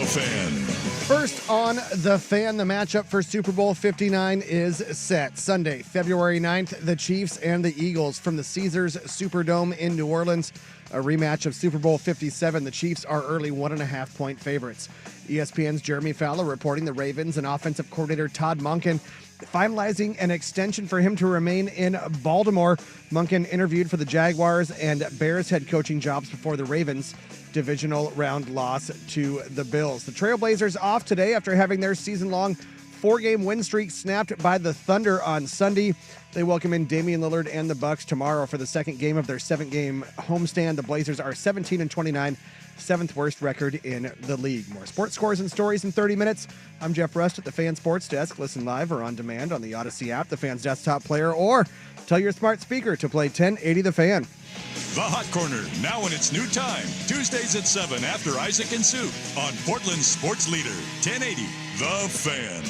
Fan. First on The Fan, the matchup for Super Bowl 59 is set. Sunday, February 9th, the Chiefs and the Eagles from the Caesars Superdome in New Orleans. A rematch of Super Bowl 57. The Chiefs are early 1.5-point favorites. ESPN's Jeremy Fowler reporting the Ravens and offensive coordinator Todd Monken finalizing an extension for him to remain in Baltimore. Monken interviewed for the Jaguars and Bears head coaching jobs before the Ravens divisional round loss to the Bills. The Trailblazers off today after having their season-long 4-game win streak snapped by the Thunder on Sunday. They welcome in Damian Lillard and the Bucks tomorrow for the second game of their 7-game homestand. The Blazers are 17-29, seventh worst record in the league. More sports scores and stories in 30 minutes. I'm Jeff Rust at the Fan Sports Desk. Listen live or on demand on the Odyssey app, the Fan's desktop player, or tell your smart speaker to play 1080 The Fan. The Hot Corner, now in its new time. Tuesdays at 7 after Isaac and Sue on Portland's sports leader, 1080 The Fan.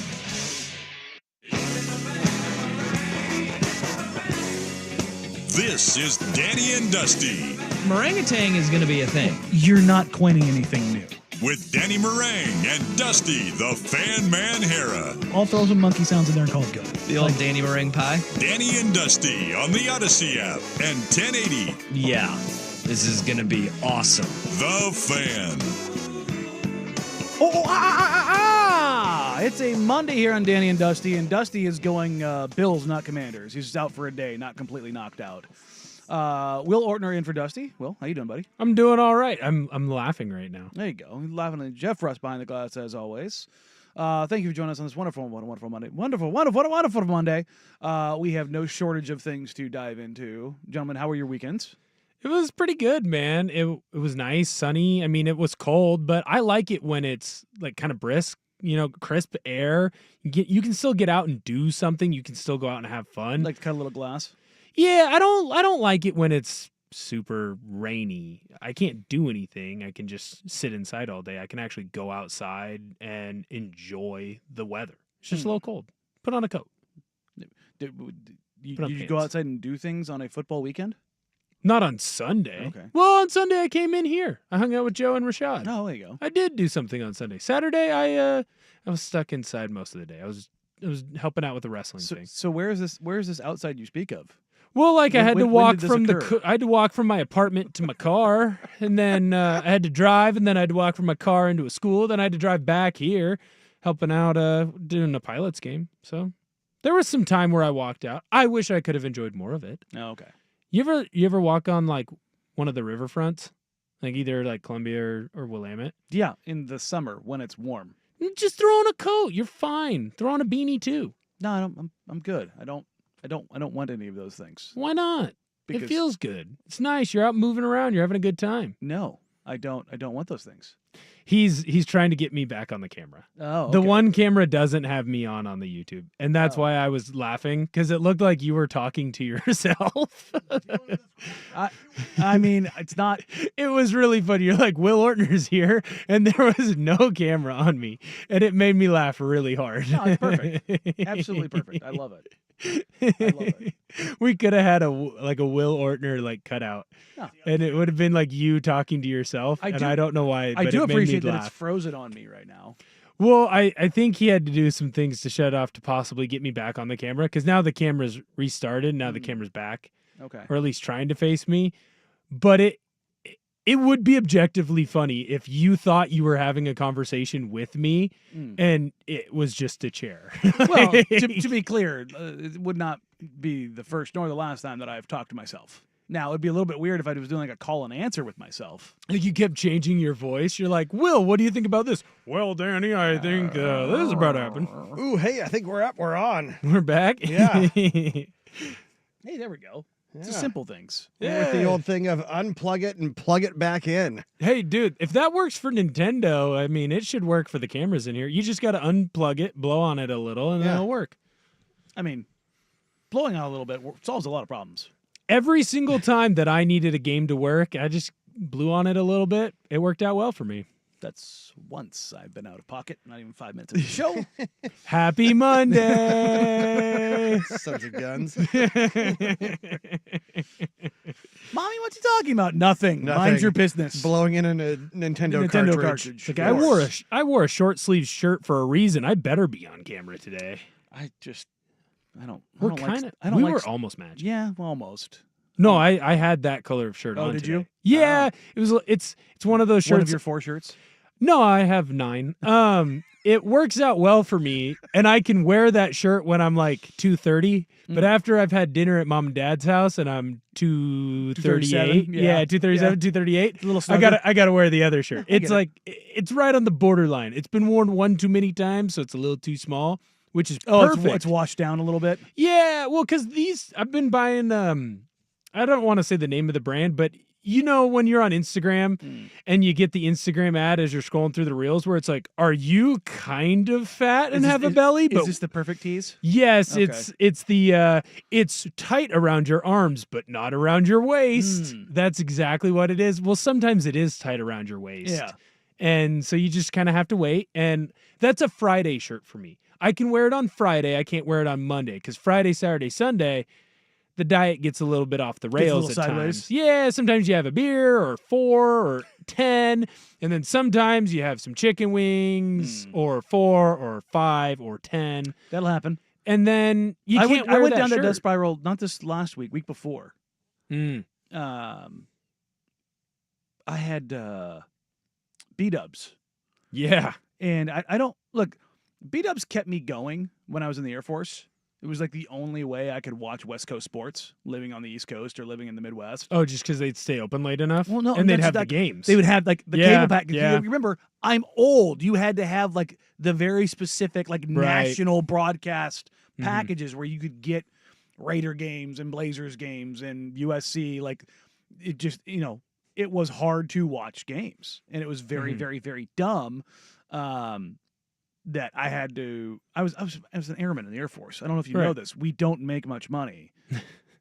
This is Danny and Dusty. Meringatang is going to be a thing. You're not coining anything new. With Danny Meringue and Dusty, the Fan Man Hera. I'll throw some monkey sounds in there and call it good. The old Danny Meringue pie? Danny and Dusty on the Odyssey app and 1080 Yeah, this is going to be awesome. The Fan. It's a Monday here on Danny and Dusty is going Bills, not Commanders. He's just out for a day, not completely knocked out. Will Ortner in for Dusty. Will, how you doing, buddy? I'm doing all right. I'm laughing right now. There you go. Laughing at Jeff Rust behind the glass as always. Thank you for joining us on this wonderful Monday. Wonderful Monday. We have no shortage of things to dive into. Gentlemen, how were your weekends? It was pretty good, man. It was nice, sunny. I mean, it was cold, but I like it when it's like kind of brisk, crisp air. You can still get out and do something. You can still go out and have fun. Like to cut a little glass? Yeah, I don't like it when it's super rainy. I can't do anything. I can just sit inside all day. I can actually go outside and enjoy the weather. It's just a little cold. Put on a coat. Did you go outside and do things on a football weekend? Not on Sunday. Okay. Well, on Sunday I came in here. I hung out with Joe and Rashad. Oh, there you go. I did do something on Sunday. Saturday I was stuck inside most of the day. I was helping out with the wrestling thing. So where is this outside you speak of? Well, I had to walk when did this I had to walk from my apartment to my car, and then I had to drive, and then I had to walk from my car into a school. Then I had to drive back here, helping out doing a Pilots game. So there was some time where I walked out. I wish I could have enjoyed more of it. Oh, okay. You ever walk on like one of the riverfronts, like either like Columbia or Willamette? Yeah, in the summer when it's warm. Just throw on a coat. You're fine. Throw on a beanie too. No, I don't. I'm good. I don't want any of those things. Why not? Because it feels good. It's nice. You're out moving around. You're having a good time. No, I don't want those things. He's trying to get me back on the camera. Oh, okay. The one camera doesn't have me on the YouTube, and that's why I was laughing, because it looked like you were talking to yourself. I mean, it's not. It was really funny. You're like, Will Ortner's here, and there was no camera on me, and it made me laugh really hard. No, it's perfect. Absolutely perfect. I love it. I love it. We could have had a Will Ortner like cutout, and it would have been like you talking to yourself. I don't know why. I but do it made appreciate me that laugh. it's frozen on me right now. Well, I think he had to do some things to shut off to possibly get me back on the camera, because now the camera's restarted. Now the camera's back, Okay. or at least trying to face me. But it would be objectively funny if you thought you were having a conversation with me and it was just a chair. Well, to be clear, it would not be the first nor the last time that I've talked to myself. Now, it'd be a little bit weird if I was doing like a call and answer with myself. Like you kept changing your voice. You're like, Will, what do you think about this? Well, Danny, I think this is about to happen. Ooh, hey, I think we're on. We're back? Yeah. Hey, there we go. It's the simple things. With the old thing of unplug it and plug it back in. Hey, dude, if that works for Nintendo, I mean, it should work for the cameras in here. You just got to unplug it, blow on it a little, and then it'll work. I mean, blowing out a little bit solves a lot of problems. Every single time that I needed a game to work, I just blew on it a little bit. It worked out well for me. That's once I've been out of pocket, not even 5 minutes of the show. Happy Monday! Sons of guns. Mommy, what's he talking about? Nothing. Mind Nothing. your business. Blowing in a Nintendo cartridge. Like, I wore a short sleeve shirt for a reason. I better be on camera today. I don't. We're I don't kind like, of. I don't We like. were almost matched. Yeah, almost. No, I had that color of shirt Oh, on. did today. you? Yeah, it was. It's one of those shirts. One of your 4 shirts. No, I have 9. It works out well for me, and I can wear that shirt when I'm like 230. But after I've had dinner at mom and dad's house and I'm 238, 237, yeah, 237, 238, A little I snugger. gotta wear the other shirt. It's get it. like it's right on the borderline. It's been worn one too many times, so it's a little too small, which is perfect. It's washed down a little bit. Yeah, well, because these I've been buying. I don't want to say the name of the brand, but you know when you're on Instagram and you get the Instagram ad as you're scrolling through the reels, where it's like, "Are you kind of fat and have a belly?" Is this the perfect tease? Yes, Okay. it's the it's tight around your arms, but not around your waist. That's exactly what it is. Well, sometimes it is tight around your waist. Yeah. And so you just kind of have to wait. And that's a Friday shirt for me. I can wear it on Friday. I can't wear it on Monday because Friday, Saturday, Sunday, the diet gets a little bit off the a rails little at sideways. times. Yeah, sometimes you have a beer or 4 or 10, and then sometimes you have some chicken wings or 4 or 5 or 10, That'll happen. and then you I can't went, I wear went that down shirt. that spiral not this last week before. Mm. I had B-dubs. Yeah. And I don't look. B-dubs kept me going when I was in the Air Force. It was like the only way I could watch West Coast sports, living on the East Coast or living in the Midwest. Oh, just because they'd stay open late enough? Well, no, and they'd that's have the like- games. They would have like the Yeah, cable package. yeah. You remember, I'm old. You had to have like the very specific like Right. national broadcast Mhm. packages where you could get Raider games and Blazers games and USC. Like it just, it was hard to watch games, and it was very, Mhm. very, very dumb. That I had to. I was an airman in the Air Force. I don't know if you know Right. this. We don't make much money.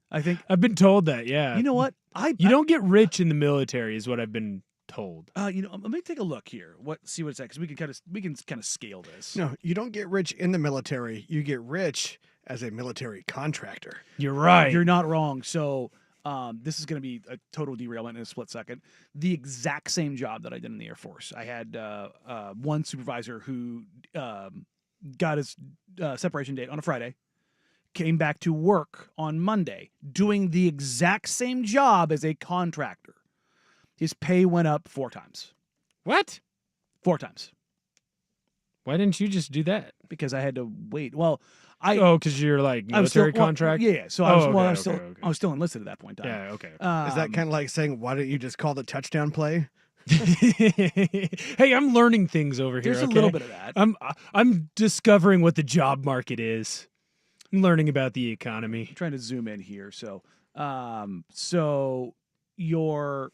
I think. I've been told that, yeah. You know what? You don't get rich in the military is what I've been told. Let me take a look here. See what it's at, because we can kind of scale this. No, you don't get rich in the military. You get rich as a military contractor. You're right. You're not wrong. So this is going to be a total derailment in a split second. The exact same job that I did in the Air Force. I had one supervisor who got his separation date on a Friday, came back to work on Monday, doing the exact same job as a contractor. His pay went up 4 times. What? 4 times. Why didn't you just do that? Because I had to wait. Well, Because you're like I was still, military contract? Yeah. So Oh, I was, okay, I was okay, still, okay. I was still enlisted at that point in time. Yeah, okay. Is that kind of like saying, why don't you just call the touchdown play? Hey, I'm learning things over here. There's a okay? little bit of that. I'm discovering what the job market is. I'm learning about the economy. I'm trying to zoom in here. So, so your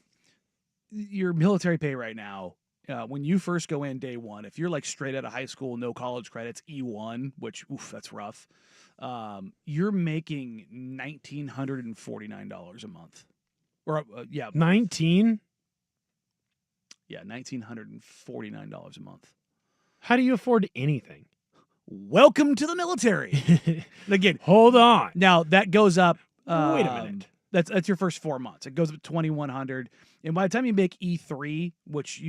military pay right now, when you first go in day one, if you're like straight out of high school, no college credits, E1, which that's rough. You're making $1,949 a month, or 19? $1,949 a month. How do you afford anything? Welcome to the military. And again, Hold on. now that goes up. Wait a minute. That's your first 4 months. It goes up to $2,100, and by the time you make E3, which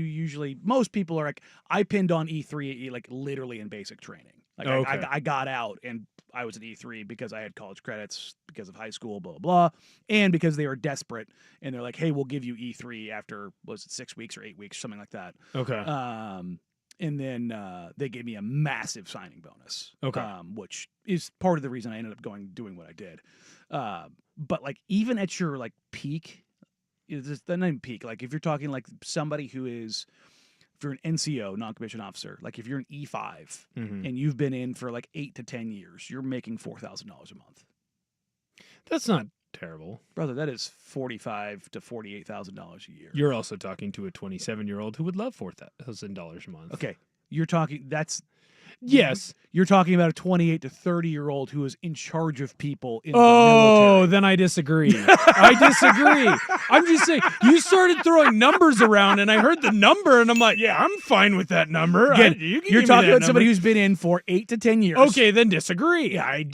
most people are like, I pinned on E3 like literally in basic training. Like Okay. I got out and I was at E3 because I had college credits because of high school, blah blah, and because they were desperate and they're like, hey, we'll give you E3 after 6 weeks or 8 weeks, something like that. Okay. And then they gave me a massive signing bonus. Okay. Which is part of the reason I ended up doing what I did. But like even at your like peak, it's not even peak. Like if you're talking like somebody who is, if you're an NCO, non-commissioned officer, like if you're an E5 Mhm. and you've been in for like 8 to 10 years, you're making $4,000 a month. That's not terrible. Brother, that is $45,000 to $48,000 a year. You're also talking to a 27-year-old who would love $4,000 a month. Okay. You're talking, Yes. you're talking about a 28 to 30-year-old who is in charge of people in the Oh, military. then I disagree. I disagree. I'm just saying, you started throwing numbers around, and I heard the number, and I'm like, yeah, I'm fine with that number. Again, You can you're give me talking that about somebody number. who's been in for 8 to 10 years. Okay, then disagree. I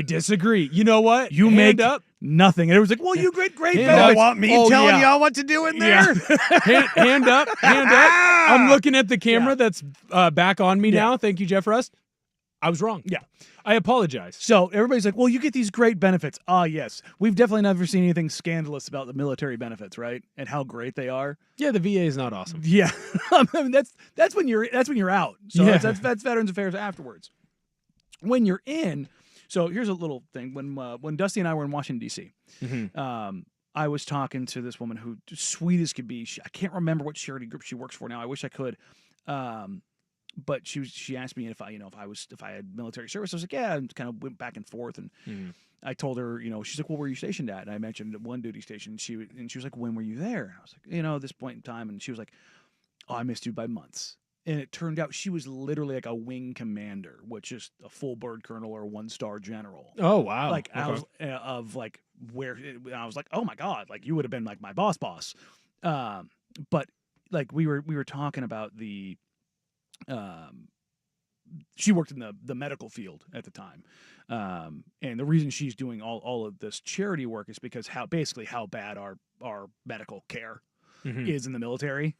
disagree. You know what? You Hand make up. Nothing. And it was like, well, you great Hand You benefits. don't want me Oh, telling yeah. y'all what to do in there? hand up, hand up. I'm looking at the camera Yeah. that's back on me Yeah. now. Thank you, Jeff Rust. I was wrong. Yeah. I apologize. So everybody's like, well, you get these great benefits. Ah, yes. We've definitely never seen anything scandalous about the military benefits, right? And how great they are. Yeah, the VA is not awesome. Yeah. I mean, that's when you're out. So Yeah. that's Veterans Affairs afterwards. When you're in, so here's a little thing. When Dusty and I were in Washington, D.C., I was talking to this woman who sweet as could be. I can't remember what charity group she works for now. I wish I could. But she asked me if I had military service. I was like, yeah, and kind of went back and forth. And I told her, she's like, well, where are you stationed at? And I mentioned one duty station. She was like, when were you there? And I was like, at this point in time. And she was like, oh, I missed you by months. And it turned out she was literally like a wing commander, which is a full bird colonel or 1-star general. Oh wow! Like I Okay. was I was like, oh my god, like you would have been like my boss. But like we were talking about the she worked in the medical field at the time, and the reason she's doing all of this charity work is because how bad our medical care is in the military.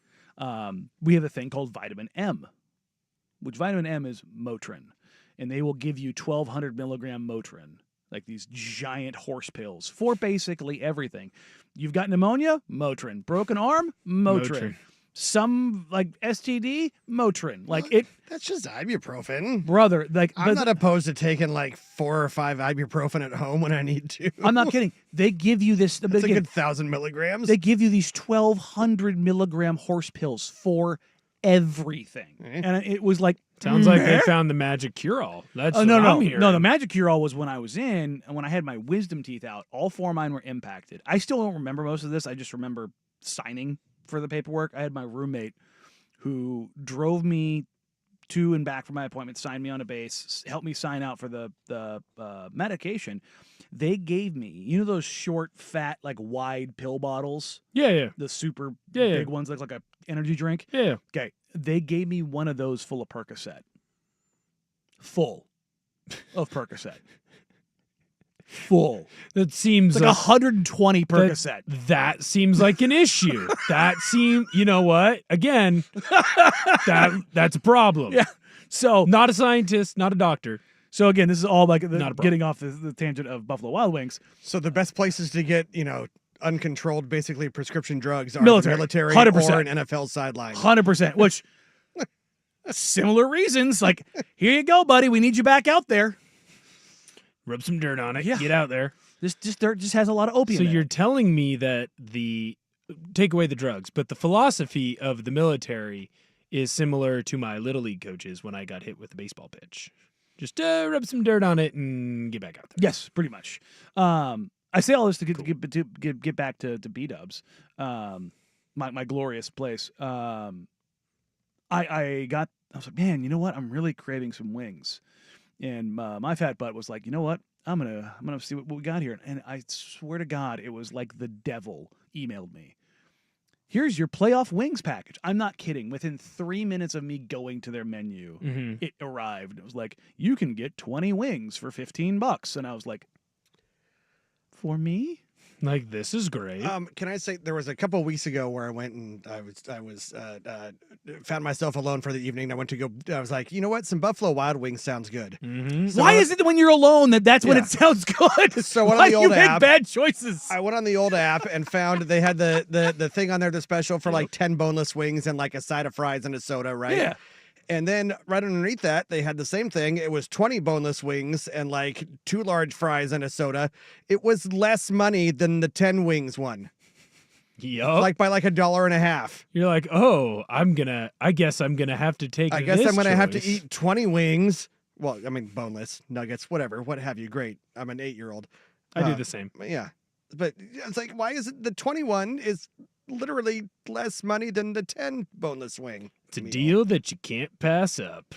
We have a thing called vitamin M, which vitamin M is Motrin, and they will give you 1,200 milligram Motrin, like these giant horse pills for basically everything. You've got pneumonia, Motrin. Broken arm, Motrin. Some like STD, Motrin. Like it, That's just ibuprofen. brother. Like I'm not opposed to taking like 4 or 5 ibuprofen at home when I need to. I'm not kidding. They give you this. That's a good 1,000 milligrams. They give you these 1,200 milligram horse pills for everything, and it was like Sounds like they found the magic cure-all. That's what no. I'm hearing. The magic cure-all was when I was in, and when I had my wisdom teeth out, all 4 of mine were impacted. I still don't remember most of this. I just remember signing for the paperwork. I had my roommate who drove me to and back from my appointment, signed me on a base, helped me sign out for the medication. They gave me, those short, fat, like wide pill bottles, Yeah. the super Yeah. big ones, like a energy drink. Yeah. Okay, they gave me one of those full of Percocet. Full of Percocet. Full. That seems It's like 120 Percocet. That seems like an issue. That seems, you know what? Again, that's a problem. Yeah. So Not a scientist, not a doctor. So again, this is all like Not a problem. getting off the tangent of Buffalo Wild Wings. So the best places to get, uncontrolled, basically prescription drugs are Military. the military 100%. or an NFL sideline. 100%, which similar reasons. Like, here you go, buddy. We need you back out there. Rub some dirt on it. Yeah. Get out there. This dirt just has a lot of opium. So in you're it. telling me that take away the drugs, but the philosophy of the military is similar to my little league coaches when I got hit with a baseball pitch. Just rub some dirt on it and get back out there. Yes, pretty much. I say all this to get back to B-Dubs, my glorious place. I was like, man, you know what? I'm really craving some wings. And my fat butt was like, you know what? I'm gonna see what we got here. And I swear to God, it was like the devil emailed me. Here's your playoff wings package. I'm not kidding. Within 3 minutes of me going to their menu, it arrived. It was like, you can get 20 wings for $15. And I was like, for me? Like, this is great. Can I say there was a couple of weeks ago where I went and I was found myself alone for the evening. I went to go. I was like, you know what? Some Buffalo Wild Wings sounds good. So Why is it when you're alone that's when Yeah. it sounds good? So one Why on the do you old make app, bad choices? I went on the old app and found they had the thing on there, the special for like 10 boneless wings and like a side of fries and a soda, right? Yeah. And then right underneath that, they had the same thing. It was 20 boneless wings and like 2 large fries and a soda. It was less money than the 10 wings one, Yup. like by like $1.50. You're like, oh, I guess I'm gonna have to take I guess this I'm going to have to choice. eat 20 wings. Well, I mean, boneless, nuggets, whatever, what have you. Great. I'm an 8-year-old. I do the same. Yeah. But it's like, why is it the 21 is literally less money than the 10 boneless wing? It's a meal? deal that you can't pass up.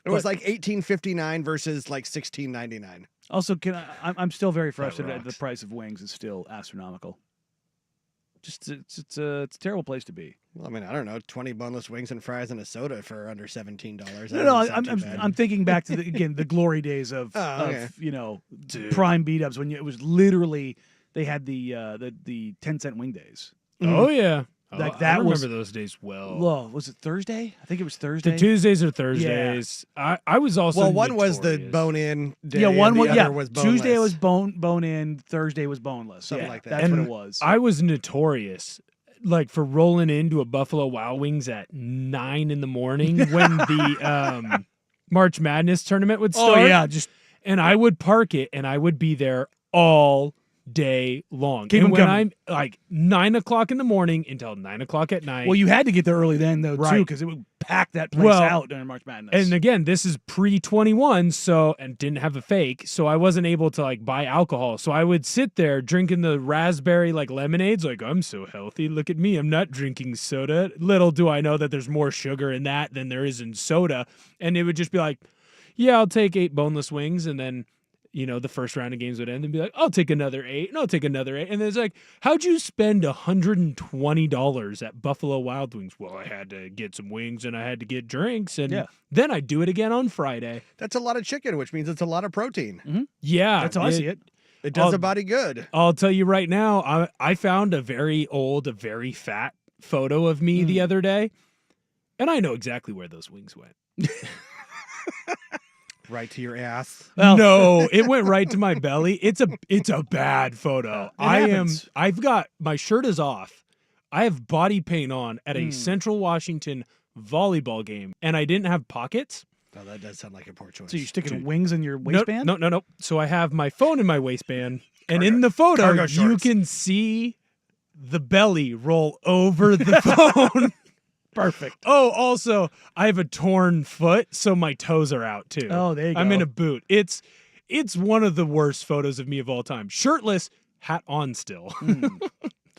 It was like $18.59 versus like $16.99. Also, I'm still very frustrated at the rocks. price of wings is still astronomical. It's a terrible place to be. Well, I mean, I don't know, 20 boneless wings and fries and a soda for under $17. No, I'm thinking back to the glory days of okay. prime beat ups when it was literally they had the 10-cent wing days. Oh yeah. Like I that remember was- those days well. Oh, was it Thursday? I think it was Thursday. The Tuesdays or Thursdays. I was also Well, one was the notorious. bone-in day. Yeah, one and was the other was boneless. Tuesday was bone in, Thursday was boneless. Something Yeah, like that. That's And what it was. I was notorious, like for rolling into a Buffalo Wild Wings at 9 in the morning when the March Madness tournament would start. Oh yeah, just And I would park it, and I would be there all day long. Keep and 'em when coming. I'm like 9 o'clock in the morning until 9 o'clock at night. well, you had to get there early then though too, Right. because it would pack that place Well, out during March Madness. And again, this is pre-21, so and didn't have a fake, so I wasn't able to like buy alcohol. So I would sit there drinking the raspberry like lemonades, like I'm so healthy. Look at me, I'm not drinking soda. Little do I know that there's more sugar in that than there is in soda. And it would just be like, yeah, I'll take 8 boneless wings, and then the first round of games would end and be like, I'll take another 8, and I'll take another 8. And then it's like, how'd you spend $120 at Buffalo Wild Wings? Well, I had to get some wings and I had to get drinks, and Yeah. then I'd do it again on Friday. That's a lot of chicken, which means it's a lot of protein. Yeah. that's how I see it. It does I'll- a body good. I'll tell you right now, I found a very old, a very fat photo of me the other day, and I know exactly where those wings went. Right to your ass. Well- No, it went right to my belly. It's a bad photo. happens. I've got my shirt is off. I have body paint on at a Central Washington volleyball game, and I didn't have pockets. Oh, that does sound like a poor choice. So you're sticking wings in your No, waistband? No. So I have my phone in my waistband, and in the photo, cargo you shorts. can see the belly roll over the phone. Perfect. Oh, also, I have a torn foot, so my toes are out too. Oh, there you I'm go. in a boot. It's one of the worst photos of me of all time. Shirtless, hat on still.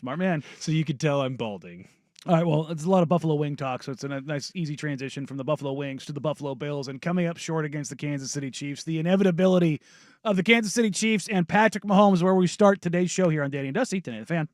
Smart man. So you could tell I'm balding. All right, well, it's a lot of Buffalo Wing talk, so it's a nice, easy transition from the Buffalo Wings to the Buffalo Bills. And coming up short against the Kansas City Chiefs, the inevitability of the Kansas City Chiefs and Patrick Mahomes, where we start today's show here on Danny and Dusty, Today the Fan.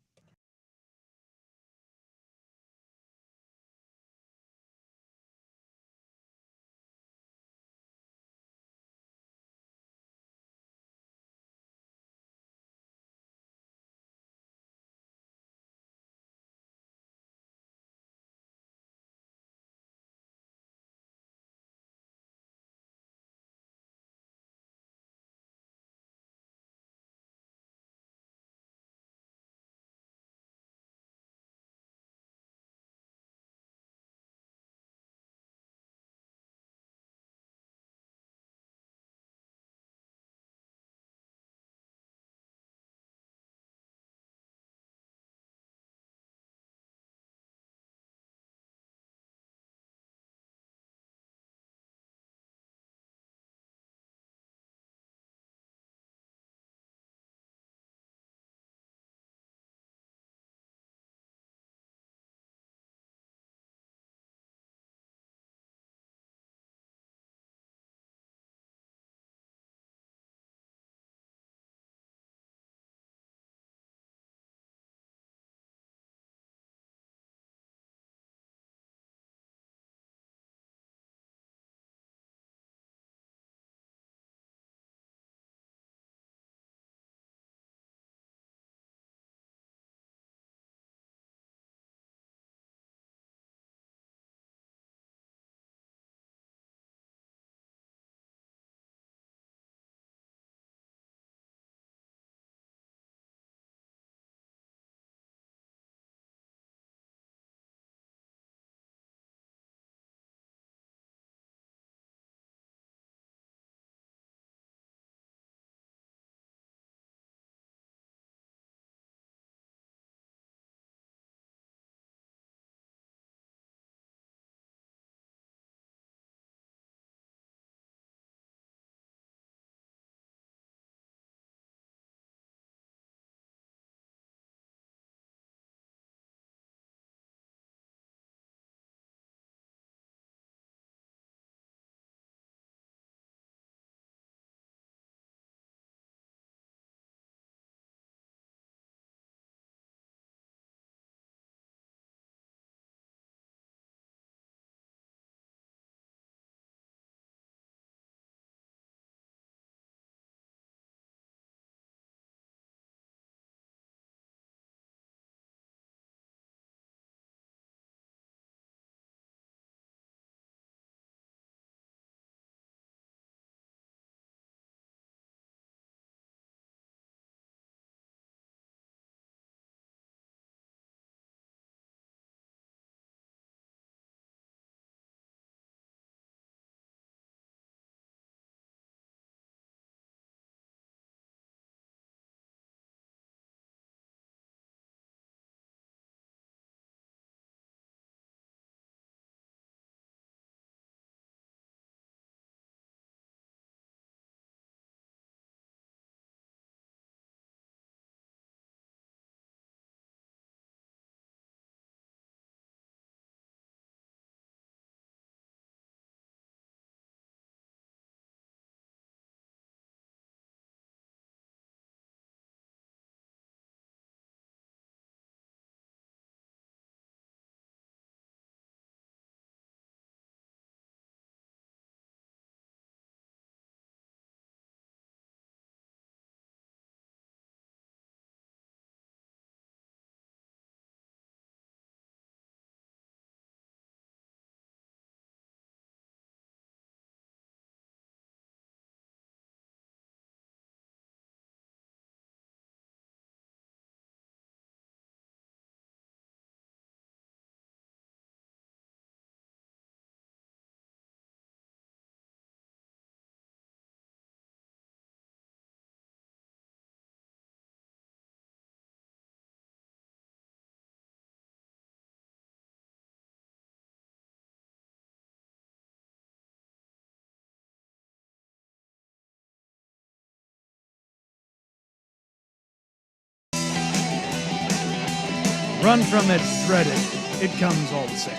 Run from it, dread it. It comes all the same.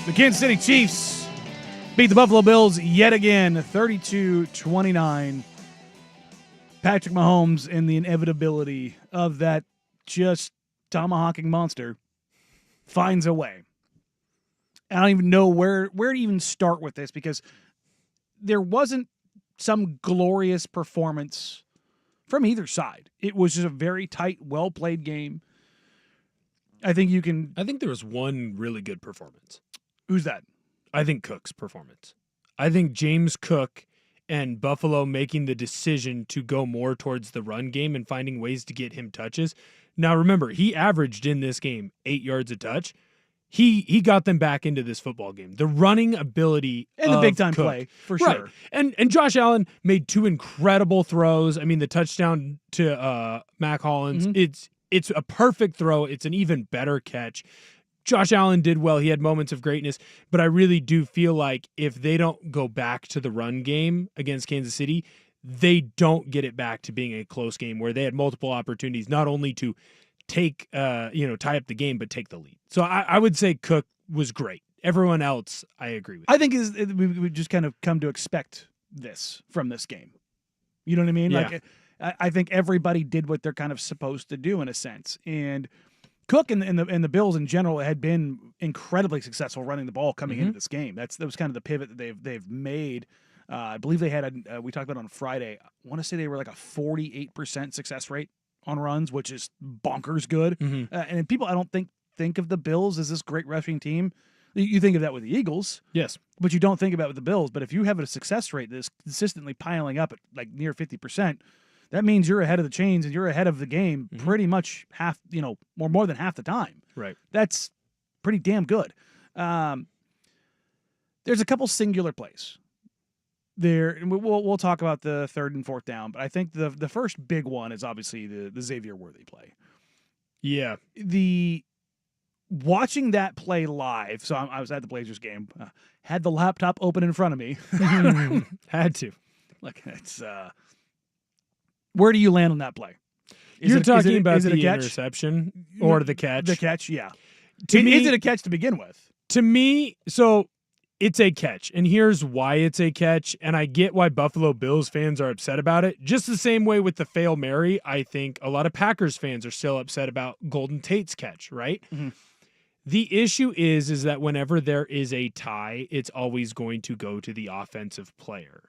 The Kansas City Chiefs beat the Buffalo Bills yet again, 32-29. Patrick Mahomes and the inevitability of that just tomahawking monster finds a way. I don't even know where to even start with this, because there wasn't some glorious performance from either side. It was just a very tight, well-played game. I think there was one really good performance. Who's that? I think Cook's performance. I think James Cook and Buffalo making the decision to go more towards the run game and finding ways to get him touches. Now, remember, he averaged in this game 8 yards a touch. He got them back into this football game. The running ability and the big time Cook, play, for right. sure. And Josh Allen made 2 incredible throws. I mean, the touchdown to Mac Hollins, it's a perfect throw. It's an even better catch. Josh Allen did well. He had moments of greatness, but I really do feel like if they don't go back to the run game against Kansas City, they don't get it back to being a close game where they had multiple opportunities, not only to tie up the game, but take the lead. So I would say Cook was great. Everyone else, I agree with. I think we just kind of come to expect this from this game. You know what I mean? Yeah. Like, I think everybody did what they're kind of supposed to do in a sense. And Cook and the Bills in general had been incredibly successful running the ball coming into this game. That was kind of the pivot that they've made. I believe they had we talked about it on Friday. I want to say they were like a 48% success rate on runs, which is bonkers good. And people, I don't think of the Bills as this great rushing team. You think of that with the Eagles, Yes. but you don't think about it with the Bills. But if you have a success rate that's consistently piling up at like near 50%, that means you're ahead of the chains and you're ahead of the game pretty much half, or more than half the time. Right. That's pretty damn good. There's a couple singular plays there, and we'll talk about the third and fourth down, but I think the first big one is obviously the Xavier Worthy play. Yeah. Watching that play live, so I was at the Blazers game, had the laptop open in front of me. Had to. Look, it's where do you land on that play? You're talking about the the catch? interception or the catch? The catch, yeah. To me, is it a catch to begin with? To me, so it's a catch, and here's why it's a catch, and I get why Buffalo Bills fans are upset about it. Just the same way with the Fail Mary, I think a lot of Packers fans are still upset about Golden Tate's catch, right? The issue is that whenever there is a tie, it's always going to go to the offensive player,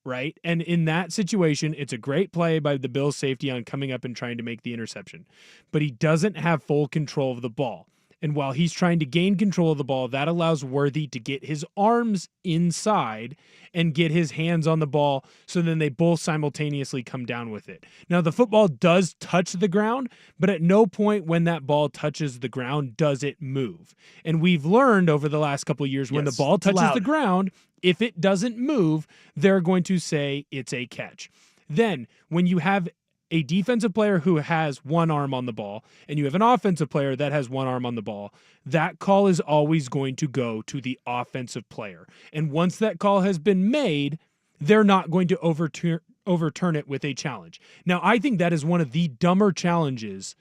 right? And in that situation, it's a great play by the Bills safety on coming up and trying to make the interception, but he doesn't have full control of the ball. And while he's trying to gain control of the ball, that allows Worthy to get his arms inside and get his hands on the ball, so then they both simultaneously come down with it. Now, the football does touch the ground, but at no point when that ball touches the ground does it move. And we've learned over the last couple of years, when the ball touches the ground, if it doesn't move, they're going to say it's a catch. Then, when you have a defensive player who has one arm on the ball and you have an offensive player that has one arm on the ball, that call is always going to go to the offensive player. And once that call has been made, they're not going to overturn it with a challenge. Now, I think that is one of the dumber challenges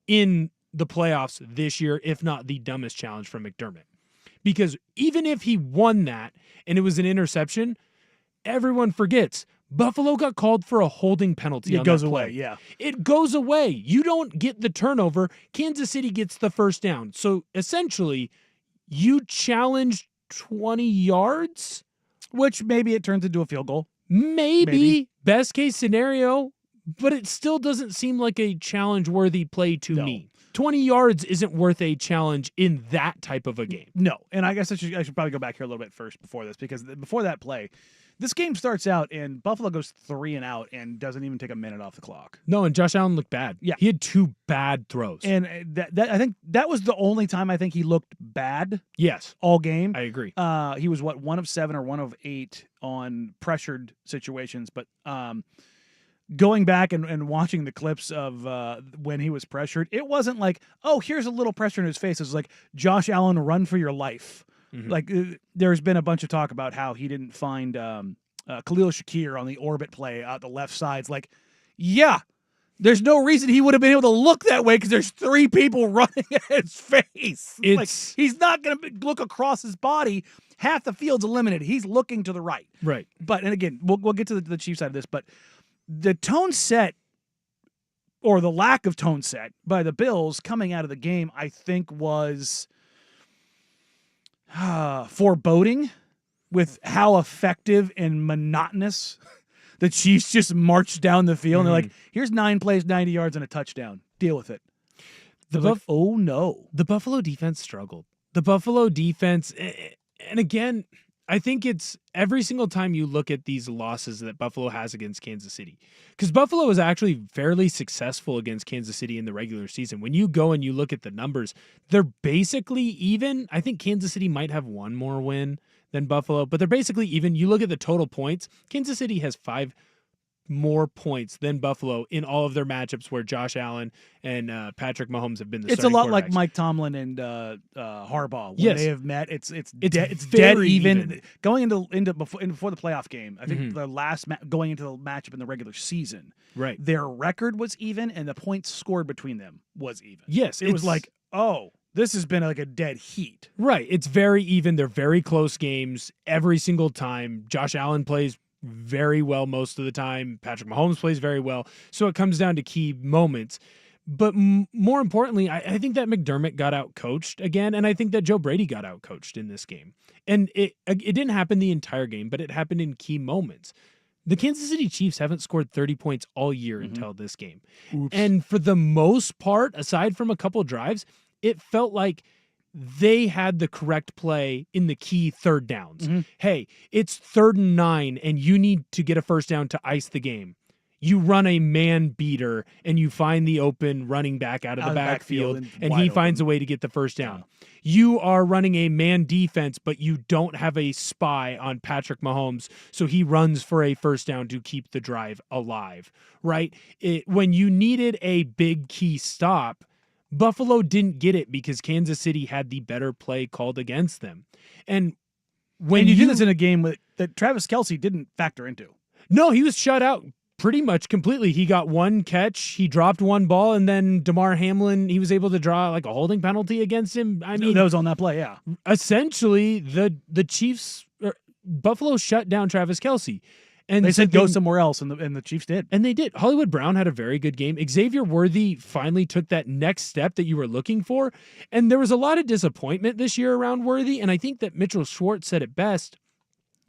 in the playoffs this year, if not the dumbest challenge from McDermott. Because even if he won that and it was an interception, everyone forgets Buffalo got called for a holding penalty. It goes away, yeah. It goes away. You don't get the turnover. Kansas City gets the first down. So essentially, you challenge 20 yards, which maybe it turns into a field goal. Maybe. Best case scenario, but it still doesn't seem like a challenge-worthy play to me. 20 yards isn't worth a challenge in that type of a game. No, and I guess I should probably go back here a little bit first before this, because before that play, this game starts out and Buffalo goes 3 and out and doesn't even take a minute off the clock. No, and Josh Allen looked bad. Yeah. He had 2 bad throws. And that I think that was the only time I think he looked bad. Yes. All game. I agree. He was 1 of 7 or 1 of 8 on pressured situations, but going back and watching the clips of when he was pressured, it wasn't like, oh, here's a little pressure in his face. It was like, Josh Allen, run for your life. Like, there's been a bunch of talk about how he didn't find Khalil Shakir on the orbit play out the left side. It's like, yeah, There's no reason he would have been able to look that way because there's 3 people running at his face. Like, he's not going to look across his body. Half the field's eliminated. He's looking to the right. Right. But, and again, we'll get to the Chiefs side of this, but the tone set or the lack of tone set by the Bills coming out of the game, I think was foreboding with how effective and monotonous the Chiefs just marched down the field. And they're like, here's 9 plays, 90 yards, and a touchdown. Deal with it. Oh, no. The Buffalo defense struggled. The Buffalo defense, and again, I think it's every single time you look at these losses that Buffalo has against Kansas City, because Buffalo was actually fairly successful against Kansas City in the regular season. When you go and you look at the numbers, they're basically even. I think Kansas City might have one more win than Buffalo, but they're basically even. You look at the total points, Kansas City has 5 more points than Buffalo in all of their matchups where Josh Allen and Patrick Mahomes have been the It's a lot like quarterbacks. Mike Tomlin and Harbaugh. When Yes. they have met, it's dead very even. even. Going into before the playoff game, I think the last going into the matchup in the regular season, Right. their record was even and the points scored between them was even. Yes, It was it's- like, oh, this has been like a dead heat. Right. It's very even. They're very close games every single time. Josh Allen plays very well most of the time. Patrick Mahomes plays very well. So it comes down to key moments. But more importantly, I think that McDermott got out coached again. And I think that Joe Brady got out coached in this game. And it didn't happen the entire game, but it happened in key moments. The Kansas City Chiefs haven't scored 30 points all year until this game. And for the most part, aside from a couple drives, it felt like they had the correct play in the key third downs. Hey, it's 3rd and 9 and you need to get a first down to ice the game. You run a man beater and you find the open running back out of the backfield and he finds a way to get the first down. You are running a man defense, but you don't have a spy on Patrick Mahomes, so he runs for a first down to keep the drive alive, right? When you needed a big key stop, Buffalo didn't get it because Kansas City had the better play called against them. And when you do this in a game that Travis Kelce didn't factor into. No, he was shut out pretty much completely. He got 1 catch, he dropped 1 ball, and then DeMar Hamlin, he was able to draw like a holding penalty against him. I mean, that was on that play, yeah. Essentially, the Chiefs, Buffalo shut down Travis Kelce. And they said go somewhere else, and the Chiefs did. And they did. Hollywood Brown had a very good game. Xavier Worthy finally took that next step that you were looking for. And there was a lot of disappointment this year around Worthy. And I think that Mitchell Schwartz said it best.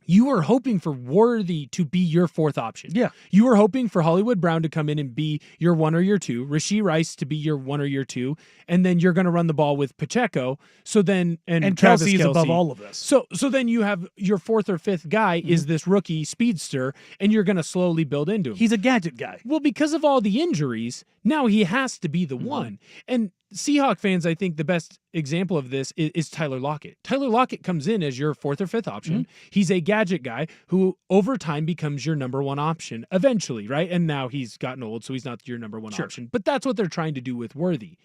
You were hoping for Worthy to be your 4th option. Yeah. You were hoping for Hollywood Brown to come in and be your 1 or your 2, Rashee Rice to be your 1 or your 2, and then you're going to run the ball with Pacheco. So then and Travis Kelce is Kelce above all of this. So then you have your 4th or 5th guy is this rookie speedster, and you're going to slowly build into him. He's a gadget guy. Well, because of all the injuries, now he has to be the one. And Seahawk fans, I think the best example of this is Tyler Lockett. Tyler Lockett comes in as your 4th or 5th option. He's a gadget guy who over time becomes your number 1 option eventually, right? And now he's gotten old, so he's not your number 1 option. But that's what they're trying to do with Worthy.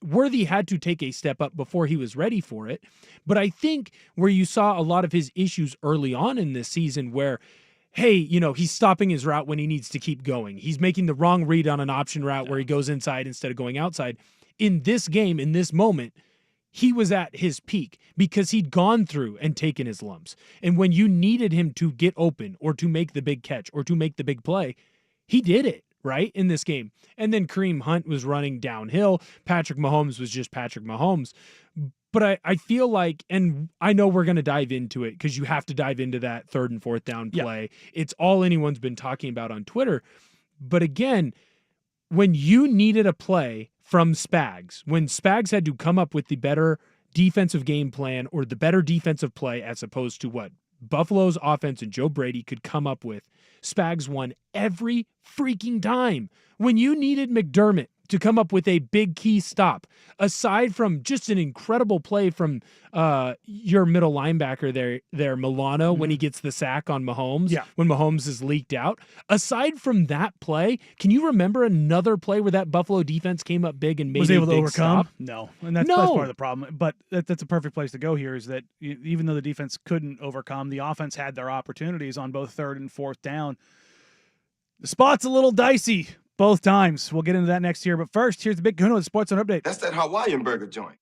Worthy had to take a step up before he was ready for it. But I think where you saw a lot of his issues early on in this season where, hey, he's stopping his route when he needs to keep going. He's making the wrong read on an option route where he goes inside instead of going outside. In this game, in this moment, he was at his peak because he'd gone through and taken his lumps. And when you needed him to get open or to make the big catch or to make the big play, he did it, right, in this game. And then Kareem Hunt was running downhill. Patrick Mahomes was just Patrick Mahomes. But I feel like, and I know we're going to dive into it because you have to dive into that 3rd and 4th down play. It's all anyone's been talking about on Twitter. But again, when you needed a play from Spags, when Spags had to come up with the better defensive game plan or the better defensive play as opposed to what Buffalo's offense and Joe Brady could come up with, Spags won every freaking time. When you needed McDermott to come up with a big key stop, aside from just an incredible play from your middle linebacker there Milano, when he gets the sack on Mahomes, when Mahomes is leaked out. Aside from that play, can you remember another play where that Buffalo defense came up big and was made able a to big overcome? stop? No, and that's part of the problem. But that's a perfect place to go here. Is that even though the defense couldn't overcome, the offense had their opportunities on both 3rd and 4th down. The spot's a little dicey Both times. We'll get into that next year. But first, here's the Big Kahuna with Sports Zone Update. That's that Hawaiian burger joint.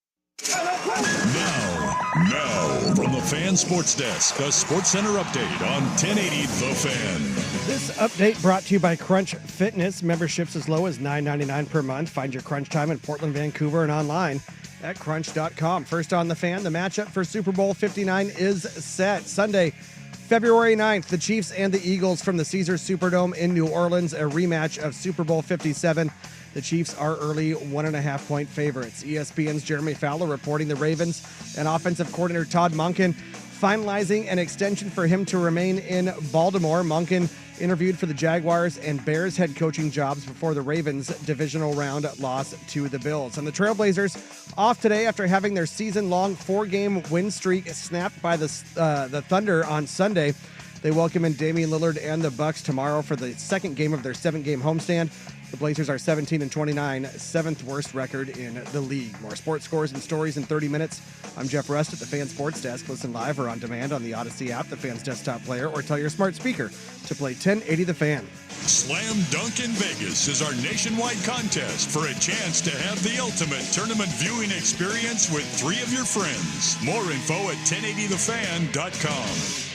Now, from the Fan Sports Desk, a Sports Center update on 1080 The Fan. This update brought to you by Crunch Fitness. Memberships as low as $9.99 per month. Find your Crunch time in Portland, Vancouver, and online at crunch.com. First on The Fan, the matchup for Super Bowl 59 is set. Sunday, February 9th, the Chiefs and the Eagles from the Caesars Superdome in New Orleans, a rematch of Super Bowl 57. The Chiefs are early 1.5-point favorites. ESPN's Jeremy Fowler reporting the Ravens and offensive coordinator Todd Monken finalizing an extension for him to remain in Baltimore. Monken interviewed for the Jaguars and Bears head coaching jobs before the Ravens' divisional round loss to the Bills. And the Trailblazers off today after having their season-long 4-game win streak snapped by the Thunder on Sunday. They welcome in Damian Lillard and the Bucks tomorrow for the second game of their 7-game homestand. The Blazers are 17-29, seventh worst record in the league. More sports scores and stories in 30 minutes. I'm Jeff Rust at the Fan Sports Desk. Listen live or on demand on the Odyssey app, the Fan's desktop player, or tell your smart speaker to play 1080 The Fan. Slam Dunk in Vegas is our nationwide contest for a chance to have the ultimate tournament viewing experience with 3 of your friends. More info at 1080thefan.com.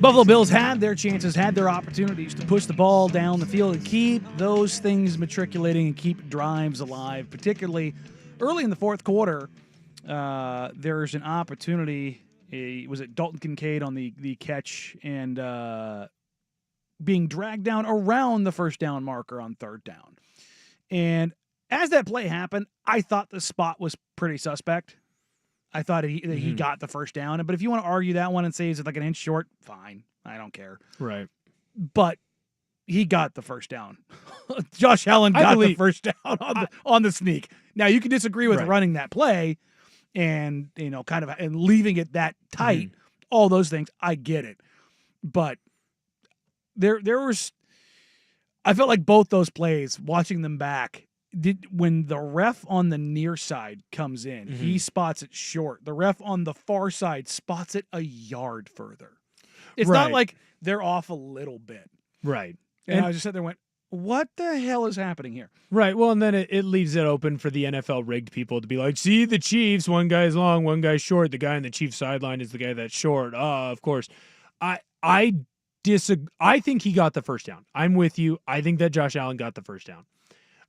Buffalo Bills had their chances, had their opportunities to push the ball down the field and keep those things matriculating and keep drives alive, particularly early in the fourth quarter. There's an opportunity. Was it Dalton Kincaid on the catch? And being dragged down around the first down marker on third down. And as that play happened, I thought the spot was pretty suspect. I thought that he got the first down. But if you want to argue that one and say, is it like an inch short? Fine. I don't care. Right. But he got the first down. Josh Allen got the first down on the sneak. Now, you can disagree with running that play and, kind of and leaving it that tight, all those things. I get it. But there was, I felt like both those plays, watching them back, when the ref on the near side comes in, he spots it short. The ref on the far side spots it a yard further. It's not like they're off a little bit. Right. And I just sat there and went, what the hell is happening here? Right. Well, and then it leaves it open for the NFL rigged people to be like, see, the Chiefs, one guy's long, one guy's short. The guy on the Chiefs sideline is the guy that's short. Of course. I disagree. I think he got the first down. I'm with you. I think that Josh Allen got the first down.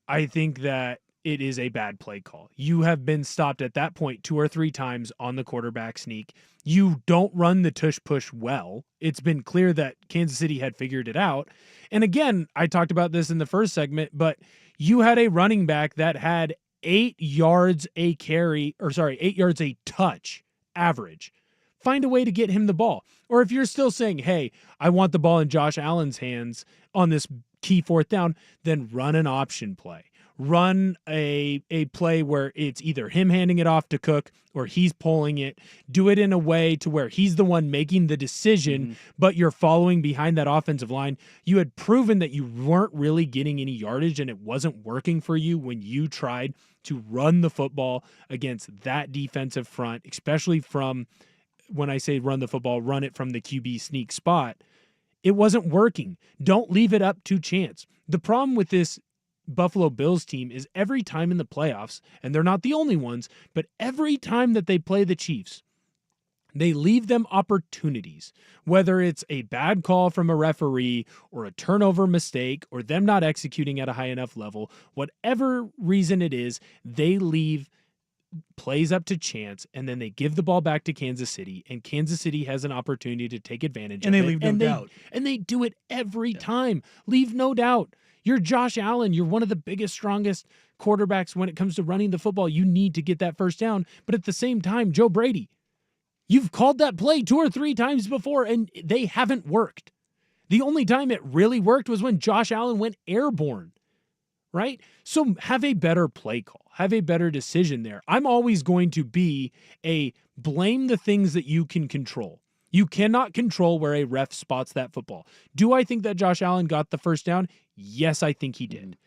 I think that it is a bad play call. You have been stopped at that point 2 or 3 times on the quarterback sneak. You don't run the tush push well. It's been clear that Kansas City had figured it out. And again, I talked about this in the first segment, but you had a running back that had 8 yards a carry, 8 yards a touch average. Find a way to get him the ball. Or if you're still saying, hey, I want the ball in Josh Allen's hands on this key fourth down, then run an option play. Run a play where it's either him handing it off to Cook or he's pulling it. Do it in a way to where he's the one making the decision, but you're following behind that offensive line. You had proven that you weren't really getting any yardage and it wasn't working for you when you tried to run the football against that defensive front, especially from, when I say run the football, run it from the QB sneak spot. It wasn't working. Don't leave it up to chance. The problem with this Buffalo Bills team is every time in the playoffs, and they're not the only ones, but every time that they play the Chiefs, they leave them opportunities, whether it's a bad call from a referee or a turnover mistake or them not executing at a high enough level, whatever reason it is, they leave plays up to chance, and then they give the ball back to Kansas City, and Kansas City has an opportunity to take advantage of it. And they leave no doubt. And they do it every time. Leave no doubt. You're Josh Allen. You're one of the biggest, strongest quarterbacks when it comes to running the football. You need to get that first down. But at the same time, Joe Brady, you've called that play 2 or 3 times before, and they haven't worked. The only time it really worked was when Josh Allen went airborne. Right? So have a better play call. Have a better decision there. I'm always going to be a blame the things that you can control. You cannot control where a ref spots that football. Do I think that Josh Allen got the first down? Yes, I think he did.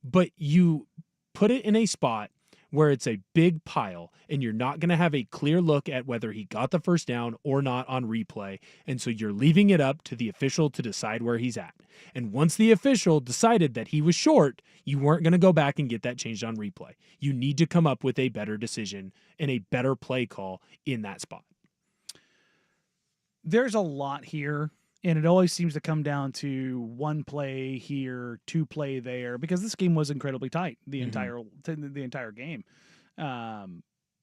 But you put it in a spot where it's a big pile and you're not going to have a clear look at whether he got the first down or not on replay. And so you're leaving it up to the official to decide where he's at. And once the official decided that he was short, you weren't going to go back and get that changed on replay. You need to come up with a better decision and a better play call in that spot. There's a lot here, and it always seems to come down to one play here, 2 play there, because this game was incredibly tight the entire game.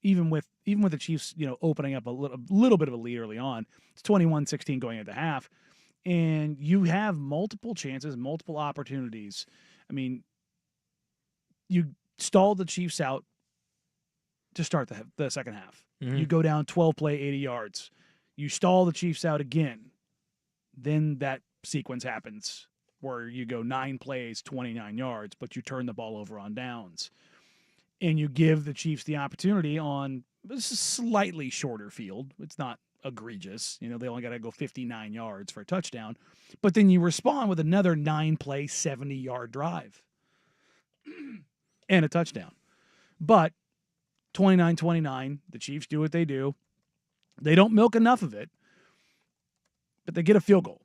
Even with the Chiefs, opening up a little bit of a lead early on, it's 21-16 going into half, and you have multiple chances, multiple opportunities. I mean, you stalled the Chiefs out to start the second half. You go down 12 play, 80 yards. You stall the Chiefs out again. Then that sequence happens where you go 9 plays, 29 yards, but you turn the ball over on downs. And you give the Chiefs the opportunity on a slightly shorter field. It's not egregious. They only got to go 59 yards for a touchdown. But then you respond with another 9-play, 70-yard drive and a touchdown. But 29-29, the Chiefs do what they do. They don't milk enough of it, but they get a field goal.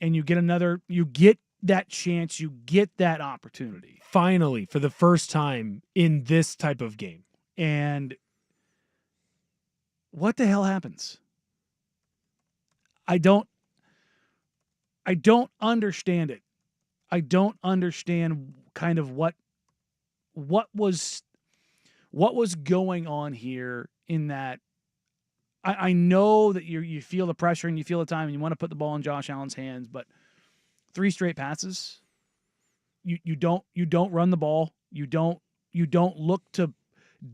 And you get that chance, you get that opportunity. Finally, for the first time in this type of game. And what the hell happens? I don't understand it. I don't understand kind of what was going on here in that. I know that you feel the pressure and you feel the time and you want to put the ball in Josh Allen's hands, but 3 straight passes. You don't run the ball. You don't look to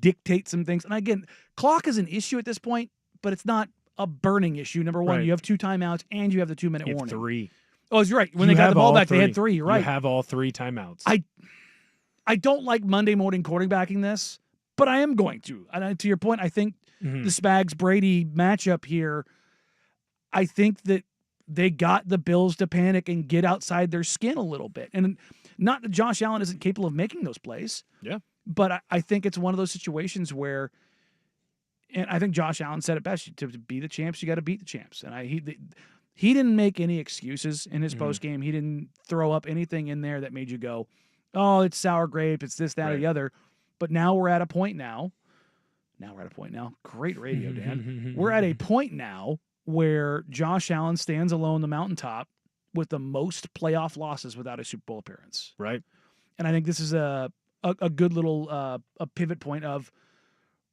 dictate some things. And again, clock is an issue at this point, but it's not a burning issue. Number one, Right. you have 2 timeouts and you have the 2-minute You have warning. 3. Oh, you're right. When You they got have the ball all back, they had 3. 3. You're right. You have all 3 timeouts. I don't like Monday morning quarterbacking this, but I am going to. And to your point, I think Mhm. the Spags Brady matchup here, I think that they got the Bills to panic and get outside their skin a little bit. And not that Josh Allen isn't capable of making those plays. Yeah. But I think it's one of those situations where, and I think Josh Allen said it best: to be the champs, you got to beat the champs. And he didn't make any excuses in his Mhm. post game. He didn't throw up anything in there that made you go, "Oh, it's sour grape, it's this, that, or Right. the other." But now we're at a point now. Great radio, Dan. We're at a point now where Josh Allen stands alone on the mountaintop with the most playoff losses without a Super Bowl appearance. Right. And I think this is a good little a pivot point of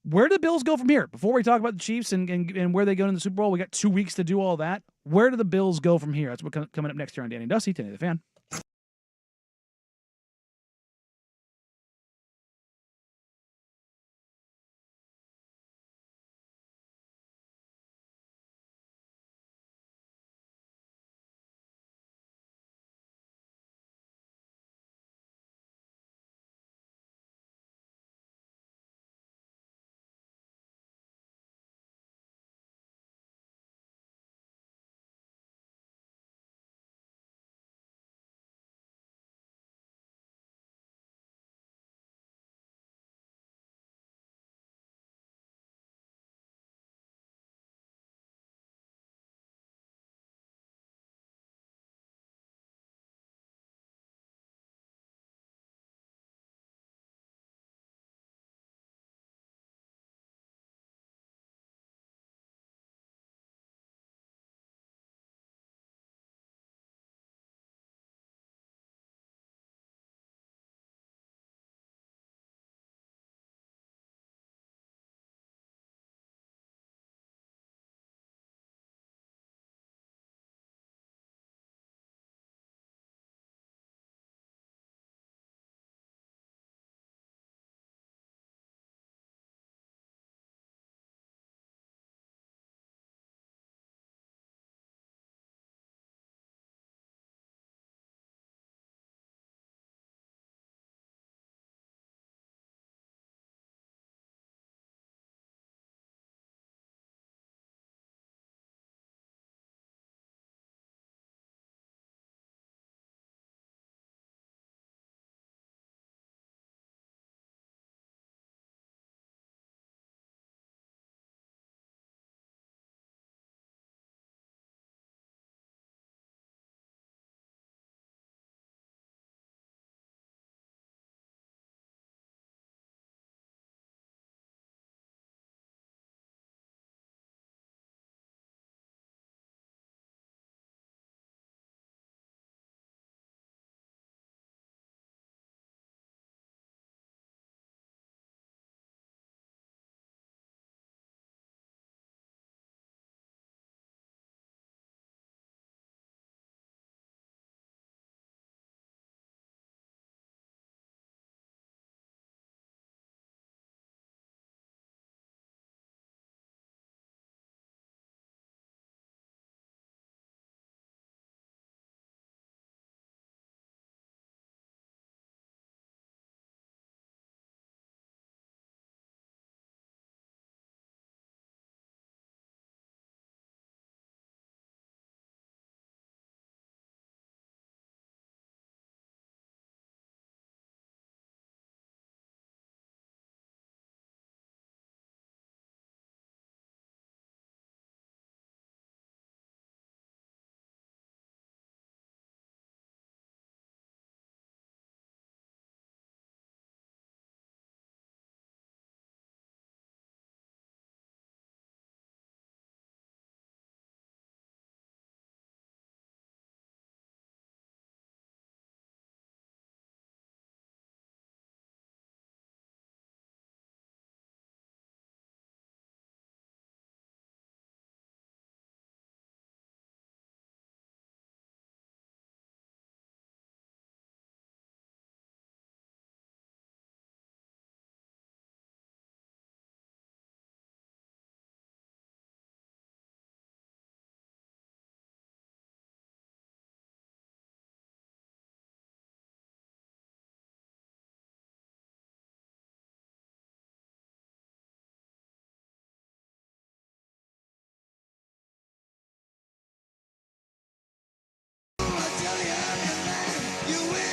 where do the Bills go from here? Before we talk about the Chiefs and where they go in the Super Bowl, we got 2 weeks to do all that. Where do the Bills go from here? That's what's coming up next here on Danny and Dusty, Today the Fan.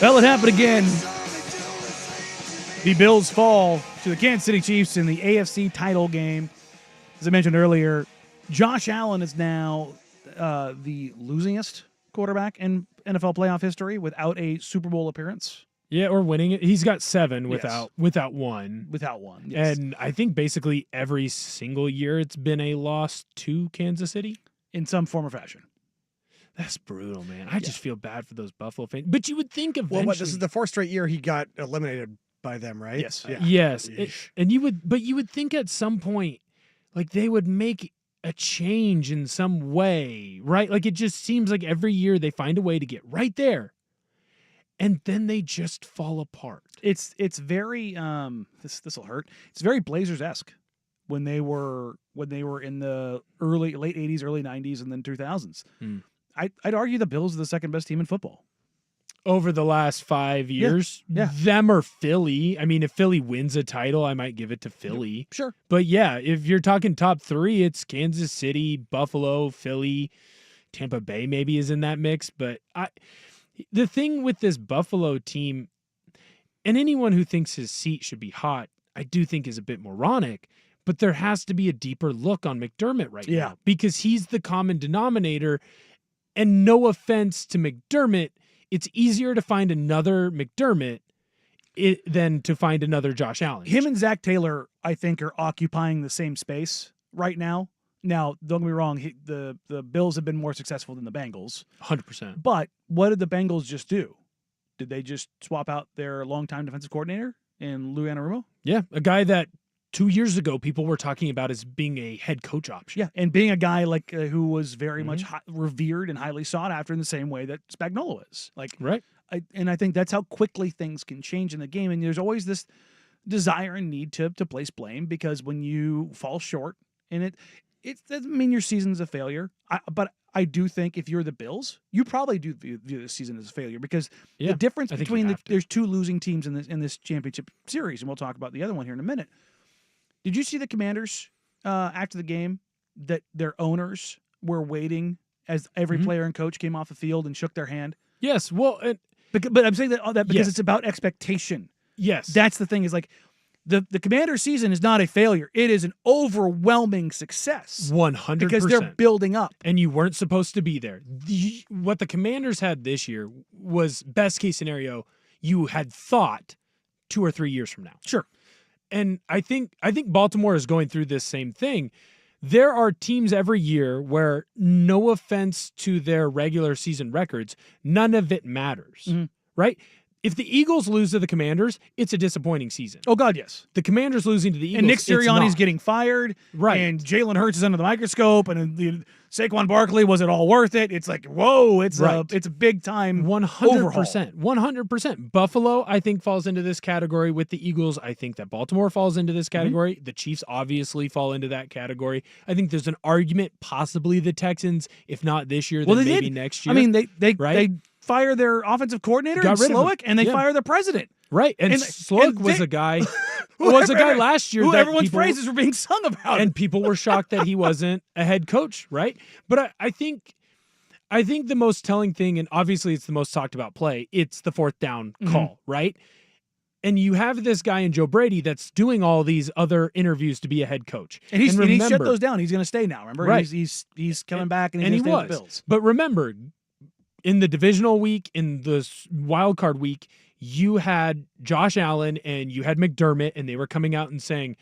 Well, it happened again. The Bills fall to the Kansas City Chiefs in the AFC title game. As I mentioned earlier, Josh Allen is now the losingest quarterback in NFL playoff history without a Super Bowl appearance. Yeah, or winning it. He's got 7 Yes. without one. Without one, yes. And I think basically every single year it's been a loss to Kansas City. In some form or fashion. That's brutal, man. I just feel bad for those Buffalo fans. But you would think eventually. Well, this is the 4th straight year he got eliminated by them, right? Yes. Yeah. Yes. Yeesh. And you would think at some point, like they would make a change in some way, right? Like it just seems like every year they find a way to get right there. And then they just fall apart. It's very this will hurt. It's very Blazers-esque when they were in the late 80s, early 90s, and then 2000s. I'd argue the Bills are the second best team in football. Over the last 5 years, Yeah. them or Philly. I mean, if Philly wins a title, I might give it to Philly. Sure. But yeah, if you're talking top 3, it's Kansas City, Buffalo, Philly, Tampa Bay maybe is in that mix. But the thing with this Buffalo team, and anyone who thinks his seat should be hot, I do think is a bit moronic. But there has to be a deeper look on McDermott right now because he's the common denominator. And no offense to McDermott, it's easier to find another McDermott than to find another Josh Allen. Him and Zach Taylor, I think, are occupying the same space right now. Now, don't get me wrong, the Bills have been more successful than the Bengals. 100%. But what did the Bengals just do? Did they just swap out their longtime defensive coordinator in Lou Anarumo? Yeah, a guy that 2 years ago people were talking about as being a head coach option. Yeah, and being a guy like who was very much revered and highly sought after in the same way that Spagnuolo is. Like, right. I think that's how quickly things can change in the game. And there's always this desire and need to place blame because when you fall short, and it doesn't mean your season's a failure. But I do think if you're the Bills, you probably do view this season as a failure because the difference between there's 2 losing teams in this championship series, and we'll talk about the other one here in a minute. Did you see the Commanders after the game that their owners were waiting as every player and coach came off the field and shook their hand? Yes. Well, but I'm saying that because it's about expectation. Yes. That's the thing is like the Commanders season is not a failure. It is an overwhelming success. 100%. Because they're building up. And you weren't supposed to be there. What the Commanders had this year was best case scenario you had thought 2 or 3 years from now. Sure. And I think Baltimore is going through this same thing. There are teams every year where, no offense to their regular season records, none of it matters, right? If the Eagles lose to the Commanders, it's a disappointing season. Oh, God, yes. The Commanders losing to the Eagles, and Nick it's Sirianni's not. getting fired. Right. And Jalen Hurts is under the microscope. And Saquon Barkley, was it all worth it? It's like, whoa, it's a big time 100%. 100%. Buffalo, I think, falls into this category with the Eagles. I think that Baltimore falls into this category. The Chiefs obviously fall into that category. I think there's an argument, possibly the Texans, if not this year, then maybe next year. I mean, they fire their offensive coordinator, Got rid of him. Slowick, and they fire their president. Right. And Slowick was a guy last year who that everyone's praises were being sung about. And people were shocked that he wasn't a head coach, right? But I think the most telling thing, and obviously it's the most talked about play, it's the 4th down call, right? And you have this guy in Joe Brady that's doing all these other interviews to be a head coach. And he shut those down. He's going to stay now, remember? Right. He's coming back and he's going to stay with the Bills. But remember, in the divisional week, in the wild card week, you had Josh Allen and you had McDermott, and they were coming out and saying,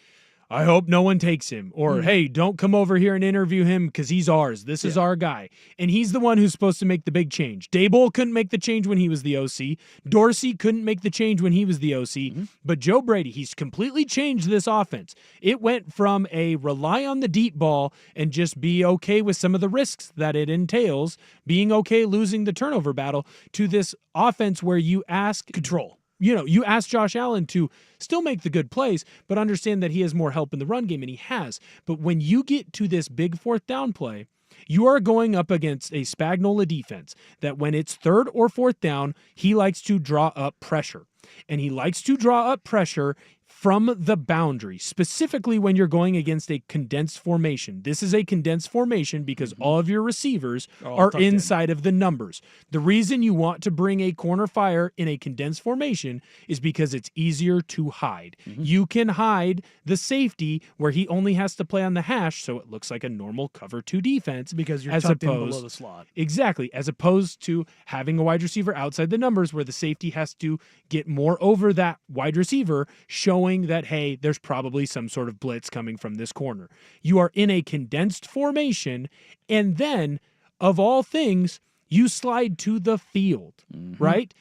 I hope no one takes him. Or, hey, don't come over here and interview him because he's ours. This is our guy. And he's the one who's supposed to make the big change. Daboll couldn't make the change when he was the OC. Dorsey couldn't make the change when he was the OC. But Joe Brady, he's completely changed this offense. It went from a rely on the deep ball and just be okay with some of the risks that it entails, being okay losing the turnover battle, to this offense where you ask control. You ask Josh Allen to still make the good plays, but understand that he has more help in the run game, and he has. But when you get to this big 4th down play, you are going up against a Spagnuolo defense that when it's 3rd or 4th down, he likes to draw up pressure. And he likes to draw up pressure from the boundary, specifically when you're going against a condensed formation. This is a condensed formation because all of your receivers are tucked in. inside of the numbers. The reason you want to bring a corner fire in a condensed formation is because it's easier to hide. You can hide the safety where he only has to play on the hash, so it looks like a normal cover 2 defense. Because you're as tucked in opposed- below the slot. Exactly, as opposed to having a wide receiver outside the numbers where the safety has to get more over that wide receiver, showing that, hey, there's probably some sort of blitz coming from this corner. You are in a condensed formation, and then, of all things, you slide to the field, right?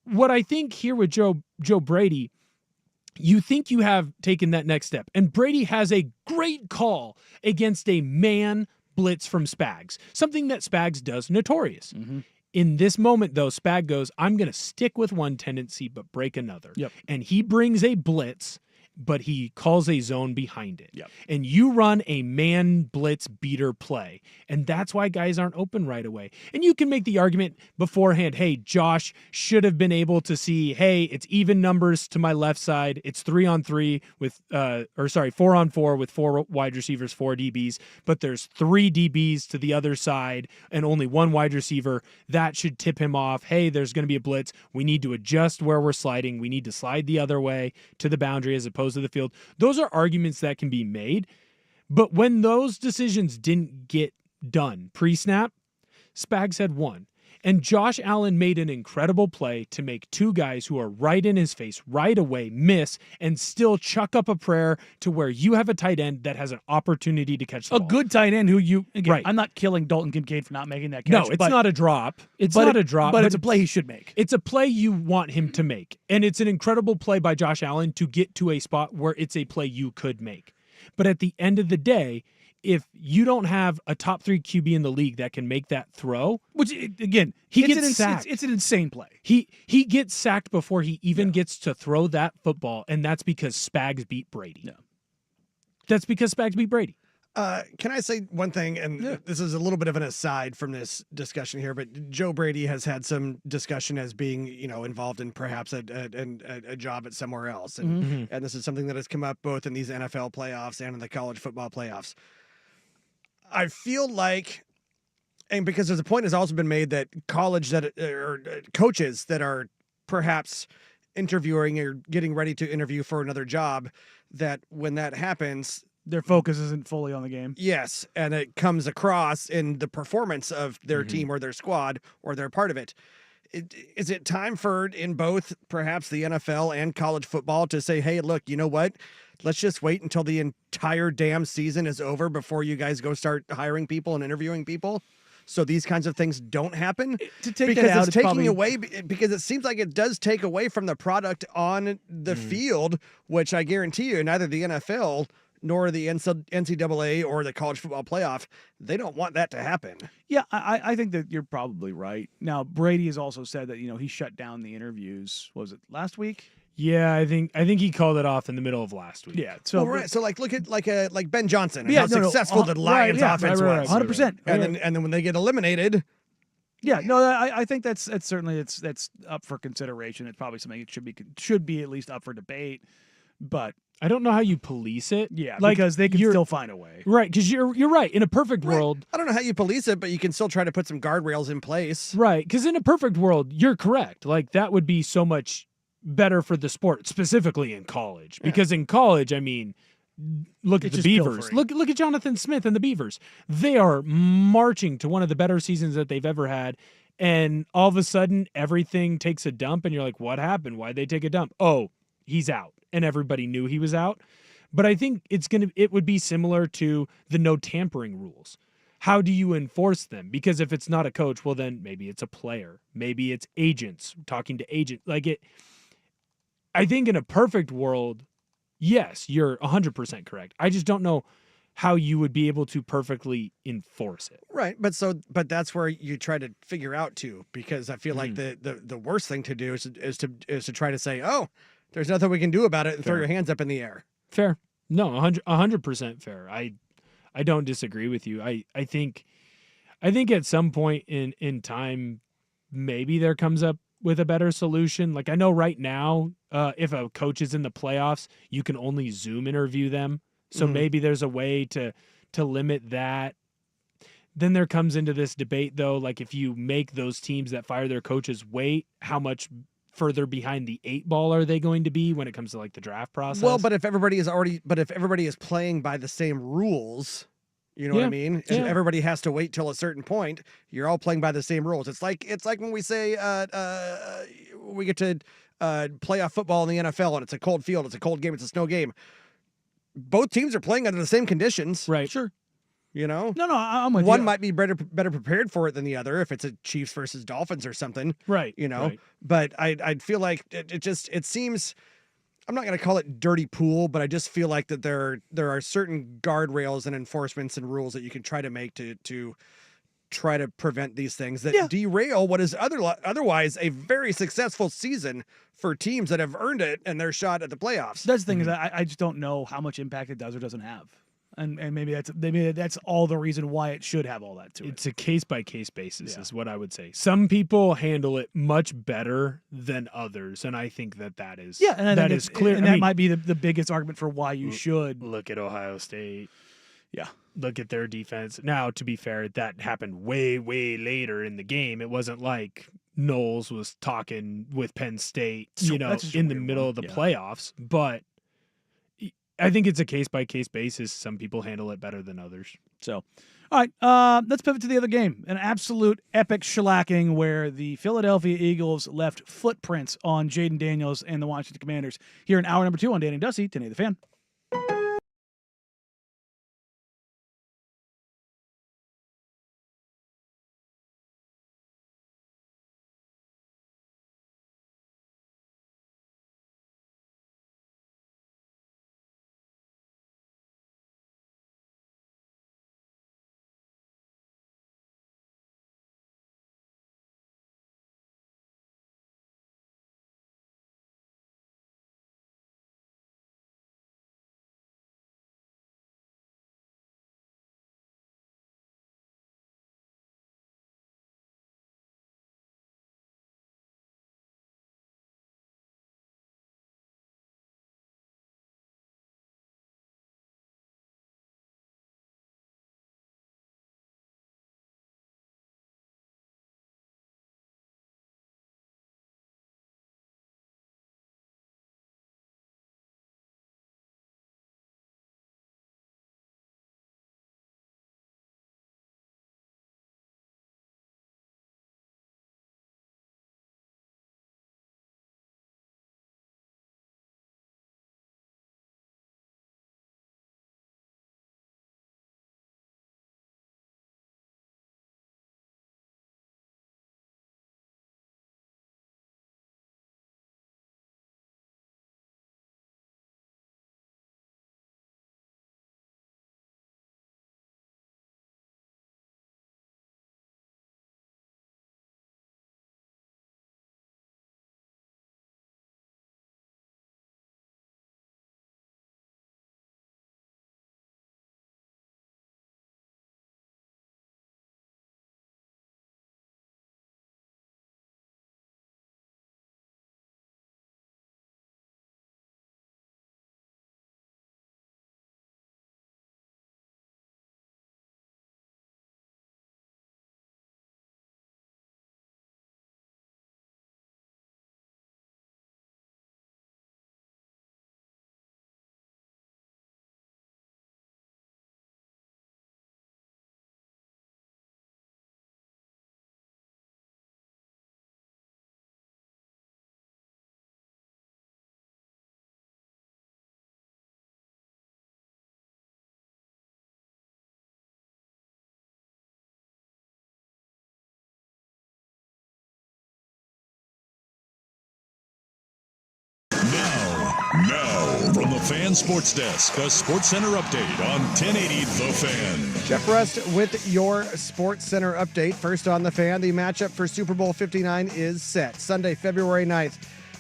What I think here with Joe Brady, you think you have taken that next step, and Brady has a great call against a man blitz from Spags, something that Spags does notorious. In this moment, though, Spag goes, I'm going to stick with one tendency but break another. Yep. And he brings a blitz, but he calls a zone behind it. Yep. And you run a man blitz beater play. And that's why guys aren't open right away. And you can make the argument beforehand, hey, Josh should have been able to see, hey, it's even numbers to my left side. It's 3-on-3 with, 4-on-4 with 4 wide receivers, 4 DBs, but there's 3 DBs to the other side and only 1 wide receiver. That should tip him off. Hey, there's going to be a blitz. We need to adjust where we're sliding. We need to slide the other way to the boundary as opposed to the field. Those are arguments that can be made. But when those decisions didn't get done pre-snap, Spags had won. And Josh Allen made an incredible play to make 2 guys who are right in his face right away miss and still chuck up a prayer to where you have a tight end that has an opportunity to catch the A ball. good tight end who you, again, Right. I'm not killing Dalton Kincaid for not making that catch. No, it's but, not a drop. It's but not it- a drop. But it's a play he should make. It's a play you want him to make. And it's an incredible play by Josh Allen to get to a spot where it's a play you could make. But at the end of the day, if you don't have a top 3 QB in the league that can make that throw, Which, again, He it's gets an sacked. It's an insane play. he gets sacked before he even gets to throw that football, and that's because Spags beat Brady. Yeah. That's because Spags beat Brady. Can I say one thing? And this is a little bit of an aside from this discussion here, but Joe Brady has had some discussion as being, involved in perhaps a job at somewhere else. And, and this is something that has come up both in these NFL playoffs and in the college football playoffs. I feel like, and because there's a point has also been made that college or coaches that are perhaps interviewing or getting ready to interview for another job, that when that happens, Their focus isn't fully on the game. yes, and it comes across in the performance of their team or their squad or their part of it. Is it time for, in both perhaps the NFL and college football, to say, hey, look, you know what? Let's just wait until the entire damn season is over before you guys go start hiring people and interviewing people, so these kinds of things don't happen? To take Because that out, it's taking probably, away, because it seems like it does take away from the product on the field, which I guarantee you neither the NFL nor the NCAA or the college football playoff, they don't want that to happen. Yeah, I think that you're probably right. Now, Brady has also said that, he shut down the interviews. Was it last week? Yeah, I think he called it off in the middle of last week. Yeah. So, Well, right. So look at like Ben Johnson and Yeah, how no, successful the Lions right, yeah, offense right, was. 100%. And then when they get eliminated, Yeah, no, I think that's certainly that's up for consideration. It's probably something it should be at least up for debate. But I don't know how you police it. yeah, like, because they can you're- still find a way. Right, because you're right. In a perfect right, world, I don't know how you police it, but you can still try to put some guardrails in place. right? Because in a perfect world, you're correct. Like that would be so much better for the sport, specifically in college. Because in college, I mean, look at It's the just Beavers. pilfering. Look at Jonathan Smith and the Beavers. They are marching to one of the better seasons that they've ever had. And all of a sudden, everything takes a dump, and you're like, "What happened? Why'd they take a dump? Oh, he's out," and everybody knew he was out. But I think it would be similar to the no tampering rules. How do you enforce them? Because if it's not a coach, well, then maybe it's a player, maybe it's agents talking to agents. I think in a perfect world, yes, you're 100% correct. I just don't know how you would be able to perfectly enforce it. Right, but that's where you try to figure out too, because I feel like the worst thing to do is to try to say, oh, there's nothing we can do about it, and throw Fair. your hands up in the air. Fair. No, 100% fair. I don't disagree with you. I think at some point in time, maybe there comes up with a better solution. Like I know right now, if a coach is in the playoffs, you can only Zoom interview them. So maybe there's a way to limit that. Then there comes into this debate though, like if you make those teams that fire their coaches wait, how much further behind the 8 ball are they going to be when it comes to like the draft process? Well, but if everybody is playing by the same rules, you know what I mean? And everybody has to wait till a certain point. You're all playing by the same rules. It's like when we say we get to playoff football in the NFL and it's a cold field, it's a cold game, it's a snow game. Both teams are playing under the same conditions. Right. Sure. You know? No, I'm with you. One might be better prepared for it than the other if it's a Chiefs versus Dolphins or something. Right. You know? Right. But I'd feel like it seems, I'm not going to call it dirty pool, but I just feel like that there are certain guardrails and enforcements and rules that you can try to make to try to prevent these things that derail what is otherwise a very successful season for teams that have earned it and their shot at the playoffs. That's the thing is I just don't know how much impact it does or doesn't have. And maybe that's all the reason why it should have all that to it. It's a case-by-case basis is what I would say. Some people handle it much better than others, and I think that is that is clear. And that might be the biggest argument for why you should. Look at Ohio State. Yeah. Look at their defense. Now, to be fair, that happened way, way later in the game. It wasn't like Knowles was talking with Penn State, in the middle of the playoffs, but I think it's a case-by-case basis. Some people handle it better than others. So, all right, let's pivot to the other game. An absolute epic shellacking where the Philadelphia Eagles left footprints on Jaden Daniels and the Washington Commanders. Here in hour number 2 on Danny and Dusty, 1080 The Fan. Now, from the Fan Sports Desk, a Sports Center update on 1080 The Fan. Jeff Rust with your Sports Center update. First on The Fan, the matchup for Super Bowl 59 is set. Sunday, February 9th,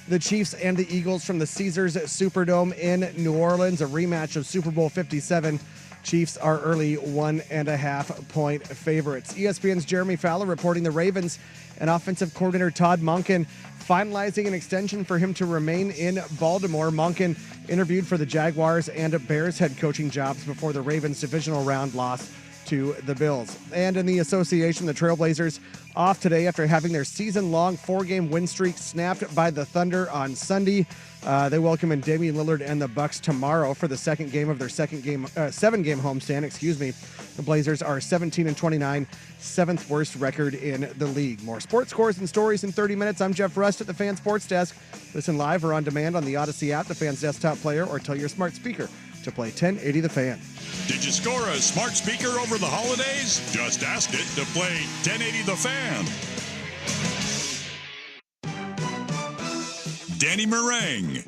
the Chiefs and the Eagles from the Caesars Superdome in New Orleans, a rematch of Super Bowl 57. Chiefs are early 1.5 point favorites. ESPN's Jeremy Fowler reporting the Ravens And offensive coordinator Todd Monken finalizing an extension for him to remain in Baltimore. Monken interviewed for the Jaguars and Bears head coaching jobs before the Ravens divisional round loss to the Bills. And in the association, the Trailblazers off today after having their season-long 4-game win streak snapped by the Thunder on Sunday. They welcome in Damian Lillard and the Bucks tomorrow for the second game of their 7-game homestand. The Blazers are 17-29, seventh worst record in the league. More sports scores and stories in 30 minutes. I'm Jeff Rust at the Fan Sports Desk. Listen live or on demand on the Odyssey app, the Fan's desktop player, or tell your smart speaker to play 1080 The Fan. Did you score a smart speaker over the holidays? Just ask it to play 1080 The Fan. Danny Meringue.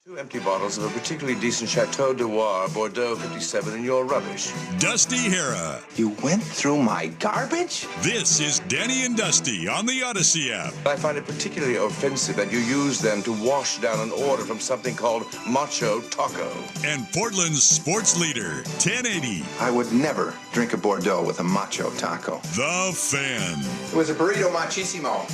2 empty bottles of a particularly decent Chateau Noir Bordeaux 57 in your rubbish. Dusty Hera. You went through my garbage? This is Danny and Dusty on the Odyssey app. I find it particularly offensive that you use them to wash down an order from something called Macho Taco. And Portland's sports leader, 1080. I would never drink a Bordeaux with a macho taco. The Fan. It was a burrito machisimo.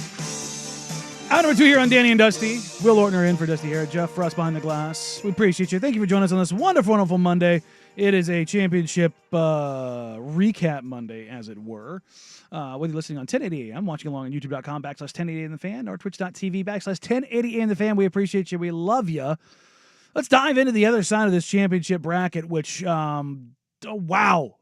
Hour number 2 here on Danny and Dusty. Will Ortner in for Dusty here. Jeff Frost behind the glass. We appreciate you. Thank you for joining us on this wonderful, wonderful Monday. It is a championship recap Monday, as it were. Whether you're listening on 1080 AM, watching along on youtube.com/1080 AM The Fan, or twitch.tv/1080 AM The Fan, we appreciate you. We love you. Let's dive into the other side of this championship bracket, which, wow.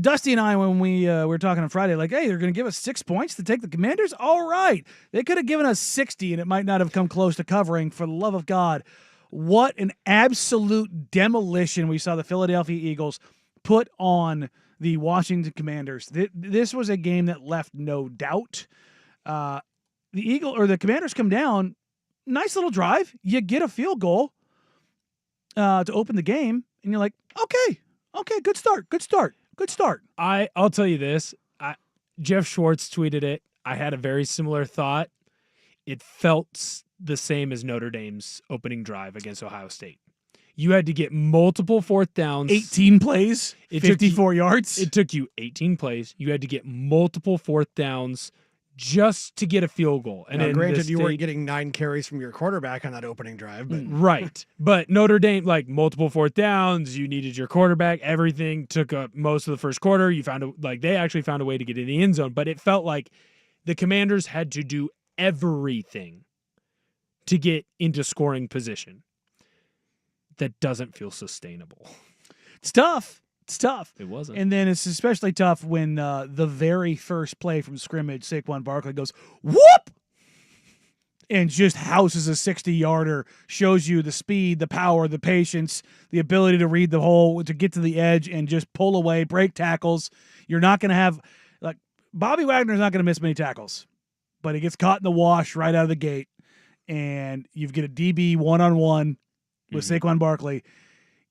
Dusty and I, when we were talking on Friday, like, hey, they're going to give us 6 points to take the Commanders? All right. They could have given us 60, and it might not have come close to covering. For the love of God, what an absolute demolition we saw the Philadelphia Eagles put on the Washington Commanders. This was a game that left no doubt. The Commanders come down, nice little drive. You get a field goal to open the game, and you're like, okay, good start. Good start. I'll tell you this. Jeff Schwartz tweeted it. I had a very similar thought. It felt the same as Notre Dame's opening drive against Ohio State. You had to get multiple fourth downs. 18 plays, 54 yards. It took you 18 plays. You had to get multiple fourth downs just to get a field goal. And now, granted, you weren't getting 9 carries from your quarterback on that opening drive. But right. But Notre Dame, like multiple fourth downs, you needed your quarterback. Everything took up most of the first quarter. They actually found a way to get in the end zone. But it felt like the Commanders had to do everything to get into scoring position. That doesn't feel sustainable. It's tough. It wasn't. And then it's especially tough when the very first play from scrimmage, Saquon Barkley goes, whoop! And just houses a 60-yarder, shows you the speed, the power, the patience, the ability to read the hole, to get to the edge and just pull away, break tackles. You're not going to have, like, Bobby Wagner's not going to miss many tackles, but he gets caught in the wash right out of the gate, and you get a DB one-on-one with Saquon Barkley.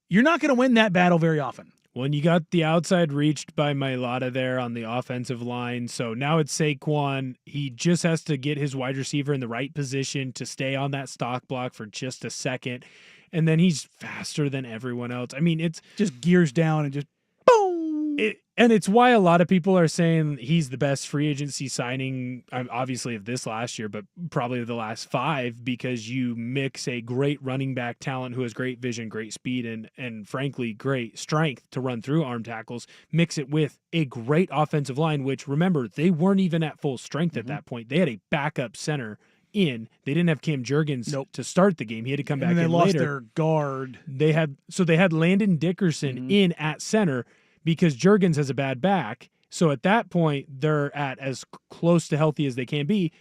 You're not going to win that battle very often. When you got the outside reached by Mailata there on the offensive line, so now it's Saquon. He just has to get his wide receiver in the right position to stay on that stock block for just a second, and then he's faster than everyone else. I mean, it's just gears down and just boom. And it's why a lot of people are saying he's the best free agency signing, obviously of this last year, but probably of the last 5, because you mix a great running back talent who has great vision, great speed, and frankly, great strength to run through arm tackles, mix it with a great offensive line, which, remember, they weren't even at full strength at that point. They had a backup center in. They didn't have Cam Jurgens to start the game. He had to come back in later. And they lost their guard. They had Landon Dickerson in at center, because Jurgens has a bad back. So at that point, they're at as close to healthy as they can be.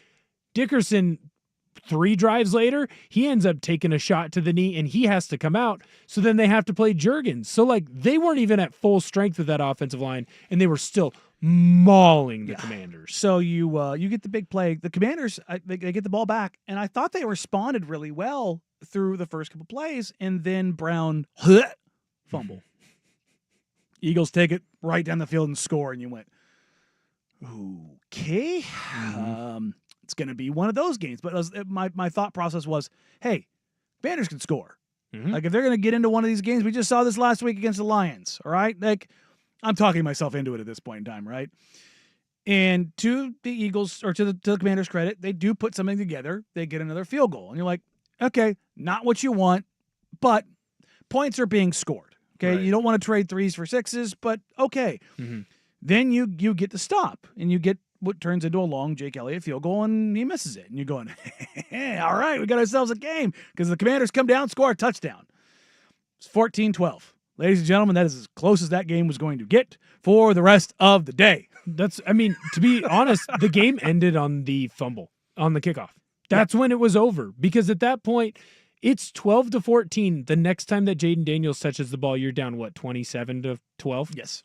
Dickerson, 3 drives later, he ends up taking a shot to the knee, and he has to come out. So then they have to play Jurgens. So, like, they weren't even at full strength with that offensive line, and they were still mauling the Commanders. So you get the big play. The Commanders, they get the ball back, and I thought they responded really well through the first couple plays, and then Brown fumble. Eagles take it right down the field and score, and you went, okay, it's going to be one of those games. But my thought process was, hey, Commanders can score. Like, if they're going to get into one of these games, we just saw this last week against the Lions, all right? Like, I'm talking myself into it at this point in time, right? And to the Eagles, or to the Commanders' credit, they do put something together. They get another field goal. And you're like, okay, not what you want, but points are being scored. Okay, Right. you don't want to trade 3s for 6s, but okay. Mm-hmm. Then you get the stop, and you get what turns into a long Jake Elliott field goal, and he misses it. And you're going, all right, we got ourselves a game, because the Commanders come down, score a touchdown. It's 14-12. Ladies and gentlemen, that is as close as that game was going to get for the rest of the day. To be honest, the game ended on the fumble, on the kickoff. That's when it was over, because at that point, it's 12-14. The next time that Jaden Daniels touches the ball, you're down, 27-12? Yes.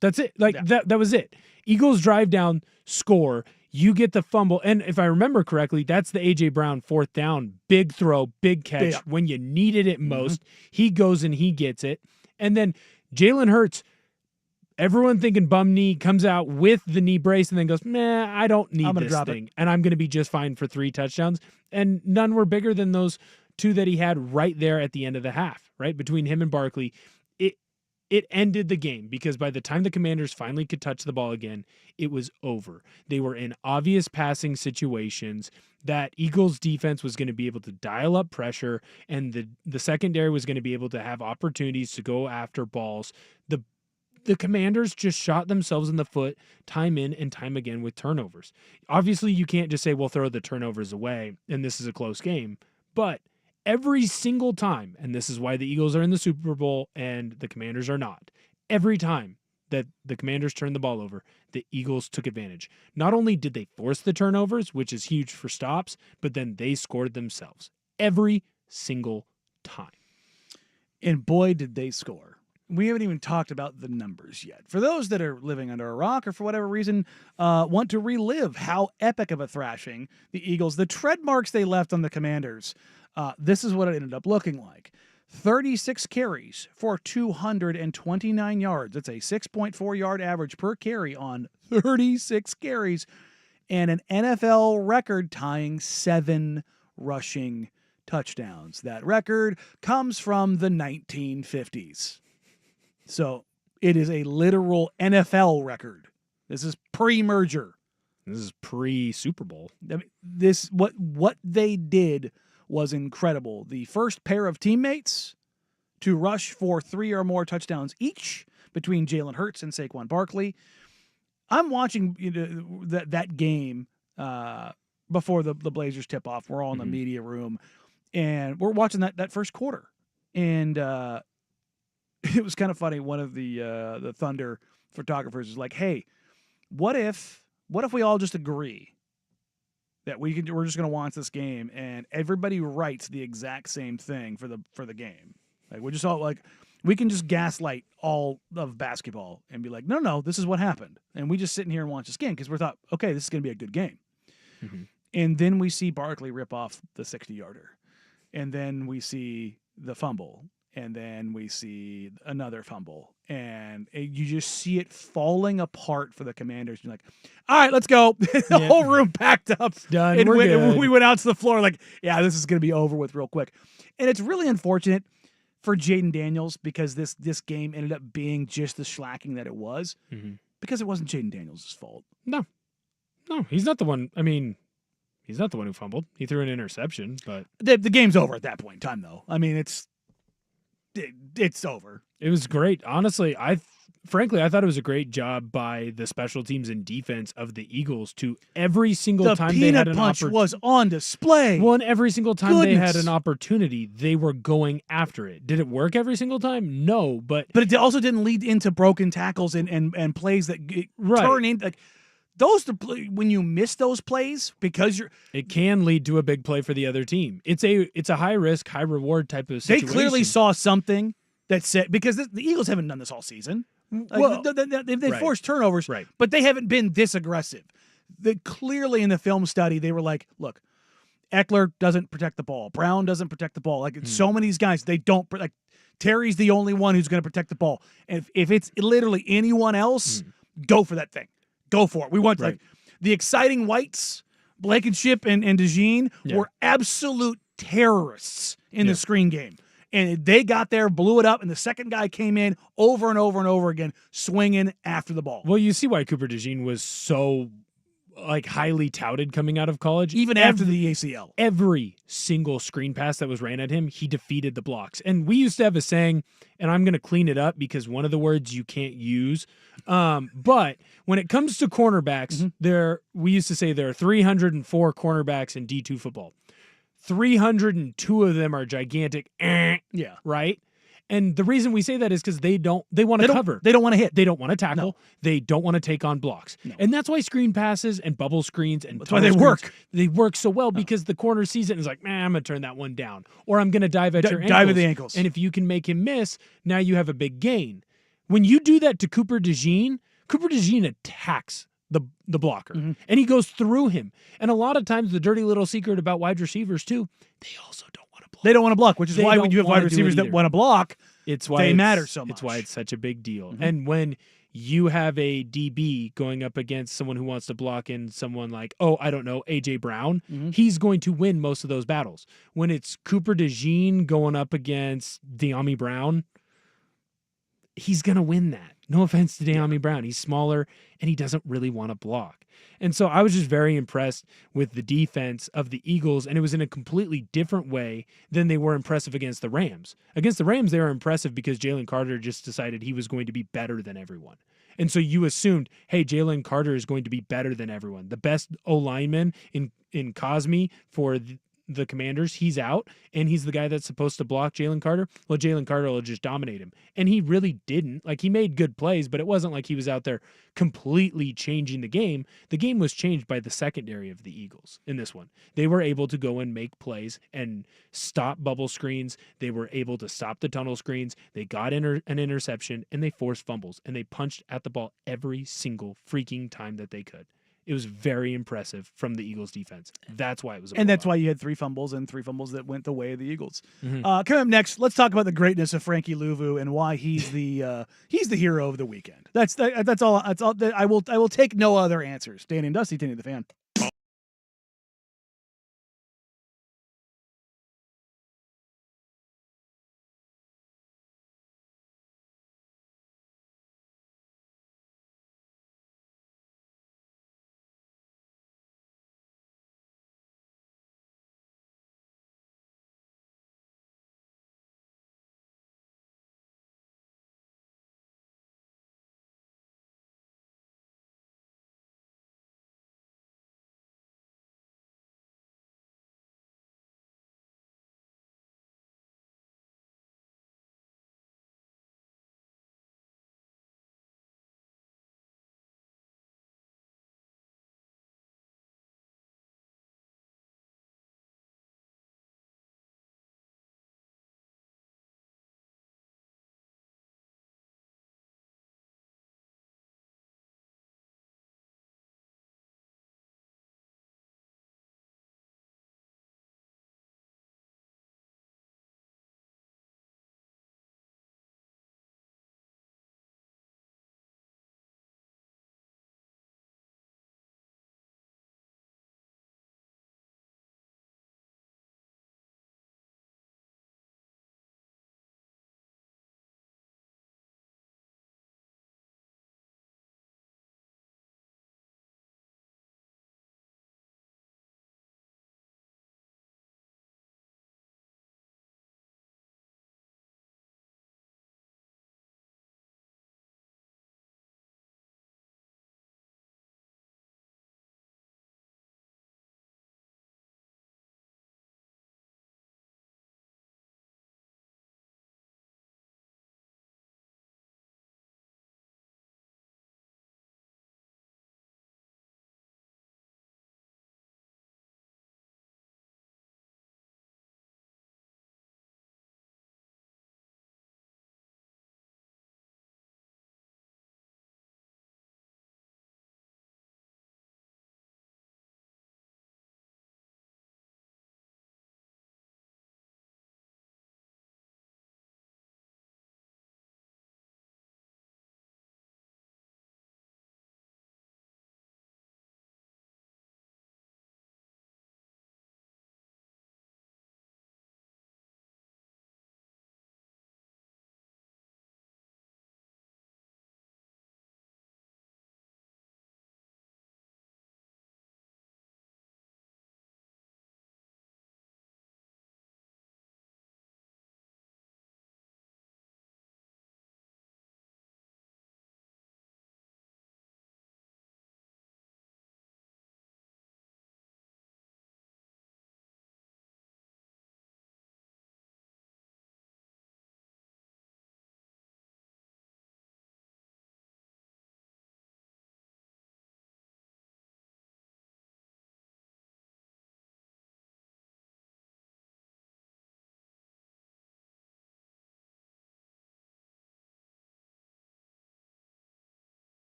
That's it. That was it. Eagles drive down, score, you get the fumble. And if I remember correctly, that's the A.J. Brown 4th down, big throw, big catch. Yeah. When you needed it most, he goes and he gets it. And then Jalen Hurts, everyone thinking bum knee, comes out with the knee brace and then goes, I don't need this thing. And I'm going to be just fine for 3 touchdowns. And none were bigger than those 2 that he had right there at the end of the half, right? Between him and Barkley. It ended the game, because by the time the Commanders finally could touch the ball again, it was over. They were in obvious passing situations that Eagles defense was going to be able to dial up pressure, and the secondary was going to be able to have opportunities to go after balls. The Commanders just shot themselves in the foot time in and time again with turnovers. Obviously, you can't just say, we'll throw the turnovers away and this is a close game, but every single time, and this is why the Eagles are in the Super Bowl and the Commanders are not, every time that the Commanders turned the ball over, the Eagles took advantage. Not only did they force the turnovers, which is huge for stops, but then they scored themselves every single time. And boy, did they score. We haven't even talked about the numbers yet. For those that are living under a rock or for whatever reason want to relive how epic of a thrashing the Eagles, the tread marks they left on the Commanders, this is what it ended up looking like. 36 carries for 229 yards. That's a 6.4 yard average per carry on 36 carries, and an NFL record tying 7 rushing touchdowns. That record comes from the 1950s. So it is a literal NFL record. This is pre-merger. This is pre-Super Bowl. I mean, what they did was incredible. The first pair of teammates to rush for 3 or more touchdowns each between Jalen Hurts and Saquon Barkley. I'm watching that game before the Blazers tip off. We're all in the media room, and we're watching that first quarter. And it was kind of funny. One of the Thunder photographers is like, "Hey, what if we all just agree that we're just going to watch this game and everybody writes the exact same thing for the game? Like, we just all we can just gaslight all of basketball and be like, no, this is what happened, and we just sit in here and watch this game because we thought, okay, this is going to be a good game." And then we see Barkley rip off the 60-yarder, and then we see the fumble, and then we see another fumble, and you just see it falling apart for the Commanders. You're like, all right, let's go. The whole room packed up. Done. And We're good. we went out to the floor like, yeah, this is going to be over with real quick. And it's really unfortunate for Jaden Daniels, because this game ended up being just the shellacking that it was, because it wasn't Jaden Daniels' fault. No, he's not the one. I mean, he's not the one who fumbled. He threw an interception, but The game's over at that point in time, though. I mean, it's over. it was great. Honestly, frankly, I thought it was a great job by the special teams and defense of the Eagles to every single time they had The an peanut punch opportunity. was on display. Well, and every single time they had Goodness. an opportunity, they were going after it. Did it work every single time? No, but But it also didn't lead into broken tackles and plays that Right. turn into like those. When you miss those plays because it can lead to a big play for the other team. It's a high risk, high reward type of they situation. clearly saw something that said, because the Eagles haven't done this all season. Like, Well, they right. forced turnovers, Right. but they haven't been this aggressive. Clearly in the film study, they were like, look, Eckler doesn't protect the ball. Brown doesn't protect the ball. Like, so many of these guys, they don't like. Terry's the only one who's going to protect the ball. And if it's literally anyone else, go for that thing. Go for it. We want Right. like the exciting whites, Blankenship and DeJean Yeah. were absolute terrorists in the screen game. And they got there, blew it up, and the second guy came in over and over and over again, swinging after the ball. Well, you see why Cooper DeJean was so highly touted coming out of college. Even after the ACL. Every single screen pass that was ran at him, he defeated the blocks. And we used to have a saying, and I'm going to clean it up because one of the words you can't use. But when it comes to cornerbacks, we used to say there are 304 cornerbacks in D2 football. 302 of them are gigantic, Yeah. right? And the reason we say that is because they want to cover. They don't want to hit. They don't want to tackle. No. They don't want to take on blocks. No. And that's why screen passes and bubble screens and That's why they tunnel screens, work. They work so well because the corner sees it and is like, man, I'm going to turn that one down. Or I'm going to dive at your ankles. Dive at the ankles. And if you can make him miss, now you have a big gain. When you do that to Cooper DeJean attacks the blocker. And he goes through him. And a lot of times the dirty little secret about wide receivers too, they also don't want to block. They don't want to block, which is They why when don't you have wide wanna do it receivers that either. want to block, It's why they it's- matter so It's why much. it's such a big deal. And when you have a DB going up against someone who wants to block in someone like, AJ Brown, he's going to win most of those battles. When it's Cooper DeJean going up against De'Ami Brown, he's going to win that. No offense to De'Ami Brown. He's smaller and he doesn't really want to block. And so I was just very impressed with the defense of the Eagles, and it was in a completely different way than they were impressive against the Rams. Against the Rams, they were impressive because Jalen Carter just decided he was going to be better than everyone. And so you assumed, hey, Jalen Carter is going to be better than everyone. The best O-lineman in Cosme for the Commanders, he's out, and he's the guy that's supposed to block Jalen Carter. Well, Jalen Carter will just dominate him. And he really didn't. He made good plays, but it wasn't like he was out there completely changing the game. The game was changed by the secondary of the Eagles in this one. They were able to go and make plays and stop bubble screens. They were able to stop the tunnel screens. They got an interception, and they forced fumbles, and they punched at the ball every single freaking time that they could. It was very impressive from the Eagles defense. That's why it was a and that's blowout. why you had 3 fumbles and 3 fumbles that went the way of the Eagles. Coming up next, let's talk about the greatness of Frankie Louvu and why he's the hero of the weekend. That's all. That's all. I will take no other answers. Danny and Dusty, Danny the Fan.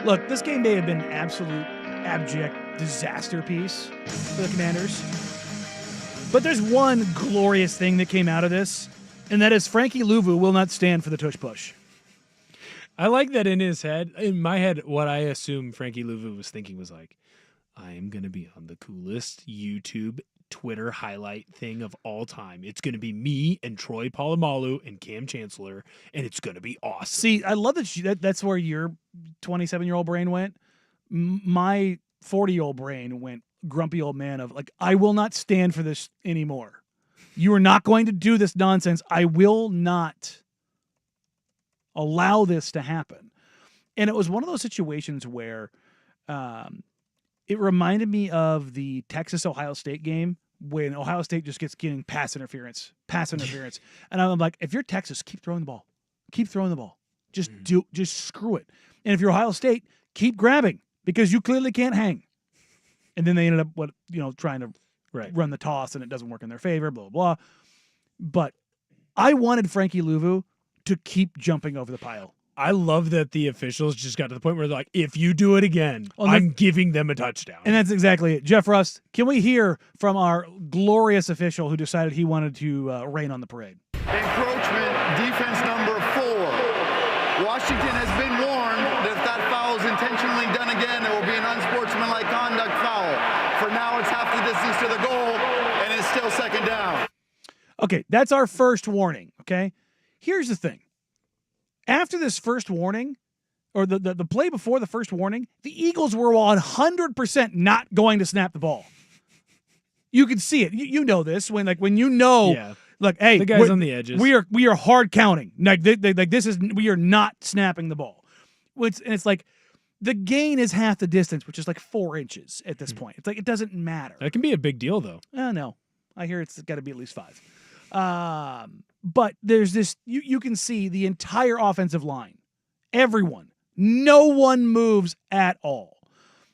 Look, this game may have been an absolute abject disaster piece for the Commanders. But there's one glorious thing that came out of this, and that is Frankie Louvu will not stand for the tush push. I like that in my head, what I assume Frankie Louvu was thinking was like, I am going to be on the coolest YouTube, Twitter highlight thing of all time. It's going to be me and Troy Polamalu and Cam Chancellor, and it's going to be awesome. See, I love that's where your 27-year-old brain went. My 40-year-old brain went grumpy old man of like, I will not stand for this anymore. You are not going to do this nonsense. I will not allow this to happen. And it was one of those situations where it reminded me of the Texas-Ohio State game when Ohio State just getting pass interference. And I'm like, if you're Texas, keep throwing the ball. Keep throwing the ball. Just screw it. And if you're Ohio State, keep grabbing because you clearly can't hang. And then they ended up trying to run the toss and it doesn't work in their favor, blah, blah, blah. But I wanted Frankie Louvu to keep jumping over the pile. I love that the officials just got to the point where they're like, if you do it again, I'm giving them a touchdown. And that's exactly it. Jeff Rust, can we hear from our glorious official who decided he wanted to rain on the parade? Encroachment, defense number 4. Washington has been warned that if that foul is intentionally done again, it will be an unsportsmanlike conduct foul. For now, it's half the distance to the goal, and it's still second down. Okay, that's our first warning, okay? Here's the thing. After this first warning, or the play before the first warning, the Eagles were 100% not going to snap the ball. You can see it. You know this when you know, Yeah. Look, hey, The guys on the edges. We are hard counting. We are not snapping the ball. And it's like the gain is half the distance, which is like 4 inches at this point. It's like it doesn't matter. That can be a big deal, though. No, I hear it's got to be at least 5. But there's this, you can see the entire offensive line. Everyone. No one moves at all.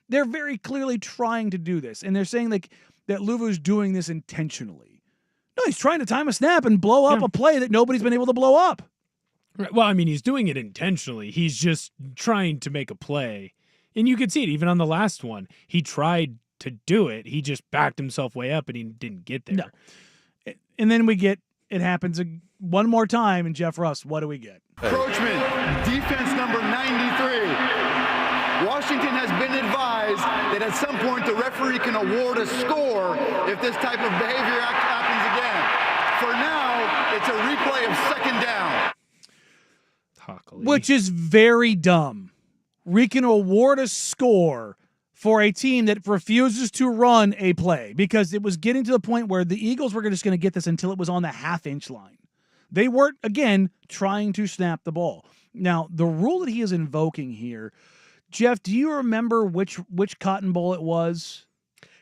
They're very clearly trying to do this. And they're saying like that Louvu's doing this intentionally. No, he's trying to time a snap and blow up a play that nobody's been able to blow up. Right. Well, I mean, he's doing it intentionally. He's just trying to make a play. And you could see it even on the last one. He tried to do it. He just backed himself way up and he didn't get there. No. And then it happens one more time, and Jeff Rust, what do we get? Encroachment, defense number 93. Washington has been advised that at some point the referee can award a score if this type of behavior happens again. For now, it's a replay of second down. Which is very dumb. We can award a score for a team that refuses to run a play because it was getting to the point where the Eagles were just going to get this until it was on the half-inch line. They weren't, again, trying to snap the ball. Now, the rule that he is invoking here, Jeff, do you remember which Cotton Bowl it was?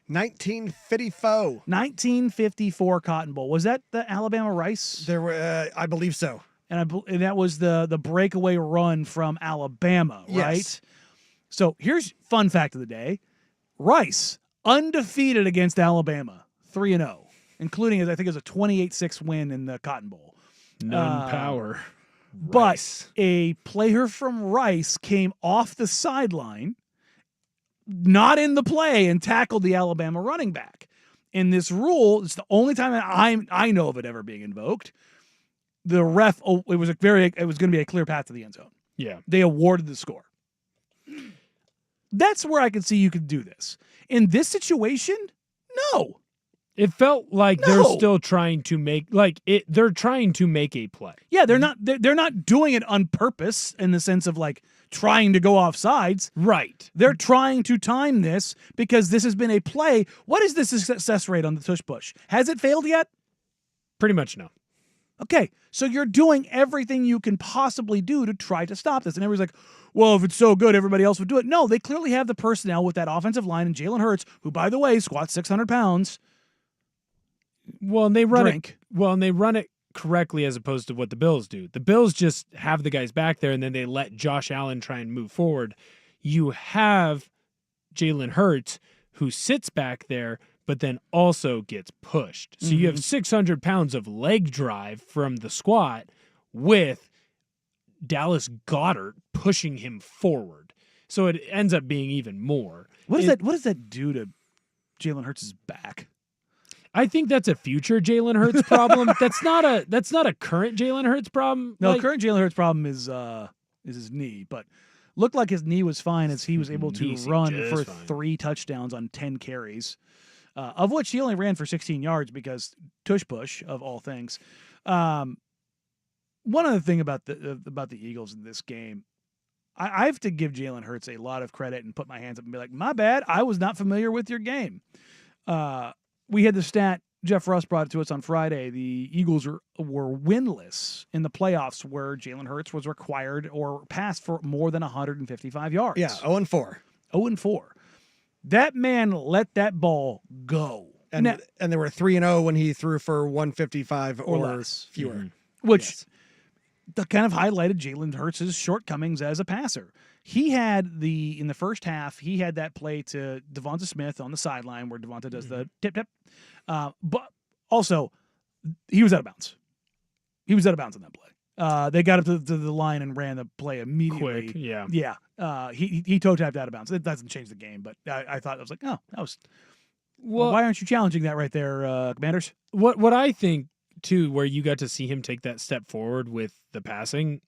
1954. 1954 Cotton Bowl. Was that the Alabama Rice? There were, I believe so. And that was the breakaway run from Alabama, right? Yes. So here's fun fact of the day. Rice, undefeated against Alabama, 3-0, including, I think it was a 28-6 win in the Cotton Bowl. Non-power. But a player from Rice came off the sideline, not in the play, and tackled the Alabama running back. In this rule, it's the only time I know of it ever being invoked. The ref, it was going to be a clear path to the end zone. Yeah. They awarded the score. That's where I can see you could do this. In this situation, no. It felt like they're still trying to make they're trying to make a play. Yeah, they're not doing it on purpose in the sense of like trying to go off sides. Right. They're trying to time this because this has been a play. What is the success rate on the tush push? Has it failed yet? Pretty much no. Okay, so you're doing everything you can possibly do to try to stop this. And everybody's like, well, if it's so good, everybody else would do it. No, they clearly have the personnel with that offensive line and Jalen Hurts, who, by the way, squats 600 pounds. Well, and they run it correctly as opposed to what the Bills do. The Bills just have the guys back there, and then they let Josh Allen try and move forward. You have Jalen Hurts, who sits back there, but then also gets pushed. So you have 600 pounds of leg drive from the squat with Dallas Goedert pushing him forward. So it ends up being even more. What does that do to Jalen Hurts' back? I think that's a future Jalen Hurts problem. That's not a current Jalen Hurts problem. No, current Jalen Hurts problem is his knee, but looked like his knee was fine as he was able to run for 3 touchdowns on 10 carries, of which he only ran for 16 yards because tush push of all things. One other thing about the Eagles in this game, I have to give Jalen Hurts a lot of credit and put my hands up and be like, my bad, I was not familiar with your game. We had the stat, Jeff Russ brought it to us on Friday. The Eagles were winless in the playoffs where Jalen Hurts was required or passed for more than 155 yards. Yeah, 0-4. 0-4. That man let that ball go. And they were 3-0 when he threw for 155 or less. fewer. Mm-hmm. Which that kind of highlighted Jalen Hurts' shortcomings as a passer. He had in the first half, he had that play to Devonta Smith on the sideline where Devonta does the tip. But also, he was out of bounds. He was out of bounds on that play. They got up to the line and ran the play immediately. Quick, yeah. Yeah. He toe tapped out of bounds. It doesn't change the game, but I thought, I was like, oh, that was. Well, why aren't you challenging that right there, Commanders? What I think, too, where you got to see him take that step forward with the passing,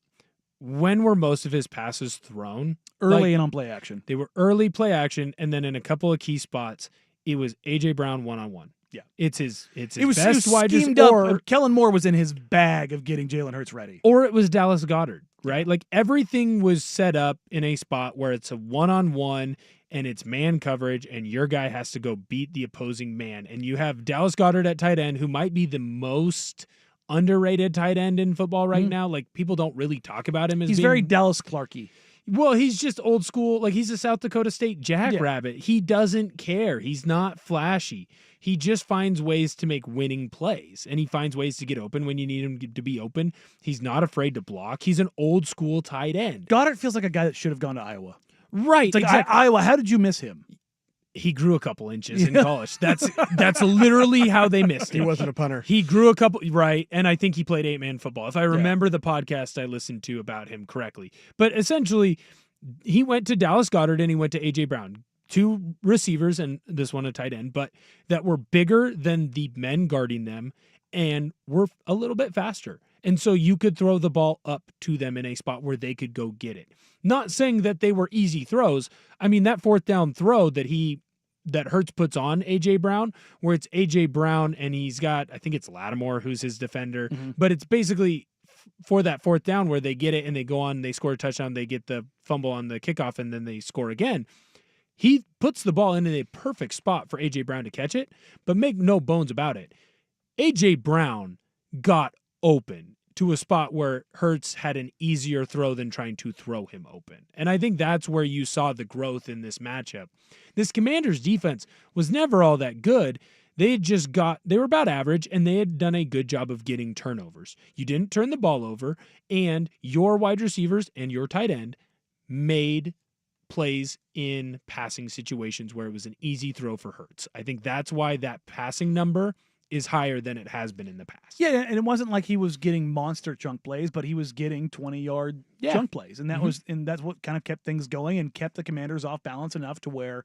when were most of his passes thrown? Early and on play action. They were early play action, and then in a couple of key spots, it was A.J. Brown one-on-one. Yeah. It was best wide receiver. Kellen Moore was in his bag of getting Jalen Hurts ready. Or it was Dallas Goedert, right? Like everything was set up in a spot where it's a one-on-one and it's man coverage and your guy has to go beat the opposing man. And you have Dallas Goedert at tight end, who might be the most underrated tight end in football right now. Like people don't really talk about him as he's very Dallas Clark-y. Well, he's just old school. Like he's a South Dakota State jackrabbit. He doesn't care. He's not flashy. He just finds ways to make winning plays, and he finds ways to get open when you need him to be open. He's not afraid to block. He's an old school tight end. Goddard feels like a guy that should have gone to Iowa. Right. It's like Iowa. How did you miss him? He grew a couple inches in college. That's literally how they missed him. He wasn't a punter. He grew a couple, right, and I think he played 8-man football, if I remember the podcast I listened to about him correctly. But essentially, he went to Dallas Goedert and he went to A.J. Brown, 2 receivers and this one a tight end, but that were bigger than the men guarding them and were a little bit faster. And so you could throw the ball up to them in a spot where they could go get it. Not saying that they were easy throws. I mean, that 4th down throw that Hurts puts on A.J. Brown, where it's A.J. Brown and he's got, I think it's Lattimore who's his defender, but it's basically for that 4th down where they get it and they go on, they score a touchdown, they get the fumble on the kickoff, and then they score again. He puts the ball in a perfect spot for A.J. Brown to catch it, but make no bones about it. A.J. Brown got open to a spot where Hurts had an easier throw than trying to throw him open. And I think that's where you saw the growth in this matchup. This Commanders defense was never all that good. They were about average, and they had done a good job of getting turnovers. You didn't turn the ball over, and your wide receivers and your tight end made plays in passing situations where it was an easy throw for Hurts. I think that's why that passing number is higher than it has been in the past. Yeah, and it wasn't like he was getting monster chunk plays, but he was getting 20-yard chunk plays, and that's what kind of kept things going and kept the Commanders off balance enough to where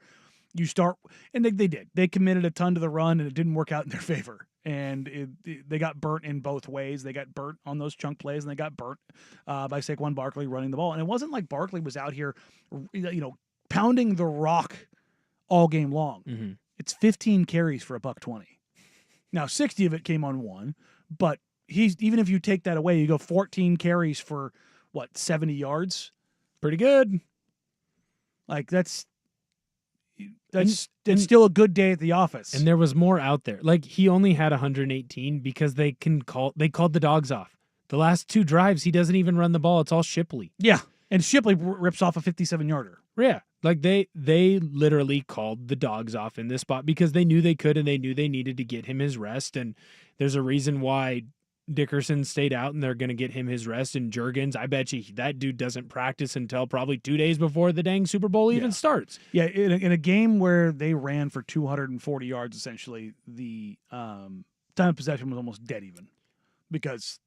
you start. And they did. They committed a ton to the run, and it didn't work out in their favor. And they got burnt in both ways. They got burnt on those chunk plays, and they got burnt by Saquon Barkley running the ball. And it wasn't like Barkley was out here, pounding the rock all game long. It's 15 carries for $120. Now, 60 of it came on one, but even if you take that away, you go 14 carries for, 70 yards? Pretty good. Like, that's still a good day at the office. And there was more out there. Like, he only had 118 because they called the dogs off. The last 2 drives, he doesn't even run the ball. It's all Shipley. Yeah, and Shipley rips off a 57-yarder. Yeah, like they literally called the dogs off in this spot because they knew they could and they knew they needed to get him his rest. And there's a reason why Dickerson stayed out and they're going to get him his rest. And Juergens, I bet you that dude doesn't practice until probably 2 days before the dang Super Bowl even starts. Yeah, in a game where they ran for 240 yards, essentially, the time of possession was almost dead even because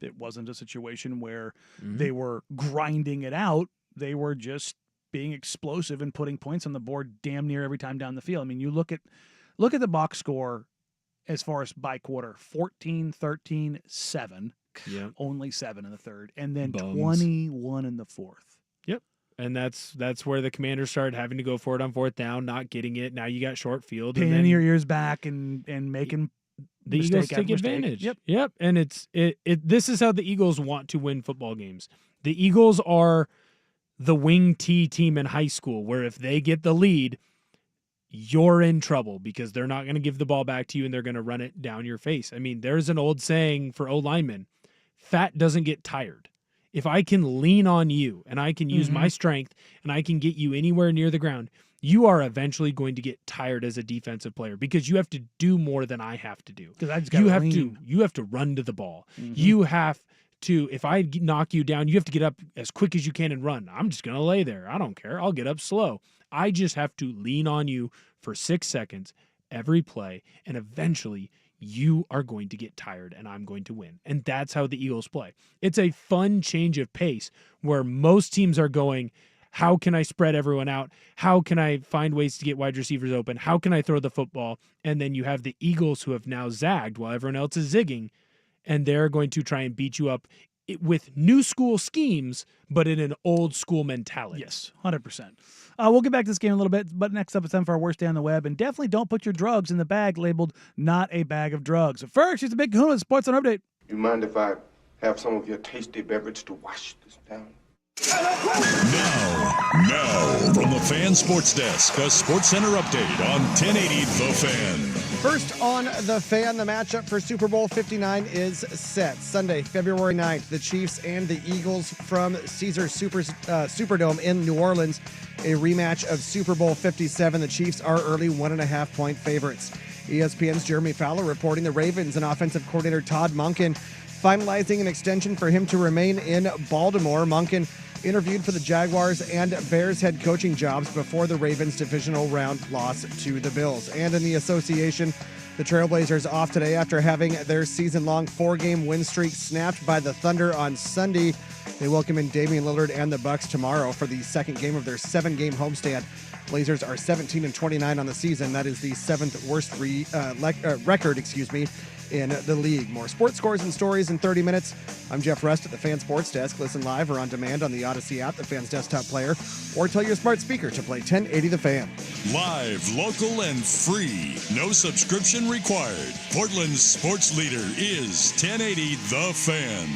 it wasn't a situation where they were grinding it out. They were just being explosive and putting points on the board damn near every time down the field. I mean, you look at the box score as far as by quarter, 14, 13, 7. Yeah. Only 7 in the third, and then Bums. 21 in the fourth. Yep. And that's where the Commanders started having to go for it on fourth down, not getting it. Now you got short field. Pinning and then your ears back and making the mistake Eagles after take mistake. advantage. Yep. Yep. And this is how the Eagles want to win football games. The Eagles are the wing T team in high school, where if they get the lead, you're in trouble because they're not going to give the ball back to you and they're going to run it down your face. I mean, there's an old saying for O linemen, fat doesn't get tired. If I can lean on you and I can use my strength and I can get you anywhere near the ground, you are eventually going to get tired as a defensive player because you have to do more than I have to do. Because I just You gotta have lean. you have to run to the ball. You have to, if I knock you down, you have to get up as quick as you can and run. I'm just going to lay there. I don't care. I'll get up slow. I just have to lean on you for 6 seconds every play, and eventually you are going to get tired and I'm going to win. And that's how the Eagles play. It's a fun change of pace where most teams are going, how can I spread everyone out? How can I find ways to get wide receivers open? How can I throw the football? And then you have the Eagles who have now zagged while everyone else is zigging, and they're going to try and beat you up with new school schemes, but in an old school mentality. Yes, 100%. We'll get back to this game in a little bit, but next up it's time for our worst day on the web. And definitely don't put your drugs in the bag labeled not a bag of drugs. But first, here's a big Kahuna Sports on Update. You mind if I have some of your tasty beverage to wash this down? Now, from the Fan Sports Desk, a Sports Center update on 1080 The Fan. First on The Fan, the matchup for Super Bowl 59 is set. Sunday, February 9th, the Chiefs and the Eagles from Caesars Superdome in New Orleans. A rematch of Super Bowl 57. The Chiefs are early 1.5-point favorites. ESPN's Jeremy Fowler reporting the Ravens and offensive coordinator Todd Monken finalizing an extension for him to remain in Baltimore. Monken interviewed for the Jaguars and Bears head coaching jobs before the Ravens' divisional round loss to the Bills. And in the association, the Trailblazers off today after having their season-long 4-game win streak snapped by the Thunder on Sunday. They welcome in Damian Lillard and the Bucks tomorrow for the second game of their 7-game homestand. Blazers are 17-29 on the season. That is the 7th worst record, in the league. More sports scores and stories in 30 minutes. I'm Jeff Rust at the Fan Sports Desk. Listen live or on demand on the Odyssey app, the Fan's desktop player, or tell your smart speaker to play 1080 The Fan. Live, local, and free. No subscription required. Portland's sports leader is 1080 The Fan.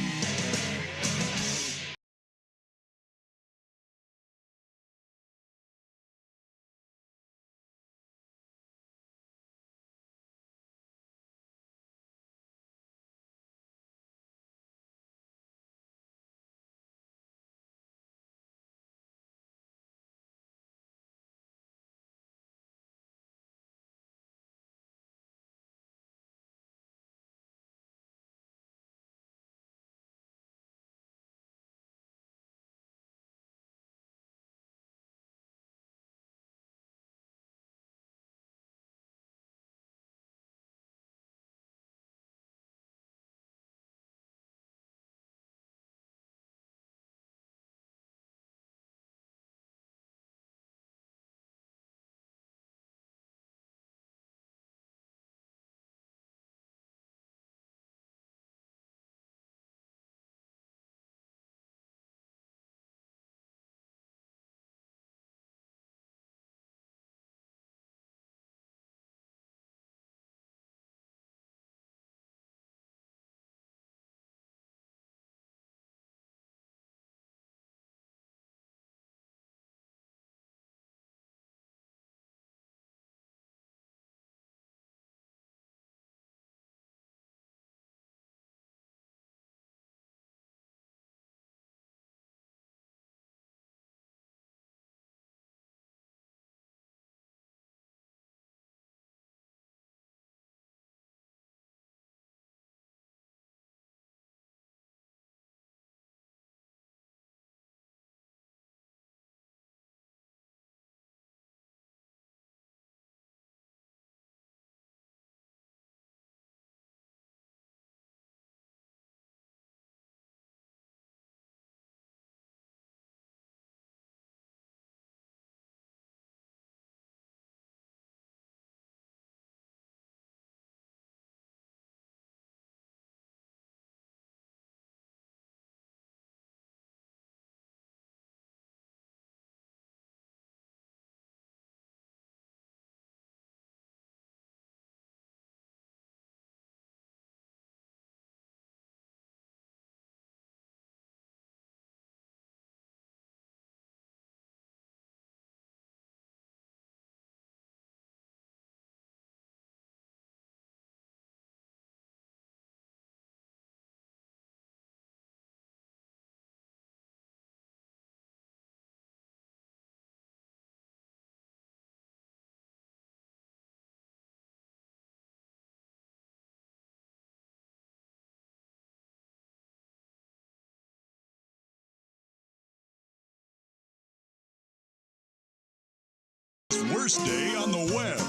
Worst Day on the Web.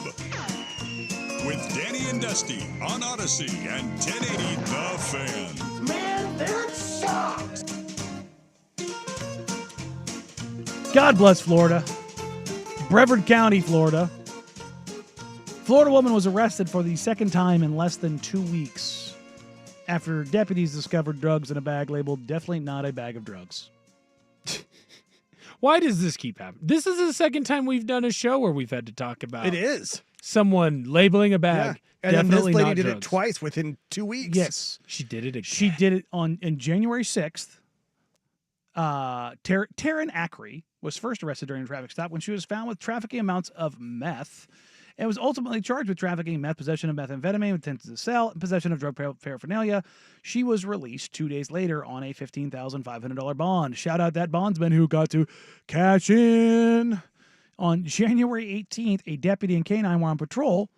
With Danny and Dusty on Odyssey and 1080 The Fan. Man, that sucks. God bless Florida. Brevard County, Florida. Florida woman was arrested for the second time in less than 2 weeks after deputies discovered drugs in a bag labeled definitely not a bag of drugs. Why does this keep happening? This is the second time we've done a show where we've had to talk about It is. someone labeling a Yeah. bag. And then this definitely lady not did it drugs. twice within 2 weeks. Yes. She did it again. She did it in January 6th. Taryn Ackery was first arrested during a traffic stop when she was found with trafficking amounts of meth and was ultimately charged with trafficking meth, possession of methamphetamine with intent to sell, and possession of drug paraphernalia. She was released 2 days later on a $15,500 bond. Shout out that bondsman who got to cash in. On January 18th, a deputy and canine were on patrol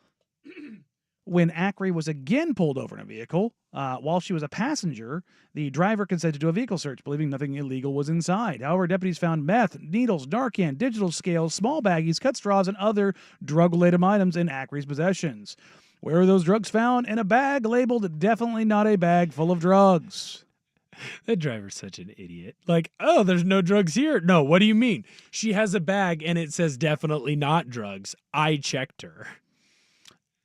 when Ackery was again pulled over in a vehicle. While she was a passenger, the driver consented to a vehicle search, believing nothing illegal was inside. However, deputies found meth, needles, Narcan, digital scales, small baggies, cut straws, and other drug-related items in Ackery's possessions. Where were those drugs found? In a bag labeled definitely not a bag full of drugs. That driver's such an idiot. Like, oh, there's no drugs here. No, what do you mean? She has a bag and it says definitely not drugs. I checked her.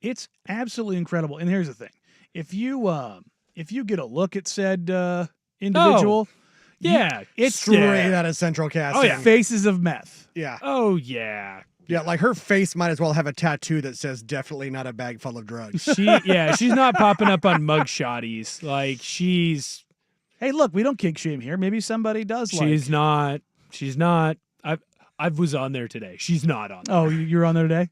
It's absolutely incredible. And here's the thing: if you get a look at said individual, Yeah, it's Straight out of Central Casting. Oh, yeah. faces of meth. Yeah. Oh, yeah. Yeah, like her face might as well have a tattoo that says definitely not a bag full of drugs. She's not popping up on mugshotties. Like, she's Hey, look, we don't kink shame here. Maybe somebody does. she's not. I was on there today. She's not on there. Oh, you're on there today.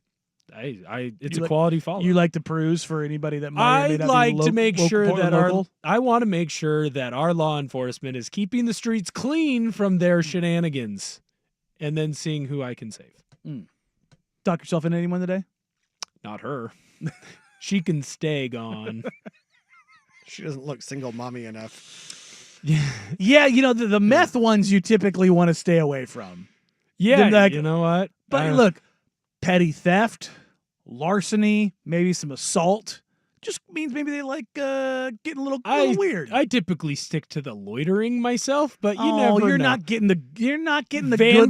It's You a like- quality follow. You like to peruse for anybody that might or may I'd not like be to make sure that local? I want to make sure that our law enforcement is keeping the streets clean from their shenanigans, and then seeing who I can save. Talk yourself into anyone today. Not her. She can stay gone. She doesn't look single mommy enough. Yeah, you know the meth ones you typically want to stay away from. Yeah, Then, like- you know what? But look, petty theft, larceny, maybe some assault. Just means maybe they like getting a little weird. I typically stick to the loitering myself, but you oh, never you're know. not getting the good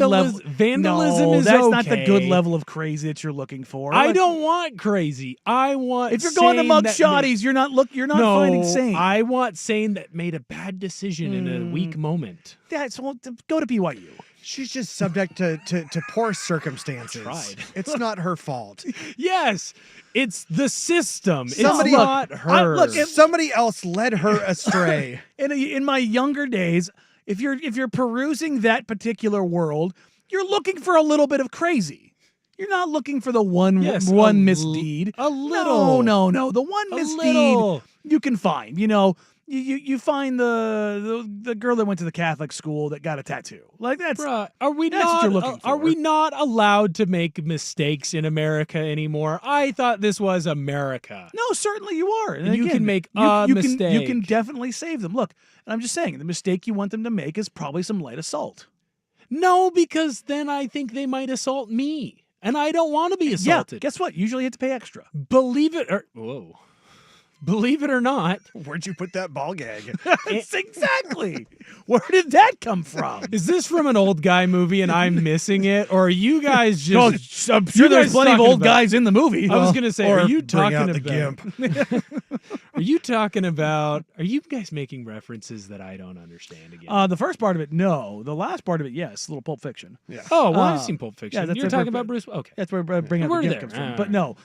level. Vandalism No, is that's not the okay. good level of crazy that you're looking for. I Like, don't want crazy. I want If you're going to sane mug that shotties, you're not finding sane. I want sane that made a bad decision in a weak moment. That's well, go to BYU. She's just subject to poor circumstances. Tried. It's not her fault. Yes, it's the system. Somebody- it's not her. Look, if somebody else led her astray. In my younger days, if you're perusing that particular world, you're looking for a little bit of crazy. You're not looking for the one misdeed. a little. No. The one A misdeed little. you can find. You know, you find the girl that went to the Catholic school that got a tattoo. Like that's Bruh, are we That's what not? you're looking Are for. we not allowed to make mistakes in America anymore? I thought this was America. no, certainly you are. And you again, can make you a can mistake. definitely save them. Look, and I'm just saying the mistake you want them to make is probably some light assault. No, because then I think they might assault me, and I don't want to be Yeah, assaulted. guess what? Usually you have to pay extra. Believe it or not, Where'd you put that ball gag? That's exactly. Where did that come from? is this from an old guy movie and I'm missing it, or are you guys just? I'm sure there's plenty of old guys in the movie. I was gonna say, Or are you bring talking out about? the gimp. Are you talking about? Are you guys making references that I don't understand again? The first part of it, no. The last part of it, yes. A little Pulp Fiction. Yeah. Oh, well, I've Uh, seen Pulp Fiction. yeah, that's You're a- talking about Bruce. Okay. That's where bring out We're the there. gift comes from. All But no,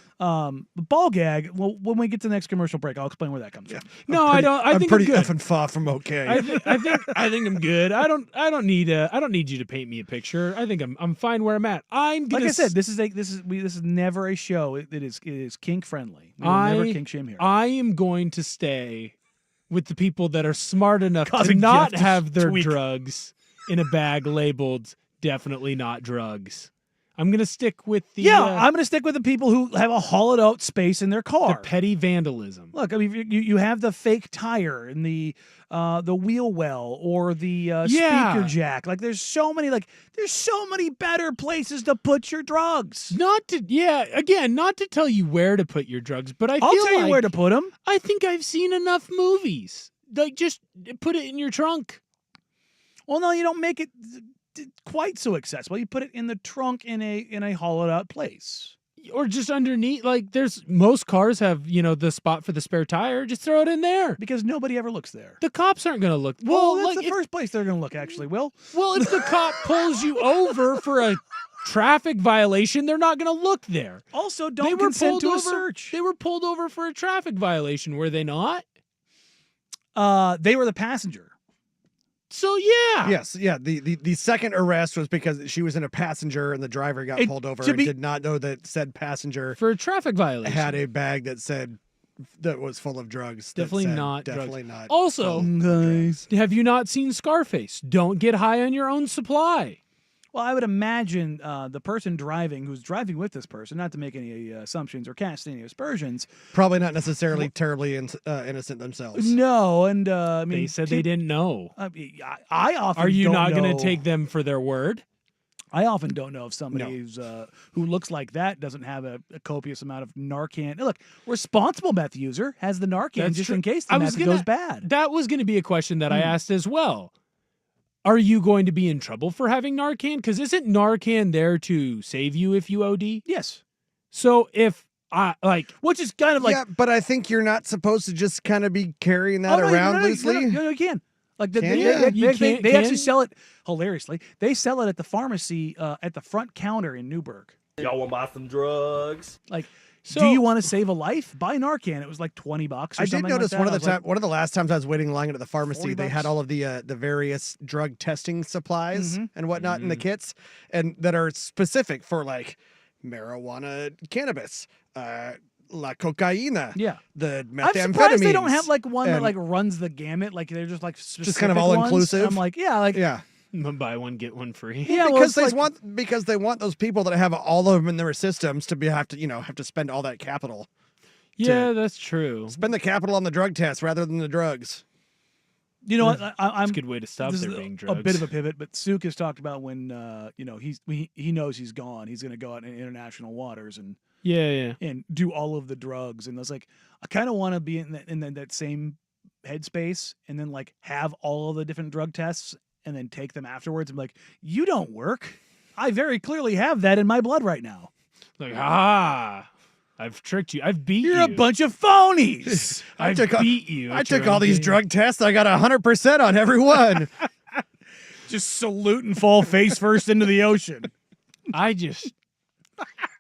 the ball gag. Well, when we get to the next commercial break, I'll explain where that comes from. No, I don't. I I'm think pretty I'm good. effing far from okay. I think I'm good. I don't need you to paint me a picture. I think I'm fine where I'm at. I'm gonna Like I said, this is never a show. It is kink friendly. We will never kink shame here. I am going to stay with the people that are smart enough to Causing not Jeff to have their tweak. drugs in a bag labeled definitely not drugs. I'm gonna stick with the I'm going to stick with the people who have a hollowed out space in their the car. petty vandalism. Look, I mean, you have the fake tire and the wheel well or the speaker jack. Like, there's so many better places to put your drugs. Not to tell you where to put your drugs, but I'll tell you where to put them. I think I've seen enough movies. Like, just put it in your trunk. Well, no, you don't make it quite so accessible. You put it in the trunk in a hollowed out place. Or just underneath, like most cars have, the spot for the spare tire. Just throw it in there. Because nobody ever looks there. The cops aren't going to look. Well, that's the first place they're going to look, actually, Will. Well, if the cop pulls you over for a traffic violation, they're not going to look there. Also, don't consent to a search. They were pulled over for a traffic violation, were they not? They were the passenger. So, yeah. Yes, yeah. The second arrest was because she was in a passenger and the driver got pulled over and did not know that said passenger for a traffic violation had a bag that was full of drugs. Definitely not. Not. Also, guys, have you not seen Scarface? Don't get high on your own supply. Well, I would imagine the person who's driving with this person, not to make any assumptions or cast any aspersions. Probably not necessarily terribly innocent themselves. No, and I mean, they said they didn't know. I often are you don't not know. going to take them for their word? I often don't know if somebody who looks like that doesn't have a copious amount of Narcan. Look, responsible meth user has the Narcan just in case the meth goes bad. That was going to be a question that I asked as well. Are you going to be in trouble for having Narcan? Because isn't Narcan there to save you if you OD? Yes. So if which is kind of like, yeah, but I think you're not supposed to just kind of be carrying that around loosely. No, you can. Like they actually sell it hilariously. They sell it at the pharmacy at the front counter in Newburgh. Y'all want to buy some drugs? Like, do you want to save a life? Buy Narcan. It was like $20. I did notice like one of the last times I was waiting in line at the pharmacy, they had all of the various drug testing supplies and whatnot in the kits, and that are specific for like marijuana, cannabis, la cocaína, the methamphetamines. I'm surprised they don't have like one that like runs the gamut. Like they're just like specific just kind of all inclusive. I'm like, yeah. Buy one get one free. Yeah, because they want those people that have all of them in their systems to have to spend all that capital. Yeah, that's true. Spend the capital on the drug test rather than the drugs. You know what? That's a good way to stop there being drugs. A bit of a pivot, but Suk has talked about when he knows he's gone. He's going to go out in international waters and and do all of the drugs. And I was like, I kind of want to be in that same headspace, and then like have all of the different drug tests, and then take them afterwards. I'm like, you don't work. I very clearly have that in my blood right now. Like, I've tricked you. I've beat you. You're a bunch of phonies. I beat you. I took all these drug tests. I got 100% on every one. Just salute and fall face first into the ocean. I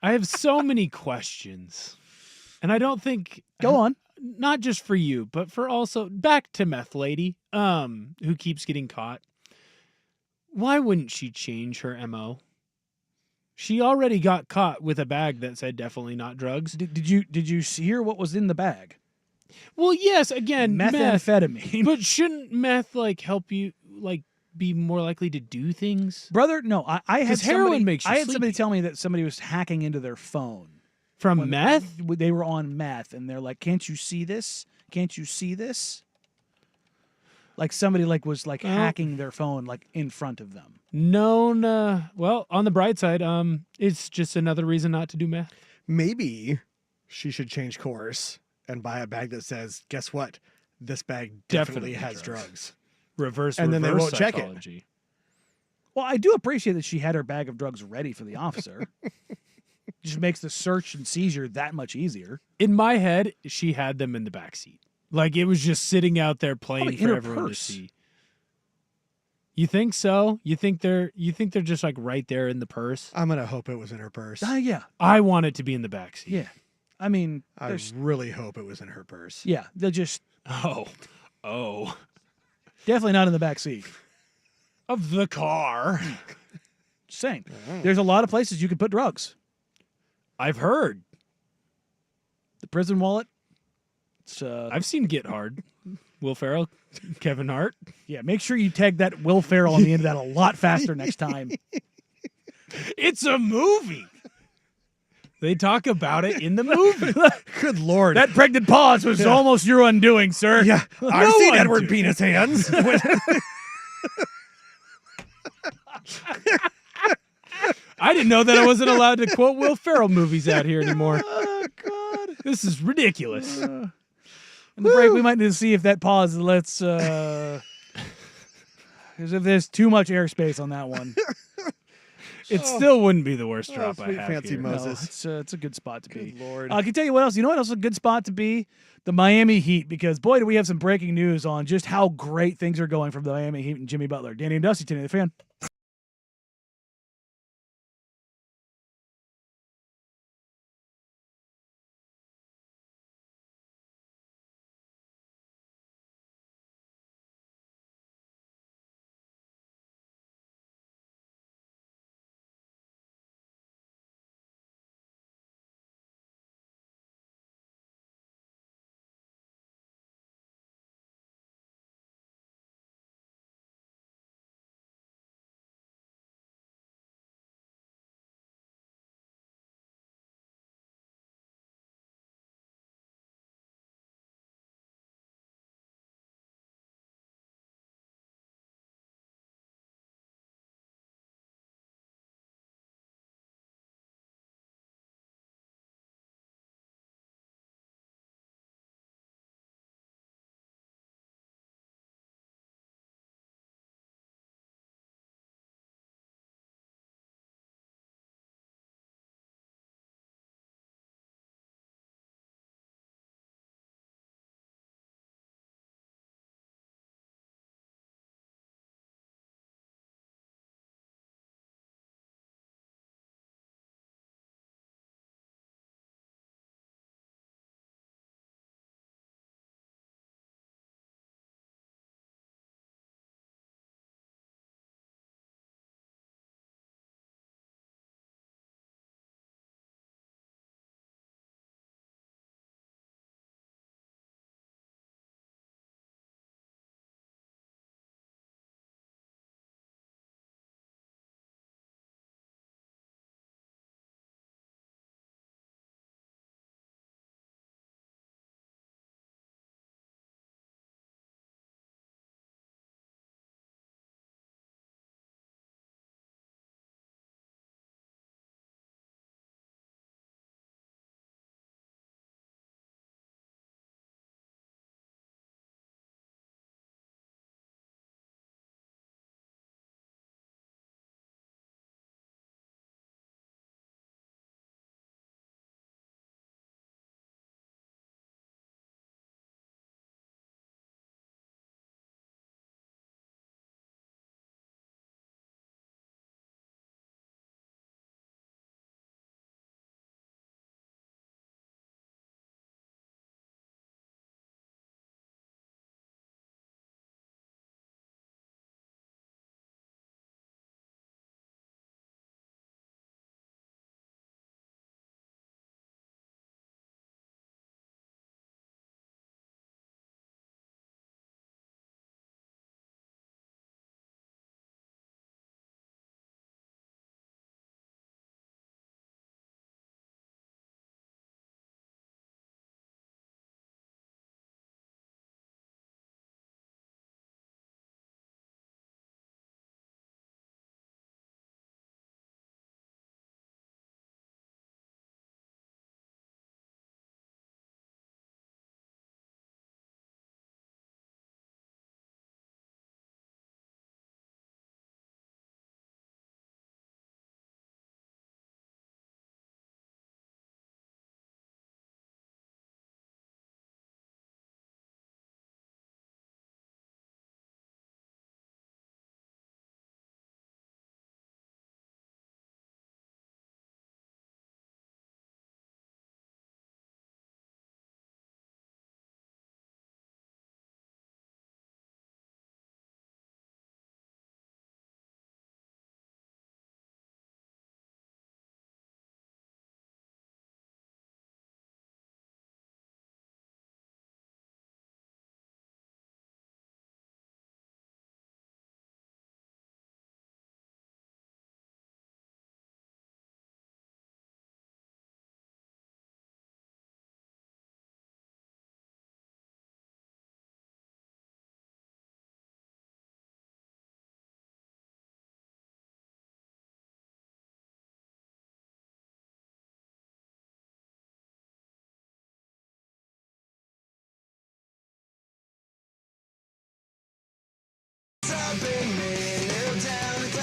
have so many questions. And I don't think... Go on. Not just for you, but for also... Back to Meth Lady, who keeps getting caught. Why wouldn't she change her MO? She already got caught with a bag that said definitely not drugs. Did you hear what was in the bag? Well, yes, again, methamphetamine. But shouldn't meth like help you like be more likely to do things? Brother, no. I had heroin makes you somebody tell me that somebody was hacking into their phone. From meth? They were on meth and they're like, "Can't you see this? Can't you see this?" Like somebody was hacking their phone like in front of them. Known, well, on the bright side, it's just another reason not to do meth. Maybe she should change course and buy a bag that says, guess what? This bag definitely has drugs. Reverse and then they won't psychology. Check it. Well, I do appreciate that she had her bag of drugs ready for the officer. Just makes the search and seizure that much easier. In my head, she had them in the backseat. Like it was just sitting out there playing for everyone to see. You think so? You think they're just like right there in the purse? I'm gonna hope it was in her purse. Yeah. I want it to be in the backseat. Yeah. I mean, I really hope it was in her purse. Yeah, they'll just Oh. Definitely not in the back seat of the car. Just saying. There's a lot of places you can put drugs. I've heard. The prison wallet. I've seen Get Hard. Will Ferrell, Kevin Hart. Yeah, make sure you tag that Will Ferrell on the end of that a lot faster next time. It's a movie. They talk about it in the movie. Good Lord. That pregnant pause was almost your undoing, sir. Yeah, I've seen Edward Penis Hands. I didn't know that I wasn't allowed to quote Will Ferrell movies out here anymore. Oh, God. This is ridiculous. In the break, we might need to see if that pause lets... Because if there's too much airspace on that one. It still wouldn't be the worst drop I sweet have fancy here. Moses. No, it's a good spot to be. Good Lord. I can tell you what else. You know what else is a good spot to be? The Miami Heat, because boy, do we have some breaking news on just how great things are going from the Miami Heat and Jimmy Butler. Danny and Dusty, today the fan.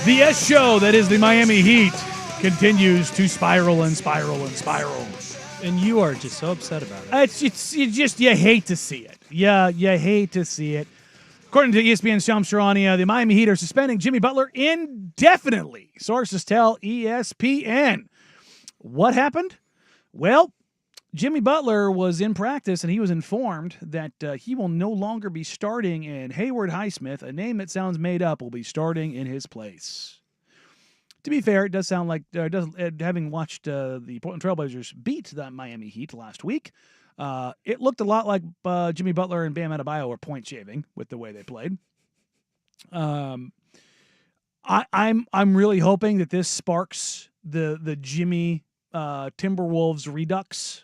The S show that is the Miami Heat continues to spiral and spiral and spiral. And you are just so upset about it. You hate to see it. Yeah, you hate to see it. According to ESPN's Shams Charania, the Miami Heat are suspending Jimmy Butler indefinitely. Sources tell ESPN. What happened? Well, Jimmy Butler was in practice, and he was informed that he will no longer be starting, and Hayward Highsmith, a name that sounds made up, will be starting in his place. To be fair, it does sound like, having watched the Portland Trailblazers beat the Miami Heat last week, it looked a lot like Jimmy Butler and Bam Adebayo were point shaving with the way they played. I'm really hoping that this sparks the Jimmy Timberwolves redux.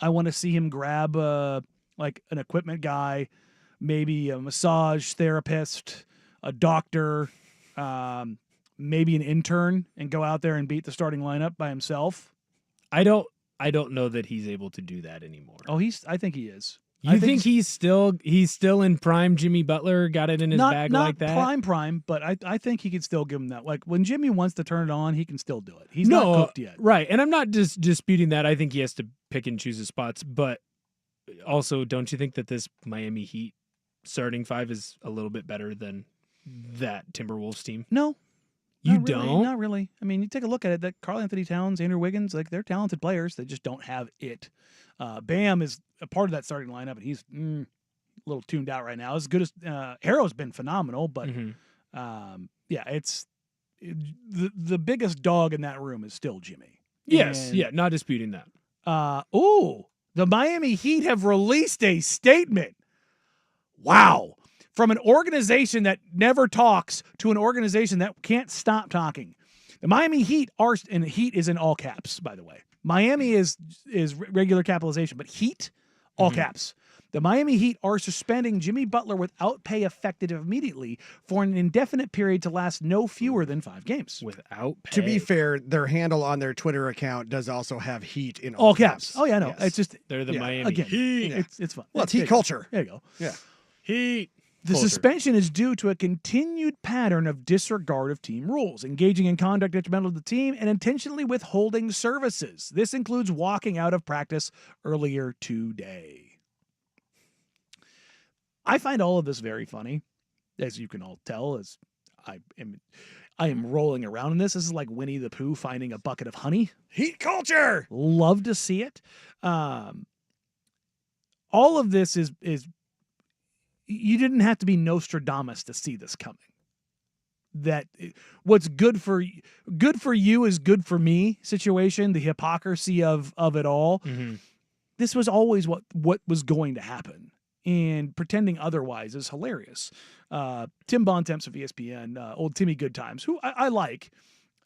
I want to see him grab like an equipment guy, maybe a massage therapist, a doctor, maybe an intern, and go out there and beat the starting lineup by himself. I don't know that he's able to do that anymore. Oh, I think he is. You think he's still in prime Jimmy Butler, got it in his bag like that? Not prime, but I think he could still give him that. Like, when Jimmy wants to turn it on, he can still do it. He's not cooked yet. Right, and I'm not just disputing that. I think he has to pick and choose his spots, but also, don't you think that this Miami Heat starting five is a little bit better than that Timberwolves team? No. You Not really, don't? Not really. I mean, you take a look at it, that Karl Anthony Towns, Andrew Wiggins, like, they're talented players. They just don't have it. Bam is a part of that starting lineup, and he's a little tuned out right now. As good as Harrow's been phenomenal, but the biggest dog in that room is still Jimmy. Yes, And, not disputing that. the Miami Heat have released a statement. Wow. From an organization that never talks to an organization that can't stop talking. The Miami Heat are, and Heat is in all caps, by the way. Miami is regular capitalization, but Heat, all caps. The Miami Heat are suspending Jimmy Butler without pay effective immediately for an indefinite period to last no fewer than 5 games. Without pay. To be fair, their handle on their Twitter account does also have Heat in all caps. Oh, yeah, no. Yes. It's just, They're the Miami again, Heat. It's fun. Well, it's Heat culture. There you go. Yeah. Heat. The culture. suspension is due to a continued pattern of disregard of team rules, engaging in conduct detrimental to the team, and intentionally withholding services. This includes walking out of practice earlier today. I find all of this very funny, as you can all tell, as I am rolling around in this. This is like Winnie the Pooh finding a bucket of honey. Heat culture. Love to see it. All of this is you didn't have to be Nostradamus to see this coming. That what's good for you is good for me situation, the hypocrisy of it all. Mm-hmm. This was always what was going to happen. And pretending otherwise is hilarious. Tim Bontemps of ESPN, old Timmy Goodtimes, who I like,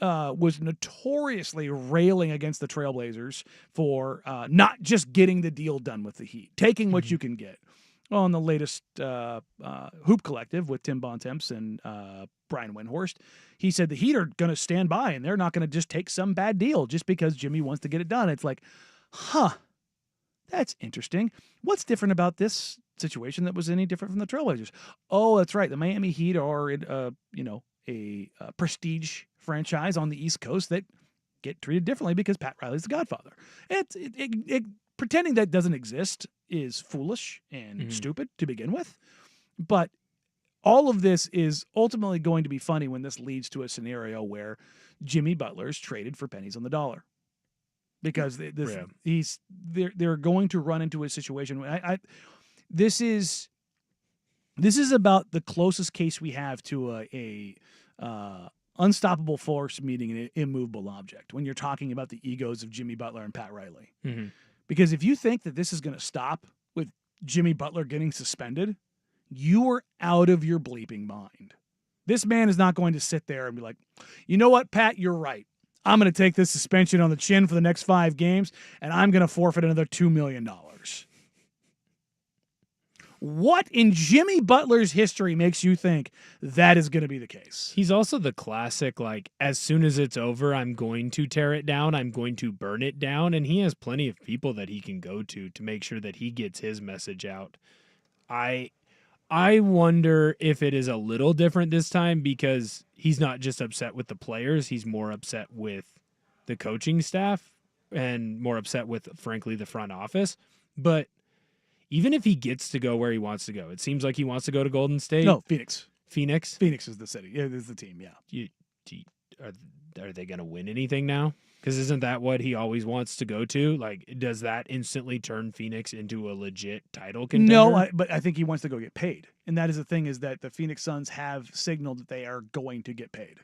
was notoriously railing against the Trailblazers for not just getting the deal done with the Heat, taking what you can get. Well, on the latest Hoop Collective with Tim Bontemps and Brian Windhorst, he said the Heat are going to stand by and they're not going to just take some bad deal just because Jimmy wants to get it done. It's like, that's interesting. What's different about this situation that was any different from the Trailblazers? Oh, that's right. The Miami Heat are a prestige franchise on the East Coast that get treated differently because Pat Riley's the Godfather. Pretending that doesn't exist is foolish and stupid to begin with. But all of this is ultimately going to be funny when this leads to a scenario where Jimmy Butler's traded for pennies on the dollar. Because they're going to run into a situation. This is about the closest case we have to a unstoppable force meeting an immovable object when you're talking about the egos of Jimmy Butler and Pat Riley. Mm-hmm. Because if you think that this is going to stop with Jimmy Butler getting suspended, you are out of your bleeping mind. This man is not going to sit there and be like, you know what, Pat, you're right. I'm going to take this suspension on the chin for the next 5 games, and I'm going to forfeit another $2 million. What in Jimmy Butler's history makes you think that is going to be the case? He's also the classic, like, as soon as it's over, I'm going to tear it down. I'm going to burn it down. And he has plenty of people that he can go to make sure that he gets his message out. I I wonder if it is a little different this time because he's not just upset with the players, he's more upset with the coaching staff and more upset with, frankly, the front office. But even if he gets to go where he wants to go, it seems like he wants to go to Golden State. No, Phoenix. Phoenix? Phoenix is the city. It is the team, yeah. Are they going to win anything now? Because isn't that what he always wants to go to? Like, does that instantly turn Phoenix into a legit title contender? No, but I think he wants to go get paid. And that is the thing, is that the Phoenix Suns have signaled that they are going to get paid.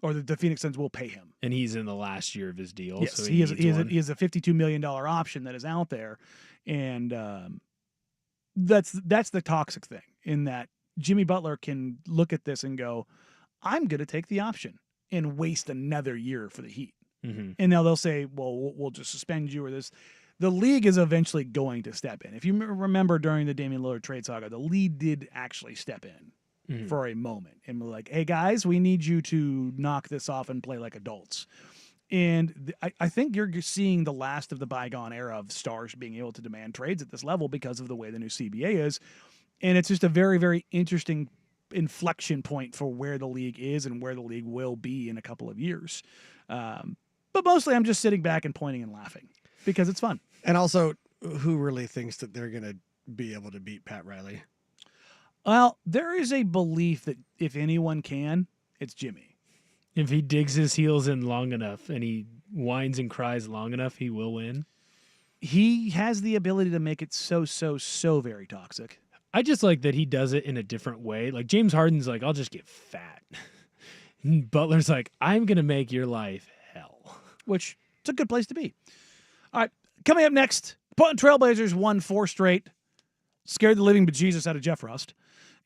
Or that the Phoenix Suns will pay him. And he's in the last year of his deal. Yes, so he has a $52 million option that is out there. And that's the toxic thing, in that Jimmy Butler can look at this and go, I'm going to take the option and waste another year for the Heat. Mm-hmm. And now they'll say, well, we'll just suspend you or this. The league is eventually going to step in. If you remember during the Damian Lillard trade saga, the league did actually step in for a moment and we're like, hey, guys, we need you to knock this off and play like adults. And I think you're seeing the last of the bygone era of stars being able to demand trades at this level because of the way the new CBA is. And it's just a very, very interesting inflection point for where the league is and where the league will be in a couple of years. But mostly I'm just sitting back and pointing and laughing because it's fun. And also, who really thinks that they're going to be able to beat Pat Riley? Well, there is a belief that if anyone can, it's Jimmy. If he digs his heels in long enough and he whines and cries long enough, he will win. He has the ability to make it so very toxic. I just like that he does it in a different way. Like James Harden's like, I'll just get fat. Butler's like, I'm going to make your life hell. Which it's a good place to be. All right, coming up next, Portland Trailblazers won 4 straight. Scared the living bejesus out of Jeff Rust.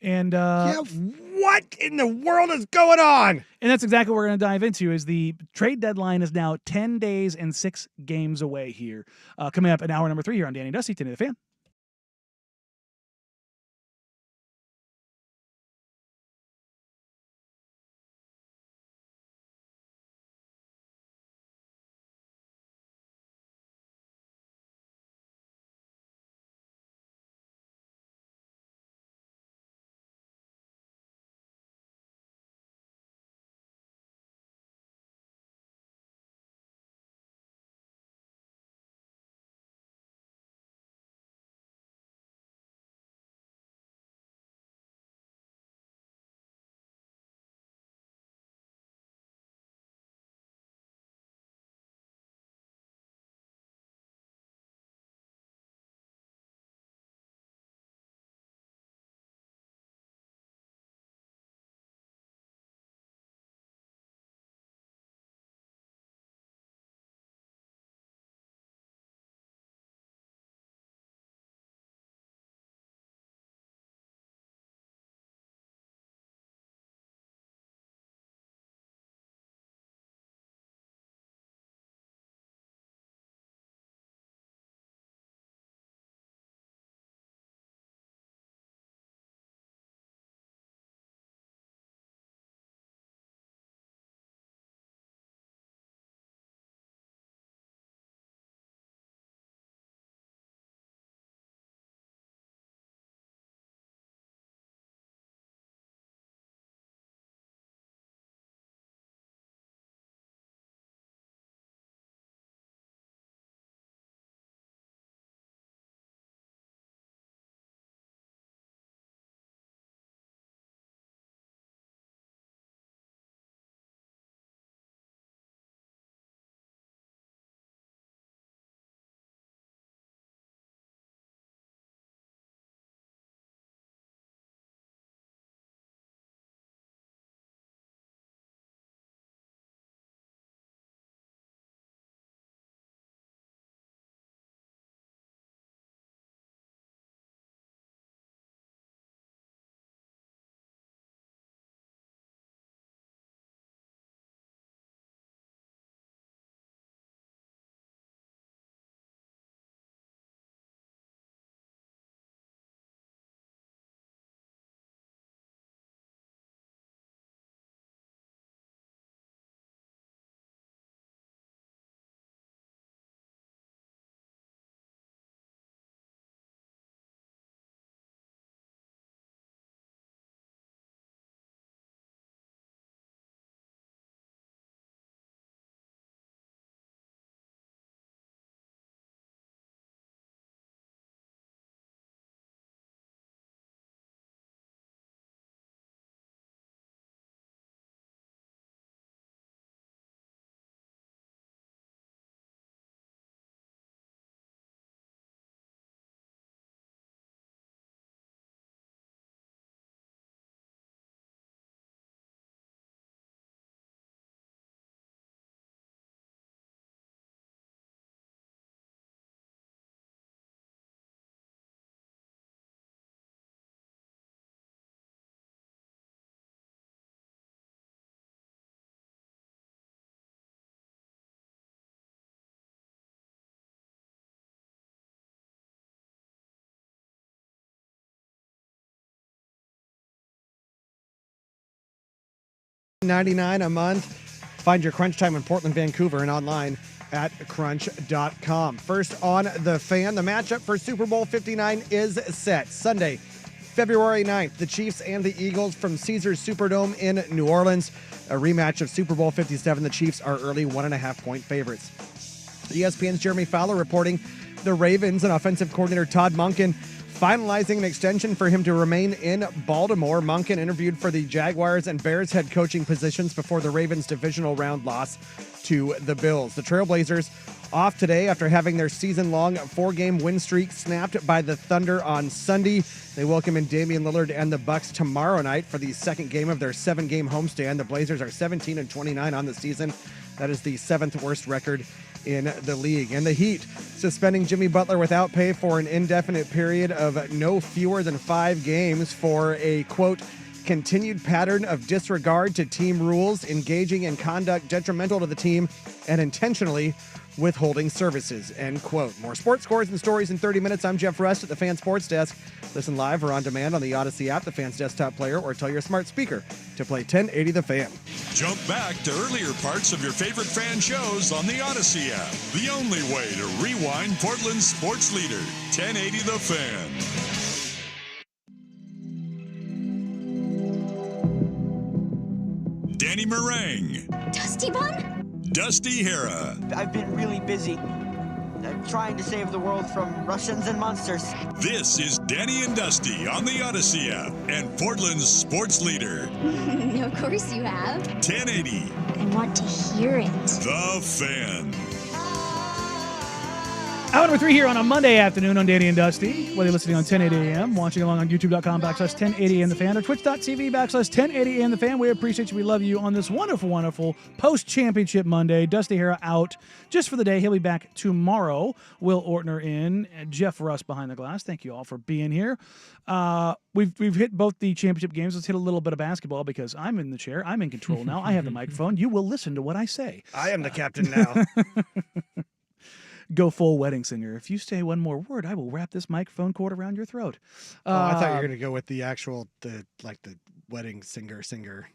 And what in the world is going on? And that's exactly what we're going to dive into. Is the trade deadline is now 10 days and 6 games away here. Coming up in hour number 3 here on Danny and Dusty, Danny the Fan. $99 a month. Find your Crunch Time in Portland, Vancouver, and online at crunch.com. First on The Fan, the matchup for Super Bowl 59 is set. Sunday, February 9th, the Chiefs and the Eagles from Caesars Superdome in New Orleans. A rematch of Super Bowl 57. The Chiefs are early 1.5-point favorites. ESPN's Jeremy Fowler reporting the Ravens and offensive coordinator Todd Monken finalizing an extension for him to remain in Baltimore. Monken interviewed for the Jaguars and Bears head coaching positions before the Ravens' divisional round loss to the Bills. The Trailblazers off today after having their season-long 4-game win streak snapped by the Thunder on Sunday. They welcome in Damian Lillard and the Bucks tomorrow night for the second game of their 7-game homestand. The Blazers are 17-29 on the season. That is the 7th worst record in the league. And the Heat suspending Jimmy Butler without pay for an indefinite period of no fewer than 5 games for a, quote, continued pattern of disregard to team rules, engaging in conduct detrimental to the team, and intentionally withholding services, end quote. More sports scores and stories in 30 minutes. I'm Jeff Rust at the Fan Sports Desk. Listen live or on demand on the Odyssey app, the Fan's desktop player, or tell your smart speaker to play 1080 The Fan. Jump back to earlier parts of your favorite fan shows on the Odyssey app. The only way to rewind Portland's sports leader, 1080 The Fan. Danny Meringue. Dusty Bun? Dusty Hera. I've been really busy. I'm trying to save the world from Russians and monsters. This is Danny and Dusty on the Odyssey app and Portland's sports leader. Of course you have. 1080. I want to hear it. The Fan. Hour number 3 here on a Monday afternoon on Danny and Dusty. Whether you're listening on 1080 AM, watching along on youtube.com/1080 AM The Fan, or twitch.tv/1080 AM The Fan. We appreciate you. We love you on this wonderful, wonderful post-championship Monday. Dusty Hera out just for the day. He'll be back tomorrow. Will Ortner in. And Jeff Russ behind the glass. Thank you all for being here. We've hit both the championship games. Let's hit a little bit of basketball because I'm in the chair. I'm in control now. I have the microphone. You will listen to what I say. I am the captain now. Go full wedding singer. If you say one more word, I will wrap this microphone cord around your throat. I thought you were going to go with the actual, the wedding singer.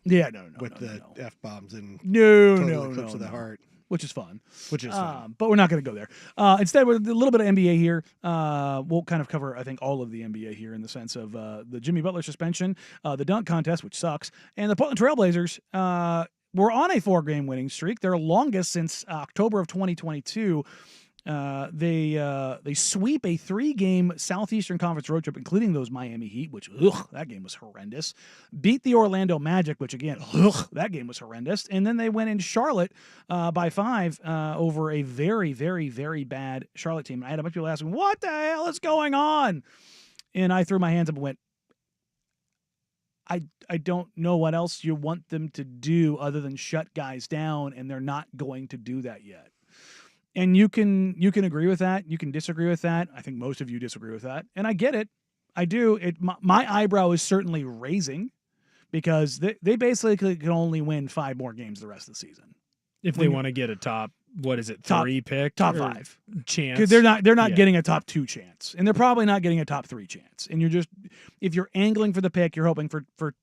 Yeah, no. With the F-bombs and no, clips of the heart. Which is fun. But we're not going to go there. Instead, with a little bit of NBA here. We'll kind of cover, I think, all of the NBA here in the sense of the Jimmy Butler suspension, the dunk contest, which sucks, and the Portland Trailblazers were on a 4-game winning streak, their longest since October of 2022. They sweep a 3-game Southeastern Conference road trip, including those Miami Heat, which, that game was horrendous. Beat the Orlando Magic, which, again, that game was horrendous. And then they went in Charlotte by 5 over a very, very, very bad Charlotte team. I had a bunch of people asking, what the hell is going on? And I threw my hands up and went, I don't know what else you want them to do other than shut guys down, and they're not going to do that yet. And you can agree with that. You can disagree with that. I think most of you disagree with that. And I get it. I do. My eyebrow is certainly raising because they basically can only win 5 more games the rest of the season. If they want to get a top, what is it, 3 pick? Top 5 chance. They're not getting a top 2 chance. And they're probably not getting a top 3 chance. And if you're angling for the pick, you're hoping for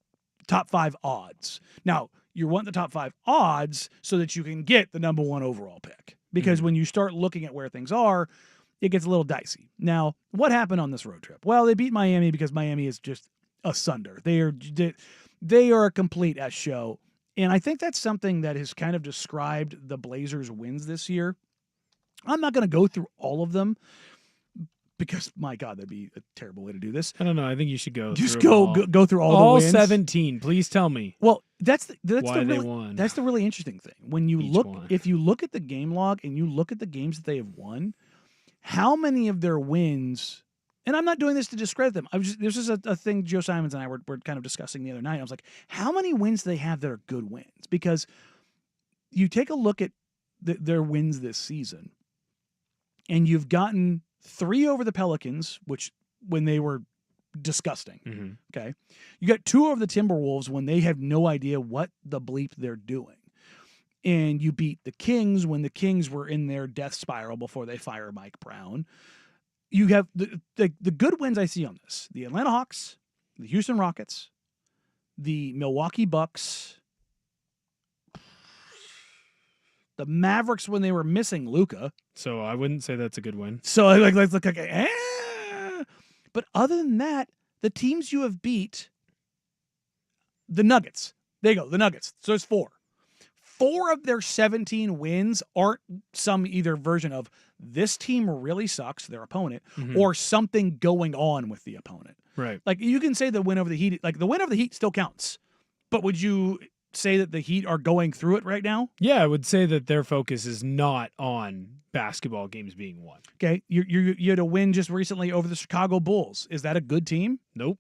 top 5 odds. Now, you want the top 5 odds so that you can get the number 1 overall pick. Because when you start looking at where things are, it gets a little dicey. Now, what happened on this road trip? Well, they beat Miami because Miami is just asunder. They are a complete S show. And I think that's something that has kind of described the Blazers' wins this year. I'm not going to go through all of them because, my God, that'd be a terrible way to do this. I don't know. I think you should go just through go through all the wins. 17. Please tell me. Well, that's why they won. That's the really interesting thing. When you if you look at the game log and you look at the games that they have won, how many of their wins, and I'm not doing this to discredit them. This is a thing Joe Simons and I were kind of discussing the other night. I was like, how many wins do they have that are good wins? Because you take a look at their wins this season, and you've gotten 3 over the Pelicans, which when they were disgusting. Mm-hmm. Okay. You got 2 over the Timberwolves when they have no idea what the bleep they're doing. And you beat the Kings when the Kings were in their death spiral before they fire Mike Brown. You have the good wins I see on this. The Atlanta Hawks, the Houston Rockets, the Milwaukee Bucks, The Mavericks when they were missing Luka. So I wouldn't say that's a good win. So let's look like But other than that, the teams you have beat, the Nuggets. There you go, the Nuggets. So it's 4. 4 of their 17 wins aren't some either version of this team really sucks, their opponent, or something going on with the opponent. Right. Like you can say the win over the Heat, like the win over the Heat still counts. But would you say that the Heat are going through it right now? Yeah, I would say that their focus is not on basketball games being won. Okay, you had a win just recently over the Chicago Bulls. Is that a good team? Nope.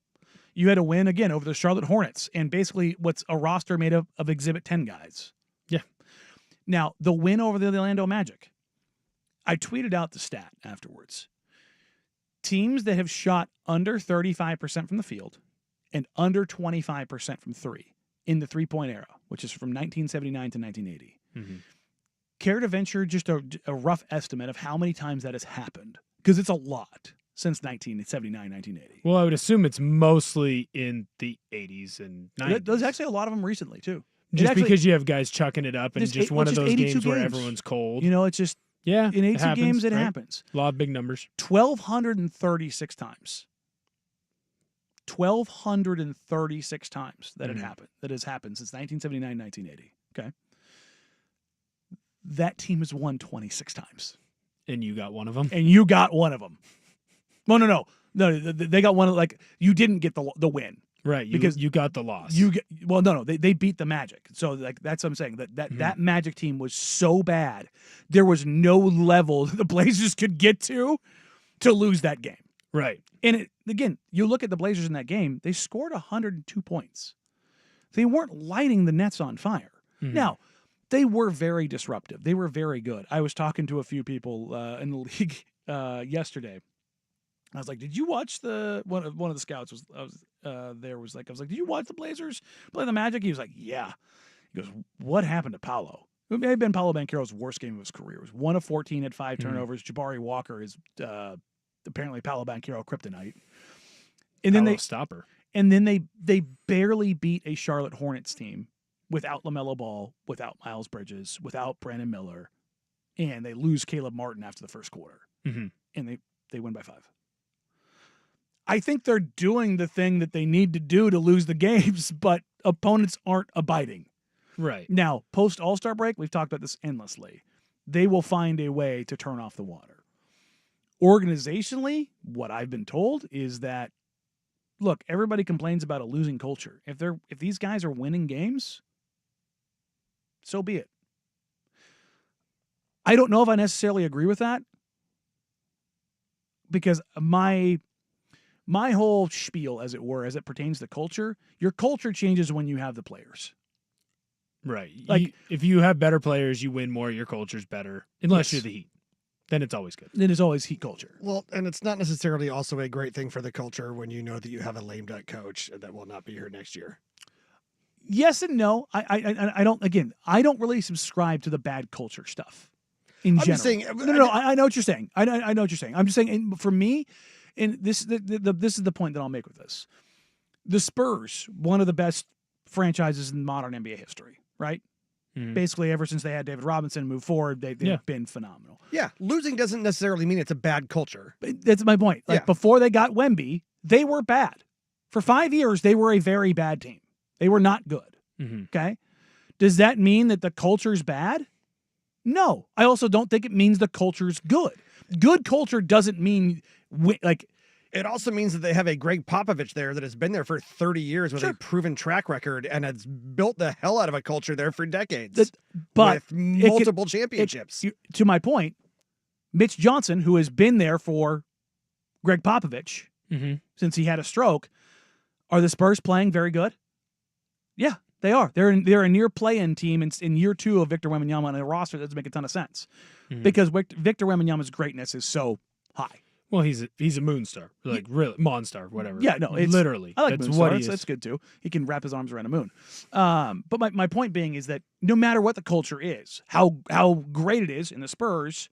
You had a win again over the Charlotte Hornets, and basically what's a roster made of Exhibit 10 guys. Yeah. Now, the win over the Orlando Magic. I tweeted out the stat afterwards. Teams that have shot under 35% from the field and under 25% from 3 in the three-point era, which is from 1979 to 1980. Care to venture just a rough estimate of how many times that has happened? Because it's a lot since 1979, 1980. Well, I would assume it's mostly in the 80s and 90s. There's actually a lot of them recently, too. Just because you have guys chucking it up and just one of those games where games. everyone's cold. You know, it's just, yeah, in 82 games, it happens. A lot of big numbers. 1,236 times. 1,236 times that it happened. That has happened since 1979, 1980. Okay. That team has won 26 times. And you got one of them? And you got one of them. No, they got one of, like, you didn't get the win. Right, because you got the loss. They beat the Magic. So like that's what I'm saying. That Magic team was so bad. There was no level the Blazers could get to lose that game. Right. And again, you look at the Blazers in that game, they scored 102 points. They weren't lighting the Nets on fire. Now, they were very disruptive. They were very good. I was talking to a few people in the league yesterday. I was like, "Did you watch one of the scouts was like, did you watch the Blazers play the Magic?" He was like, "Yeah." He goes, "What happened to Paolo?" It may have been Paolo Banchero's worst game of his career. It was 1 of 14, had 5 turnovers. Jabari Walker is apparently Paolo Banchero kryptonite. And then stopper. And then they barely beat a Charlotte Hornets team without LaMelo Ball, without Miles Bridges, without Brandon Miller, and they lose Caleb Martin after the first quarter. And they win by 5. I think they're doing the thing that they need to do to lose the games, but opponents aren't abiding. Right. Now, post All-Star break, we've talked about this endlessly. They will find a way to turn off the water. Organizationally, what I've been told is that, look, everybody complains about a losing culture. If these guys are winning games, so be it. I don't know if I necessarily agree with that, because my whole spiel, as it were, as it pertains to culture, your culture changes when you have the players. Right. Like, if you have better players, you win more, your culture's better. Unless you're the Heat. Then it's always good. Then it's always Heat culture. Well, and it's not necessarily also a great thing for the culture when you know that you have a lame duck coach that will not be here next year. Yes and no. I don't really subscribe to the bad culture stuff in general. Just saying, no. I know what you're saying. I know what you're saying. I'm just saying, for me, and this is the point that I'll make with this. The Spurs, one of the best franchises in modern NBA history, right? Basically, ever since they had David Robinson move forward, they've been phenomenal. Yeah, losing doesn't necessarily mean it's a bad culture. That's my point. Like, before they got Wemby, they were bad. For 5 years, they were a very bad team. They were not good. Okay? Does that mean that the culture's bad? No. I also don't think it means the culture's good. Good culture doesn't mean, it also means that they have a Greg Popovich there that has been there for 30 years with a proven track record and has built the hell out of a culture there for decades. But with multiple championships. To my point, Mitch Johnson, who has been there for Greg Popovich since he had a stroke, are the Spurs playing very good? Yeah, they are. They're a near play-in team in year 2 of Victor Wembanyama on a roster that doesn't make a ton of sense because Victor Wembanyama's greatness is so high. Well, he's a moon star, like really Monstar, whatever. Yeah, no, it's literally. I like that's moon what stars. he is. That's good too. He can wrap his arms around a moon. But my point being is that no matter what the culture is, how great it is in the Spurs,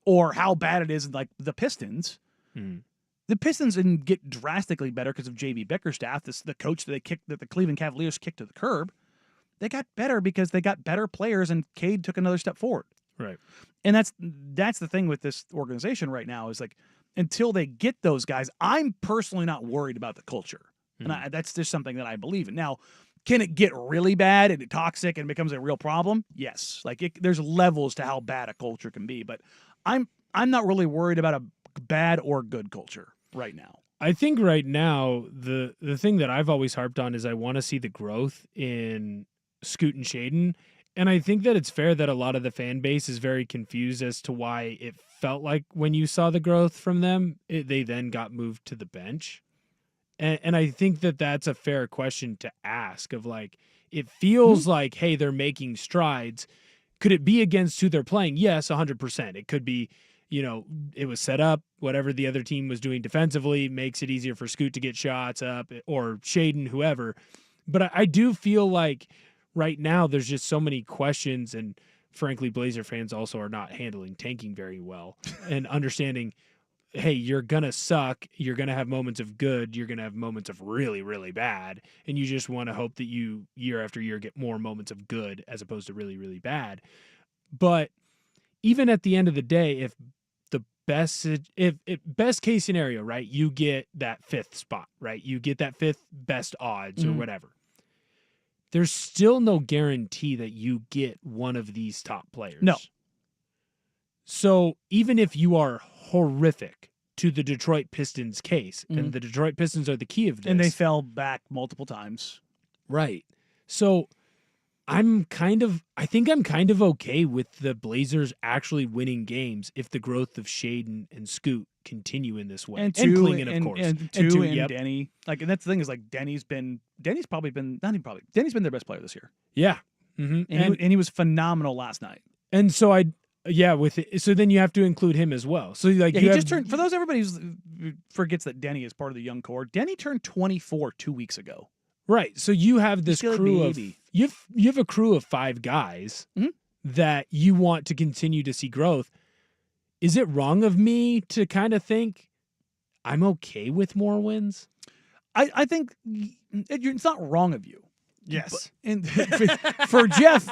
or how bad it is in like the Pistons, the Pistons didn't get drastically better because of JB Bickerstaff, the coach that the Cleveland Cavaliers kicked to the curb. They got better because they got better players, and Cade took another step forward. Right. And that's the thing with this organization right now is like until they get those guys, I'm personally not worried about the culture. And that's just something that I believe in. Now, can it get really bad and toxic and becomes a real problem? Yes. Like there's levels to how bad a culture can be, but I'm not really worried about a bad or good culture right now. I think right now the thing that I've always harped on is I want to see the growth in Scoot and Shaden. And I think that it's fair that a lot of the fan base is very confused as to why it felt like when you saw the growth from them, they then got moved to the bench. And I think that that's a fair question to ask of like, it feels like, hey, they're making strides. Could it be against who they're playing? Yes, 100%. It could be, it was set up, whatever the other team was doing defensively makes it easier for Scoot to get shots up or Shaden, whoever. But I do feel like right now there's just so many questions, and frankly, Blazer fans also are not handling tanking very well and understanding, hey, you're going to suck. You're going to have moments of good. You're going to have moments of really, really bad. And you just want to hope that you, year after year, get more moments of good as opposed to really, really bad. But even at the end of the day, if best case scenario, right, you get that 5th spot, right? You get that 5th best odds or whatever. There's still no guarantee that you get one of these top players. No. So even if you are horrific to the Detroit Pistons case, and the Detroit Pistons are the key of this. And they fell back multiple times. Right. So I think I'm kind of okay with the Blazers actually winning games if the growth of Shaden and Scoot continue in this way. And Klingon, of course. And Denny. Like, and that's the thing is like Denny's been their best player this year. Yeah. Mm-hmm. And he was phenomenal last night. And so so then you have to include him as well. So like he just turned, for everybody who forgets that Denny is part of the young core, Denny turned 24 2 weeks ago. Right. So you have this crew of you have a crew of 5 guys that you want to continue to see growth. Is it wrong of me to kind of think I'm okay with more wins? I think it's not wrong of you. Yes. And for Jeff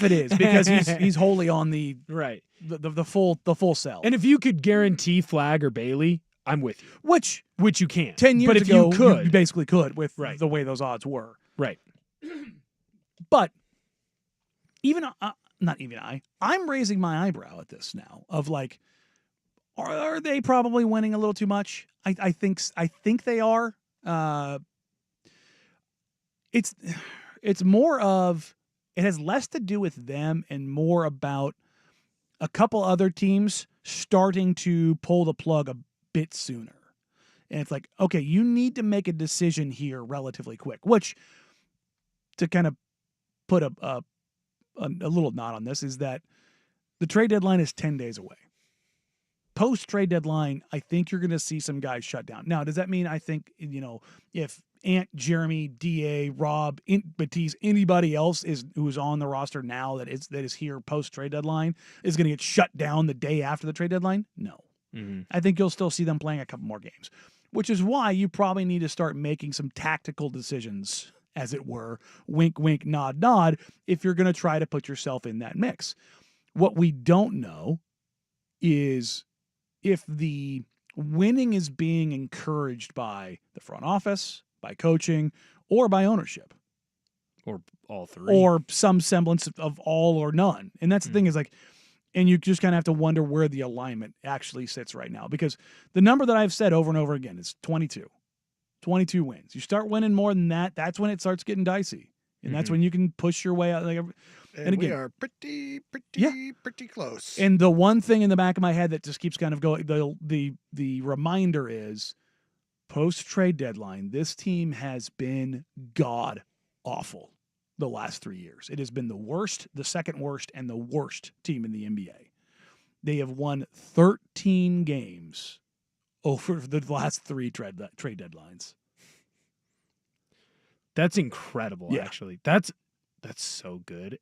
it is, because he's wholly on the right the full sell. And if you could guarantee Flag or Bailey, I'm with you. Which you can't. 10 years but if ago, you could, you basically could with the way those odds were. Right. But I'm raising my eyebrow at this now of like, are they probably winning a little too much? I think they are. It's more of, it has less to do with them and more about a couple other teams starting to pull the plug a bit sooner. And it's like, okay, you need to make a decision here relatively quick, which, to kind of put a little knot on this, is that the trade deadline is 10 days away. Post-trade deadline, I think you're going to see some guys shut down. Now, does that mean I think, if Ant, Jeremy, DA, Rob, Batiste, anybody else who's on the roster now that is here post-trade deadline is going to get shut down the day after the trade deadline? No. Mm-hmm. I think you'll still see them playing a couple more games, which is why you probably need to start making some tactical decisions, as it were, wink, wink, nod, nod, if you're going to try to put yourself in that mix. What we don't know is if the winning is being encouraged by the front office, by coaching, or by ownership. Or all three. Or some semblance of all or none. And that's the thing is like, and you just kind of have to wonder where the alignment actually sits right now. Because the number that I've said over and over again is 22. 22 wins. You start winning more than that, that's when it starts getting dicey. And that's when you can push your way out. And again, we are pretty close. And the one thing in the back of my head that just keeps kind of going, the reminder is, post-trade deadline, this team has been god awful the last 3 years. It has been the worst, the second worst, and the worst team in the NBA. They have won 13 games over the last 3 trade deadlines. That's incredible, actually. That's so good.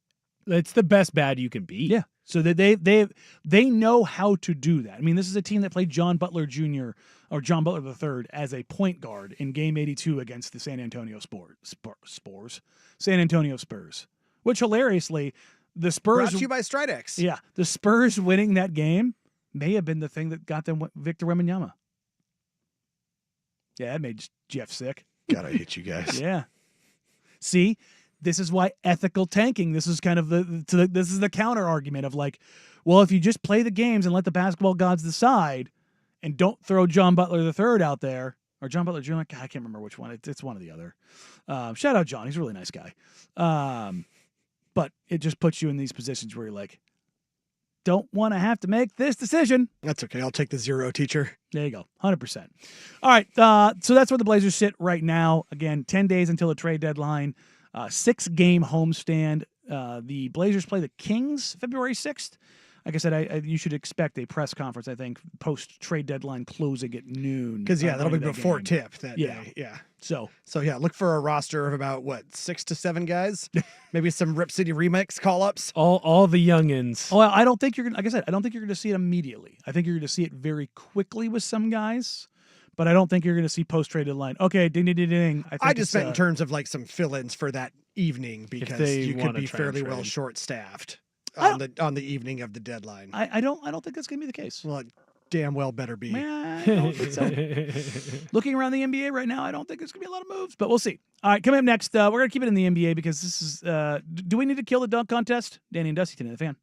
It's the best bad you can be. Yeah. So they know how to do that. I mean, this is a team that played John Butler Jr. or John Butler III as a point guard in Game 82 against the San Antonio Spurs. San Antonio Spurs. Which hilariously, the Spurs Brought to you by Stridex. Yeah, the Spurs winning that game may have been the thing that got them Victor Wembanyama. Yeah, that made Jeff sick. God, I hate you guys. Yeah. See, this is why ethical tanking. This is kind of this is the counter argument of like, well, if you just play the games and let the basketball gods decide, and don't throw John Butler III out there or John Butler Jr. I can't remember which one. It's one or the other. Shout out John. He's a really nice guy. But it just puts you in these positions where you're like, don't want to have to make this decision. That's okay. I'll take the 0, teacher. There you go. 100%. All right. So that's where the Blazers sit right now. Again, 10 days until the trade deadline. 6-game homestand. The Blazers play the Kings February 6th. Like I said, you should expect a press conference, I think, post-trade deadline closing at noon. Because, that'll be before game. tip that day. Yeah. So, look for a roster of about, 6 to 7 guys? Maybe some Rip City Remix call-ups? All the youngins. Well, I don't think you're going to, like I said, I don't think you're going to see it immediately. I think you're going to see it very quickly with some guys. But I don't think you're going to see post-trade deadline. Okay, ding, ding, ding, ding. I just meant in terms of, some fill-ins for that evening because you could be fairly well short-staffed. On the evening of the deadline. I don't think that's going to be the case. Well, it damn well better be. I don't think so. Looking around the NBA right now, I don't think there's going to be a lot of moves, but we'll see. All right, coming up next, we're going to keep it in the NBA because this is, do we need to kill the dunk contest? Danny and Dusty, the Fan.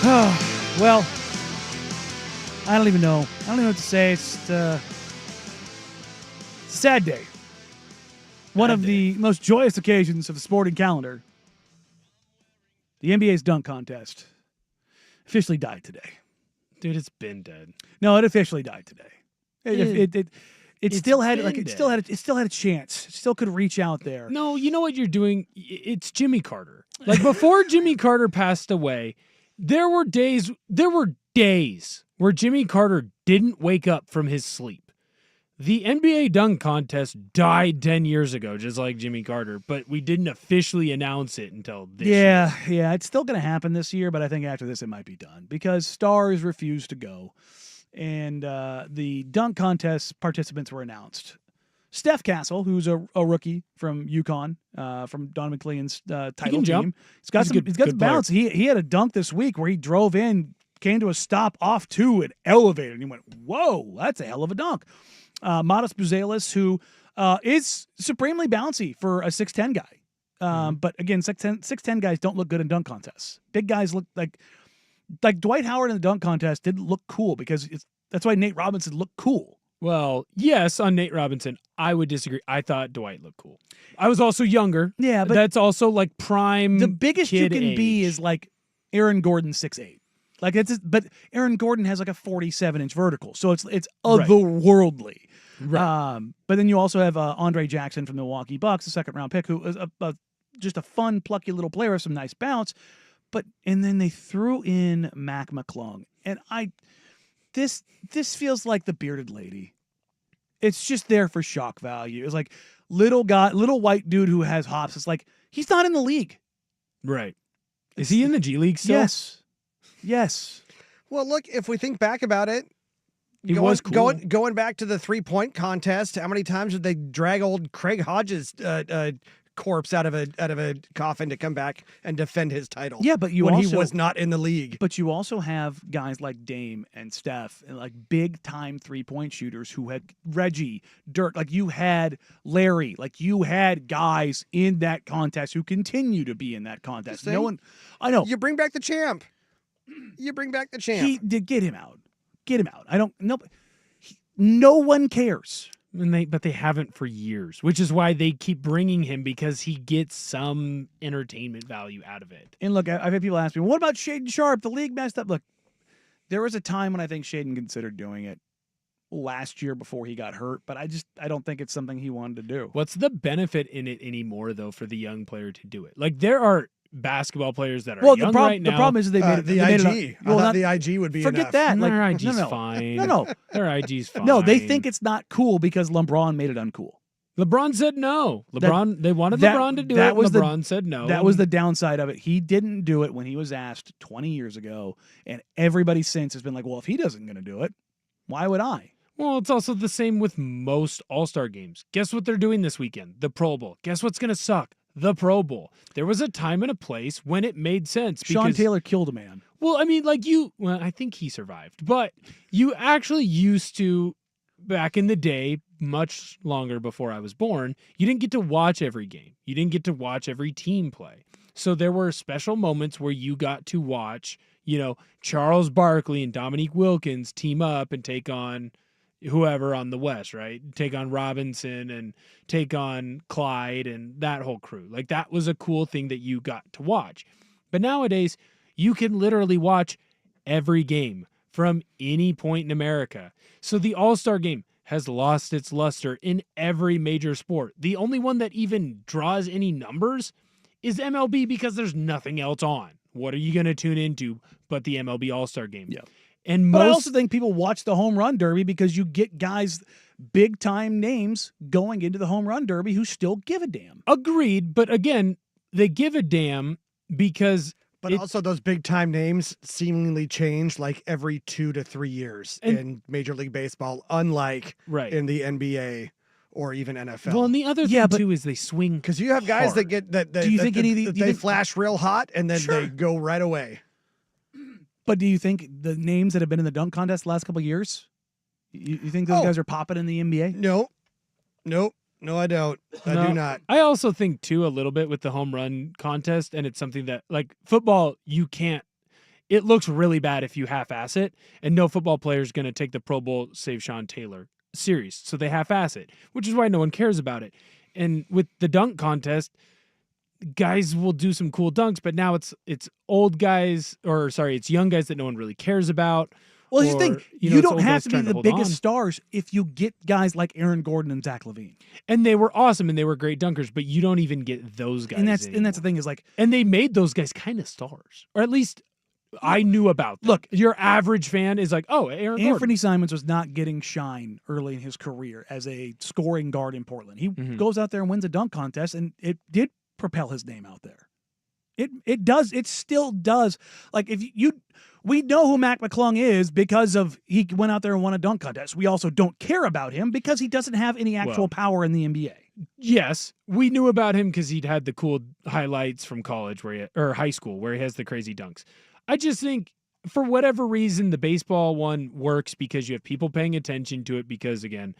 Well, I don't even know. I don't even know what to say. It's a sad day. One of the most joyous occasions of the sporting calendar. The NBA's dunk contest officially died today. Dude, it's been dead. No, it officially died today. It It's still had been it still had a chance. It still could reach out there. No, you know what you're doing? It's Jimmy Carter. Like before Jimmy Carter passed away, there were days where Jimmy Carter didn't wake up from his sleep. The NBA dunk contest died 10 years ago, just like Jimmy Carter, but we didn't officially announce it until this year. Yeah, it's still going to happen this year, but I think after this it might be done because stars refuse to go. And the dunk contest participants were announced. Steph Castle, who's a rookie from UConn, from Don McLean's title team. He's got some balance. He had a dunk this week where he drove in, came to a stop off two, and elevated. And he went, whoa, that's a hell of a dunk. Modest Buzelis, who is supremely bouncy for a 6'10 guy. But again, 6'10 guys don't look good in dunk contests. Big guys look like Dwight Howard in the dunk contest didn't look cool because that's why Nate Robinson looked cool. Well, yes, on Nate Robinson, I would disagree. I thought Dwight looked cool. I was also younger. Yeah, but that's also like prime. The biggest you kid can age. be is like Aaron Gordon 6'8". Like but Aaron Gordon has like a 47-inch vertical, so it's otherworldly. Right. But then you also have Andre Jackson from the Milwaukee Bucks, a second-round pick, who is just a fun, plucky little player with some nice bounce. And then they threw in Mac McClung, and this feels like the bearded lady. It's just there for shock value. It's like little white dude who has hops. It's like he's not in the league. Right. Is he in the G League still? Yes. Well, look, if we think back about it, He was cool. Going back to the 3-point contest, how many times did they drag old Craig Hodges' corpse out of a coffin to come back and defend his title? Yeah, but he was not in the league. But you also have guys like Dame and Steph and like big time 3-point shooters who had Reggie, Dirk, like you had Larry, like you had guys in that contest who continue to be in that contest. No one, I know. You bring back the champ. He did get him out. I don't know. No one cares. But they haven't for years, which is why they keep bringing him because he gets some entertainment value out of it. And look, I've had people ask me, well, what about Shaden Sharp? The league messed up. Look, there was a time when I think Shaden considered doing it last year before he got hurt, but I don't think it's something he wanted to do. What's the benefit in it anymore, though, for the young player to do it? Like, there are basketball players that are young right now. The problem is they made it the IG. I thought the IG would be forget enough. that. Like, their IG's fine. No. Their IG's fine. No, they think it's not cool because LeBron made it uncool. LeBron said no. They wanted LeBron to do it. LeBron said no. That was the downside of it. He didn't do it when he was asked 20 years ago, and everybody since has been like, well, if he doesn't going to do it, why would I? Well, it's also the same with most All-Star games. Guess what they're doing this weekend? The Pro Bowl. Guess what's going to suck? The Pro Bowl. There was a time and a place when it made sense. Sean Taylor killed a man. Well, I mean, I think he survived, but you actually used to, back in the day, much longer before I was born, you didn't get to watch every game. You didn't get to watch every team play. So there were special moments where you got to watch, Charles Barkley and Dominique Wilkins team up and take on whoever on the West, right? Take on Robinson and take on Clyde and that whole crew. Like, that was a cool thing that you got to watch. But nowadays, you can literally watch every game from any point in America. So the All-Star game has lost its luster in every major sport. The only one that even draws any numbers is MLB because there's nothing else on. What are you going to tune into but the MLB All-Star game? Yeah. But I also think people watch the home run derby because you get guys, big time names, going into the home run derby who still give a damn. Agreed, but again, they give a damn because. But also those big time names seemingly change like every 2 to 3 years in Major League Baseball, unlike in the NBA or even NFL. Well, and the other thing too is they swing because you have guys that get that. Do you think they flash real hot and then they go right away? But do you think the names that have been in the dunk contest the last couple of years, you think those guys are popping in the NBA? No, I don't. I do not. I also think too a little bit with the home run contest, and it's something that like football, you can't. it looks really bad if you half-ass it, and no football player is going to take the Pro Bowl, save Sean Taylor, series. So they half-ass it, which is why no one cares about it. And with the dunk contest, guys will do some cool dunks, but now it's young guys that no one really cares about. Well, here's the thing. You don't have to be the biggest on. stars if you get guys like Aaron Gordon and Zach LaVine. And they were awesome and they were great dunkers, but you don't even get those guys. And that's the thing is like, and they made those guys kind of stars, or at least I knew about them. Look, your average fan is like, oh, Aaron Gordon. Anthony Simons was not getting shine early in his career as a scoring guard in Portland. He goes out there and wins a dunk contest, and it did propel his name out there. It does. It still does. Like we know who Mac McClung is because he went out there and won a dunk contest. We also don't care about him because he doesn't have any actual power in the NBA. Yes, we knew about him because he'd had the cool highlights from college or high school where he has the crazy dunks. I just think for whatever reason, the baseball one works because you have people paying attention to it because, again,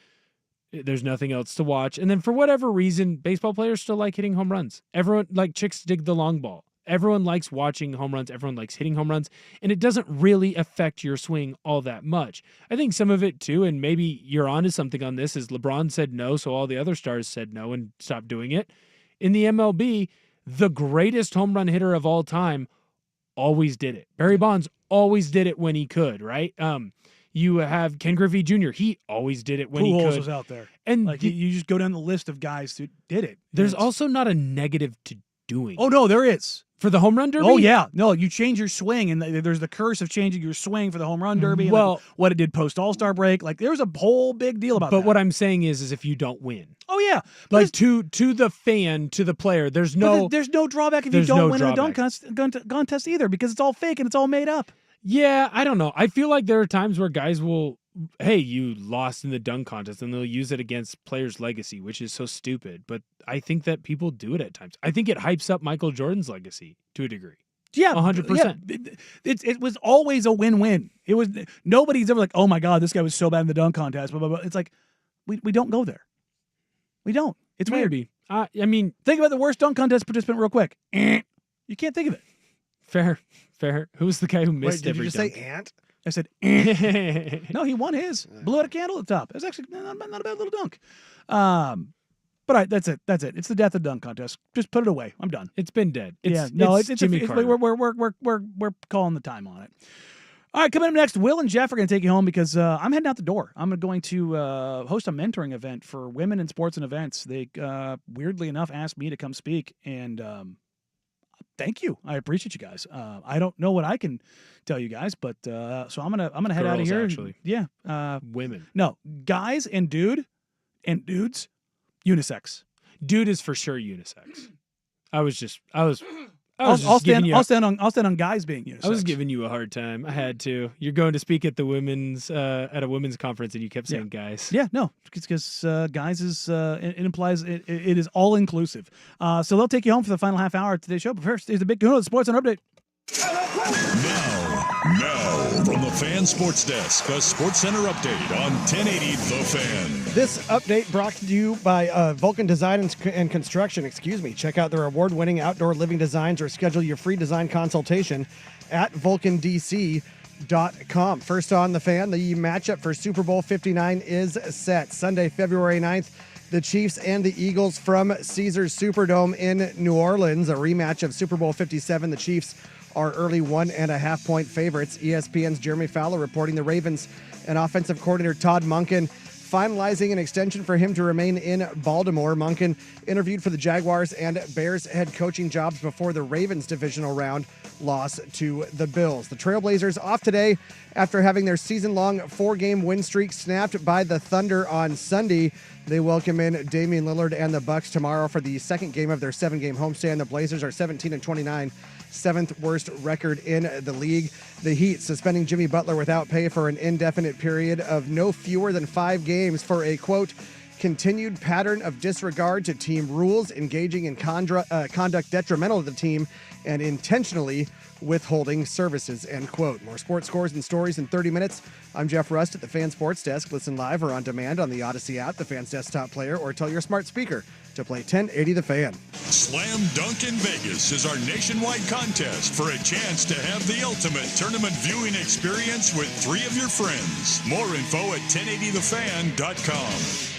there's nothing else to watch. And then for whatever reason, baseball players still like hitting home runs. Everyone, like chicks dig the long ball. Everyone likes watching home runs. Everyone likes hitting home runs. And it doesn't really affect your swing all that much. I think some of it too, and maybe you're onto something on this, is LeBron said no, so all the other stars said no and stopped doing it. In the MLB, the greatest home run hitter of all time always did it. Barry Bonds always did it when he could, right? You have Ken Griffey Jr. He always did it when he could. Was out there. And like you just go down the list of guys who did it. There's also not a negative to doing. Oh, no, there is. For the home run derby? Oh, yeah. No, you change your swing, and there's the curse of changing your swing for the home run derby. And well, what it did post All-Star break. Like, there's a whole big deal about that. But what I'm saying is if you don't win. Oh, yeah. Like, to the fan, to the player, there's no drawback if you don't win a dunk contest either, because it's all fake and it's all made up. Yeah, I don't know. I feel like there are times where guys will, hey, you lost in the dunk contest, and they'll use it against players' legacy, which is so stupid. But I think that people do it at times. I think it hypes up Michael Jordan's legacy to a degree. Yeah, 100%. It was always a win-win. It was nobody's ever like, oh my God, this guy was so bad in the dunk contest. Blah, blah, blah. It's like we don't go there. We don't. It's maybe. Weird. I mean, think about the worst dunk contest participant real quick. You can't think of it. Fair. Who was the guy who missed Wait, did every you just dunk? say Ant? I said, no, he won his. Blew out a candle at the top. It was actually not a bad little dunk. But that's it. It's the death of dunk contest. Just put it away. I'm done. It's been dead. It's Jimmy Carter. We're calling the time on it. All right, coming up next, Will and Jeff are going to take you home because I'm heading out the door. I'm going to host a mentoring event for women in sports and events. They weirdly enough asked me to come speak, and thank you. I appreciate you guys. I don't know what I can tell you guys, but so I'm gonna head out of here. Actually, women. No, guys and dudes, unisex. Dude is for sure unisex. I'll stand on guys being unisex. I was giving you a hard time. I had to. You're going to speak at the women's at a women's conference, and you kept saying guys. Yeah, no, because guys is it implies it is all inclusive. So they'll take you home for the final half hour of today's show. But first, here's the big Kahuna Sports Center update. Now, from the Fan Sports Desk, a Sports Center update on 1080 The Fan. This update brought to you by Vulcan Design and Construction. Check out their award-winning outdoor living designs or schedule your free design consultation at vulcandc.com. First on The Fan, the matchup for Super Bowl 59 is set. Sunday, February 9th, the Chiefs and the Eagles from Caesars Superdome in New Orleans. A rematch of Super Bowl 57. The Chiefs are early 1.5-point favorites. ESPN's Jeremy Fowler reporting the Ravens and offensive coordinator Todd Monken finalizing an extension for him to remain in Baltimore. Monken interviewed for the Jaguars and Bears head coaching jobs before the Ravens divisional round loss to the Bills. The Trailblazers off today after having their season-long 4-game win streak snapped by the Thunder on Sunday. They welcome in Damian Lillard and the Bucks tomorrow for the second game of their 7-game homestand. The Blazers are 17-29. 7th worst record in the league. The Heat suspending Jimmy Butler without pay for an indefinite period of no fewer than 5 games for a, quote, continued pattern of disregard to team rules, engaging in conduct detrimental to the team, and intentionally withholding services, end quote. More sports scores and stories in 30 minutes. I'm Jeff Rust at the Fan Sports Desk. Listen live or on demand on the Odyssey app, the Fan's desktop player, or tell your smart speaker to play 1080 The Fan. Slam Dunk in Vegas is our nationwide contest for a chance to have the ultimate tournament viewing experience with 3 of your friends. More info at 1080thefan.com.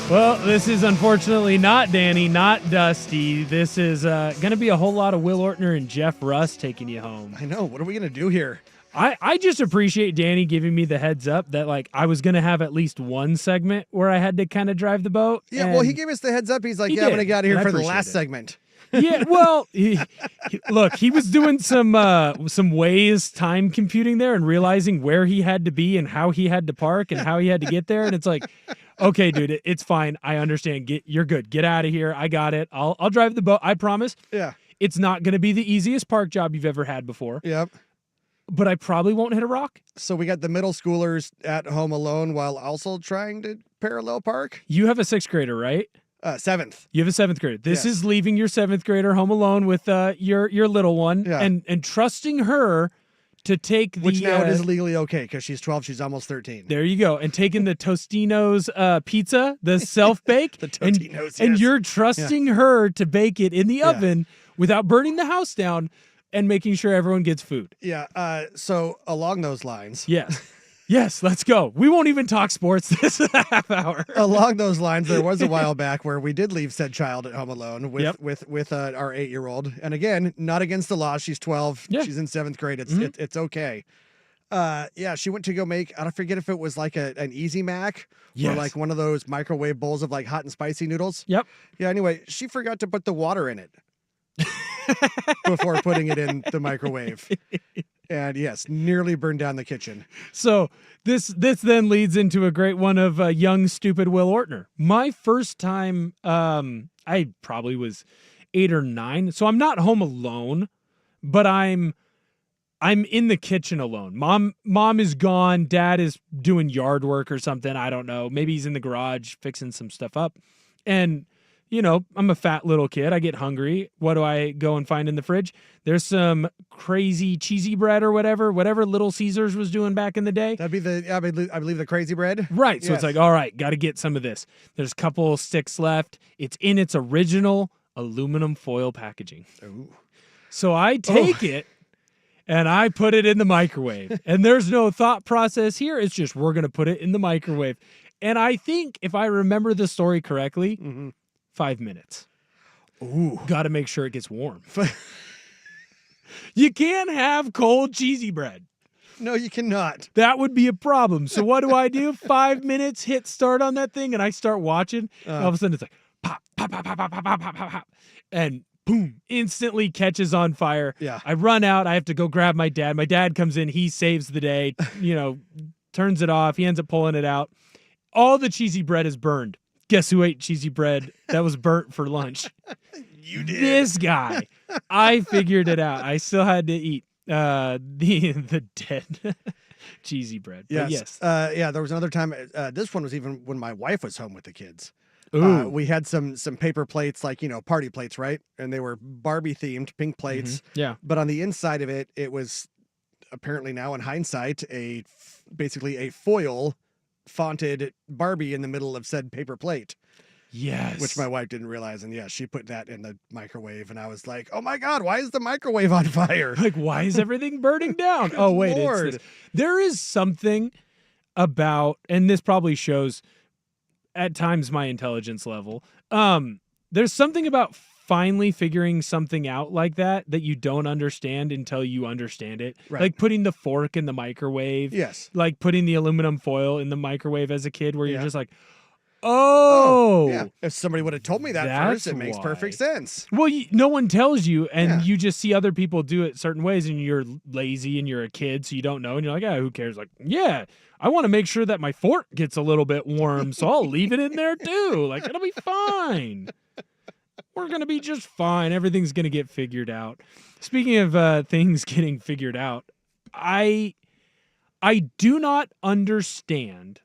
Well, this is unfortunately not Danny, not Dusty. This is going to be a whole lot of Will Ortner and Jeff Rust taking you home. I know. What are we going to do here? I just appreciate Danny giving me the heads up that like I was going to have at least one segment where I had to kind of drive the boat. Yeah, well, he gave us the heads up. He's like, I'm going to get out of here for the last segment. Yeah, well, look, he was doing some Waze time computing there and realizing where he had to be and how he had to park and how he had to get there. And it's like, okay, dude, it's fine. I understand. You're good. Get out of here. I got it. I'll drive the boat. I promise. Yeah. It's not going to be the easiest park job you've ever had before. Yep. but I probably won't hit a rock. So we got the middle schoolers at home alone while also trying to parallel park. You have a 6th grader, right? 7th. You have a 7th grader. This Yes. is leaving your 7th grader home alone with your little one, Yeah. and trusting her to take the Which now it is legally okay because she's 12. She's almost 13. There you go, and taking the Tostino's pizza, the self bake, The Totino's, and yes. you're trusting her to bake it in the Yeah. oven without burning the house down, and making sure everyone gets food. Yeah. So along those lines, Yes. Yes, let's go. We won't even talk sports this half hour. along those lines, there was a while back where we did leave said child at home alone with Yep. with our 8-year-old, and again, not against the law. She's 12. Yeah. She's in 7th grade. It's Mhm. it's okay. Yeah, she went to go make. I don't forget if it was like an Easy Mac or Yes. like one of those microwave bowls of like hot and spicy noodles. Yep. Yeah. Anyway, she forgot to put the water in it before putting it in the microwave, and yes, nearly burned down the kitchen. So this then leads into a great one of young stupid Will Ortner. My first time, I probably was 8 or 9, so I'm not home alone, but I'm in the kitchen alone. Mom is gone. Dad is doing yard work or something. I don't know. Maybe he's in the garage fixing some stuff up, and I'm a fat little kid. I get hungry. What do I go and find in the fridge? There's some crazy cheesy bread or whatever Little Caesars was doing back in the day. That'd be I believe the crazy bread. Right. So Yes. it's like, all right, got to get some of this. There's a couple sticks left. It's in its original aluminum foil packaging. Ooh. So I take it and I put it in the microwave. And there's no thought process here. It's just, we're going to put it in the microwave. And I think if I remember the story correctly, 5 minutes. Ooh. Got to make sure it gets warm. You can't have cold cheesy bread. No, you cannot. That would be a problem. So what do? 5 minutes, hit start on that thing, and I start watching. And all of a sudden, it's like pop, pop, pop, pop, pop, pop, pop, pop, pop, pop, and boom, instantly catches on fire. Yeah. I run out. I have to go grab my dad. My dad comes in. He saves the day. Turns it off. He ends up pulling it out. All the cheesy bread is burned. Guess who ate cheesy bread that was burnt for lunch? You did. This guy. I figured it out. I still had to eat the dead cheesy bread. But yes. Yeah, there was another time. This one was even when my wife was home with the kids. Ooh. We had some paper plates, like, party plates, right? And they were Barbie themed, pink plates. Yeah. But on the inside of it, it was apparently now in hindsight, basically a foil fonted Barbie in the middle of said paper plate. Yes. Which my wife didn't realize. And yeah, she put that in the microwave. And I was like, oh my God, why is the microwave on fire? Like, why is everything burning down? Oh, wait. Lord. There is something about, and this probably shows at times my intelligence level. There's something about finally figuring something out like that you don't understand until you understand it. Right. Like putting the fork in the microwave. Yes. Like putting the aluminum foil in the microwave as a kid where you're Yeah. just like, oh. Yeah. If somebody would have told me that first, it makes perfect sense. Well, no one tells you, and Yeah. you just see other people do it certain ways, and you're lazy and you're a kid, so you don't know, and you're like, who cares? Like, yeah, I want to make sure that my fork gets a little bit warm, so I'll leave it in there too. Like, it'll be fine. We're going to be just fine. Everything's going to get figured out. Speaking of things getting figured out, I do not understand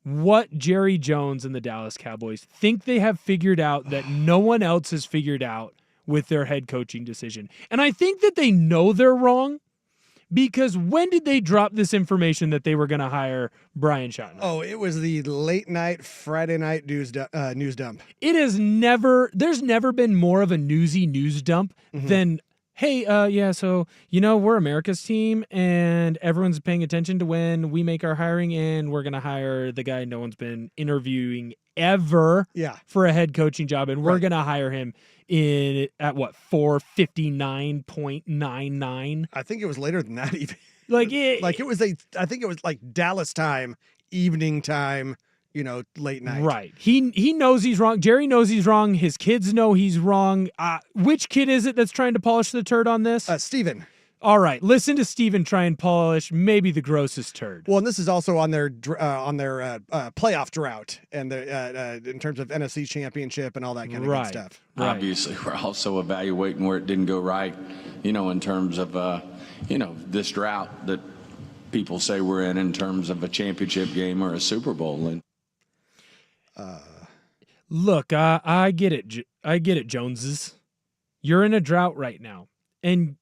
what Jerry Jones and the Dallas Cowboys think they have figured out that no one else has figured out with their head coaching decision. And I think that they know they're wrong, because when did they drop this information that they were going to hire Brian Schottenheimer? Oh, it was the late night Friday night news dump. There's never been more of a newsy news dump than, hey, so, we're America's team and everyone's paying attention to when we make our hiring, and we're going to hire the guy no one's been interviewing ever for a head coaching job, and we're going to hire him at what, 4:59.99? I think it was later than that even. I think it was like Dallas time, evening time, late night. Right. He knows he's wrong. Jerry knows he's wrong. His kids know he's wrong. Which kid is it that's trying to polish the turd on this? Steven. All right, listen to Steven try and polish maybe the grossest turd. Well, and this is also on their playoff drought and in terms of NFC Championship and all that kind of good stuff. Right. Obviously, we're also evaluating where it didn't go right, in terms of, this drought that people say we're in terms of a championship game or a Super Bowl. And Look, I get it. I get it, Joneses. You're in a drought right now, and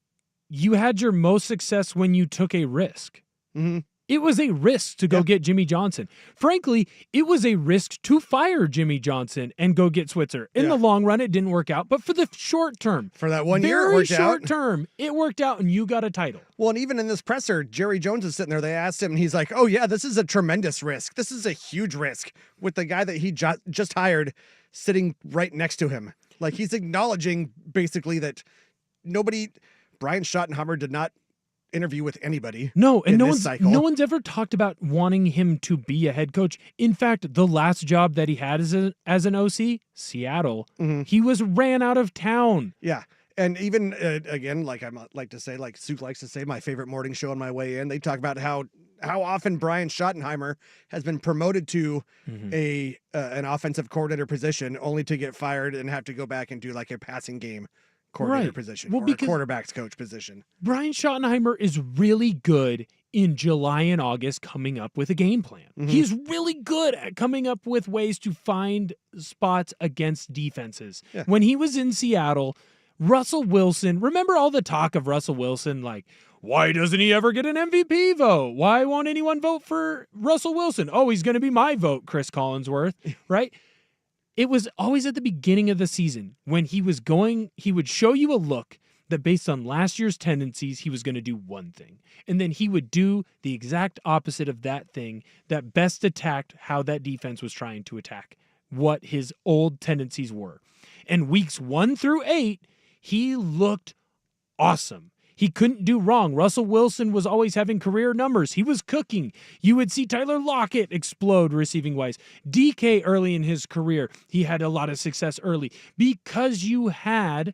you had your most success when you took a risk. Mm-hmm. It was a risk to go get Jimmy Johnson. Frankly, it was a risk to fire Jimmy Johnson and go get Switzer. In the long run, it didn't work out, but for the short term, for that 1 year, it very worked short out. term, it worked out, and you got a title. Well, and even in this presser, Jerry Jones is sitting there. They asked him, and he's like, "Oh yeah, this is a tremendous risk. This is a huge risk." With the guy that he just hired sitting right next to him, like he's acknowledging basically that Brian Schottenheimer did not interview with anybody. No, and in this cycle. no one's ever talked about wanting him to be a head coach. In fact, the last job that he had as an OC, Seattle, he was ran out of town. Yeah. And even, again, like I like to say, like Suk likes to say, my favorite morning show on my way in, they talk about how often Brian Schottenheimer has been promoted to an offensive coordinator position only to get fired and have to go back and do like a passing game coordinator position or a quarterback's coach position. Brian Schottenheimer is really good in July and August coming up with a game plan. He's really good at coming up with ways to find spots against defenses. Yeah. When he was in Seattle, Russell Wilson, remember all the talk of Russell Wilson, like, why doesn't he ever get an MVP vote? Why won't anyone vote for Russell Wilson? Oh, he's going to be my vote, Chris Collinsworth, right? It was always at the beginning of the season when he would show you a look that based on last year's tendencies, he was going to do one thing. And then he would do the exact opposite of that thing that best attacked how that defense was trying to attack, what his old tendencies were. And weeks 1 through 8, he looked awesome. He couldn't do wrong. Russell Wilson was always having career numbers. He was cooking. You would see Tyler Lockett explode receiving-wise. DK early in his career, he had a lot of success early because you had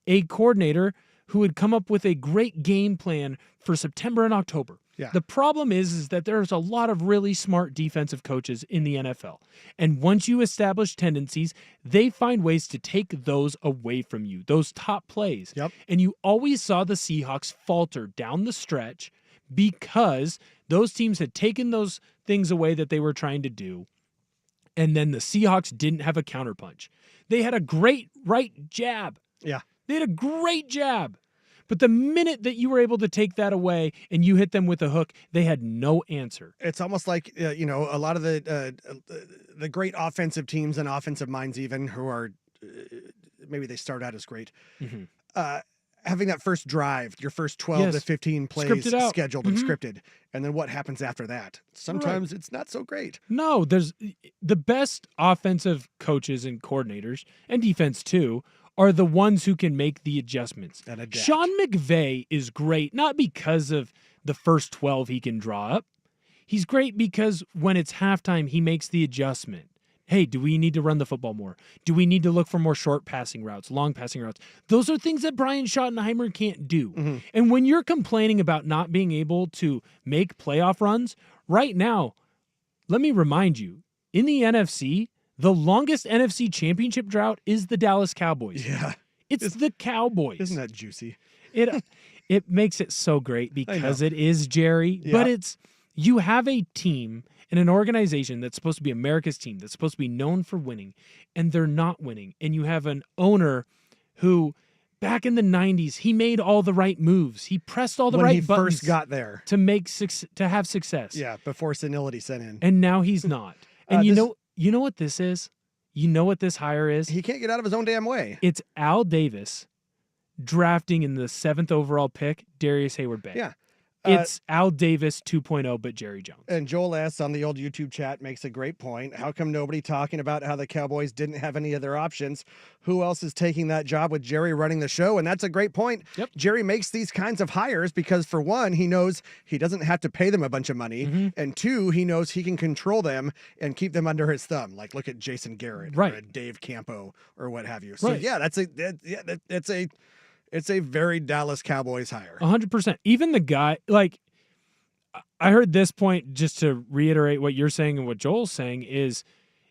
a coordinator who had come up with a great game plan for September and October. Yeah. The problem is that there's a lot of really smart defensive coaches in the NFL. And once you establish tendencies, they find ways to take those away from you, those top plays. Yep. And you always saw the Seahawks falter down the stretch because those teams had taken those things away that they were trying to do. And then the Seahawks didn't have a counterpunch. They had a great right jab. Yeah. They had a great jab. But the minute that you were able to take that away and you hit them with a hook, they had no answer. It's almost like, a lot of the great offensive teams and offensive minds even who are, maybe they start out as great, having that first drive, your first 12 to 15 plays scheduled and scripted. And then what happens after that? Sometimes it's not so great. No, there's the best offensive coaches and coordinators and defense too are the ones who can make the adjustments. And adapt. Sean McVay is great, not because of the first 12 he can draw up. He's great because when it's halftime, he makes the adjustment. Hey, do we need to run the football more? Do we need to look for more short passing routes, long passing routes? Those are things that Brian Schottenheimer can't do. And when you're complaining about not being able to make playoff runs, right now, let me remind you, in the NFC, the longest NFC championship drought is the Dallas Cowboys. Yeah. It's the Cowboys. Isn't that juicy? It makes it so great because it is, Jerry. Yeah. But you have a team and an organization that's supposed to be America's team, that's supposed to be known for winning, and they're not winning. And you have an owner who, back in the 90s, he made all the right moves. He pressed all the when right he buttons first got there to have success. Yeah, before senility set in. And now he's not. And you know what this is? You know what this hire is? He can't get out of his own damn way. It's Al Davis drafting in the 7th overall pick, Darius Hayward-Bay. Yeah. It's Al Davis 2.0, but Jerry Jones. And Joel S. on the old YouTube chat makes a great point. How come nobody talking about how the Cowboys didn't have any other options? Who else is taking that job with Jerry running the show? And that's a great point. Yep. Jerry makes these kinds of hires because, for one, he knows he doesn't have to pay them a bunch of money. And two, he knows he can control them and keep them under his thumb. Like, look at Jason Garrett or a Dave Campo or what have you. So, yeah, It's a very Dallas Cowboys hire. 100%. Even the guy, like, I heard this point, just to reiterate what you're saying and what Joel's saying, is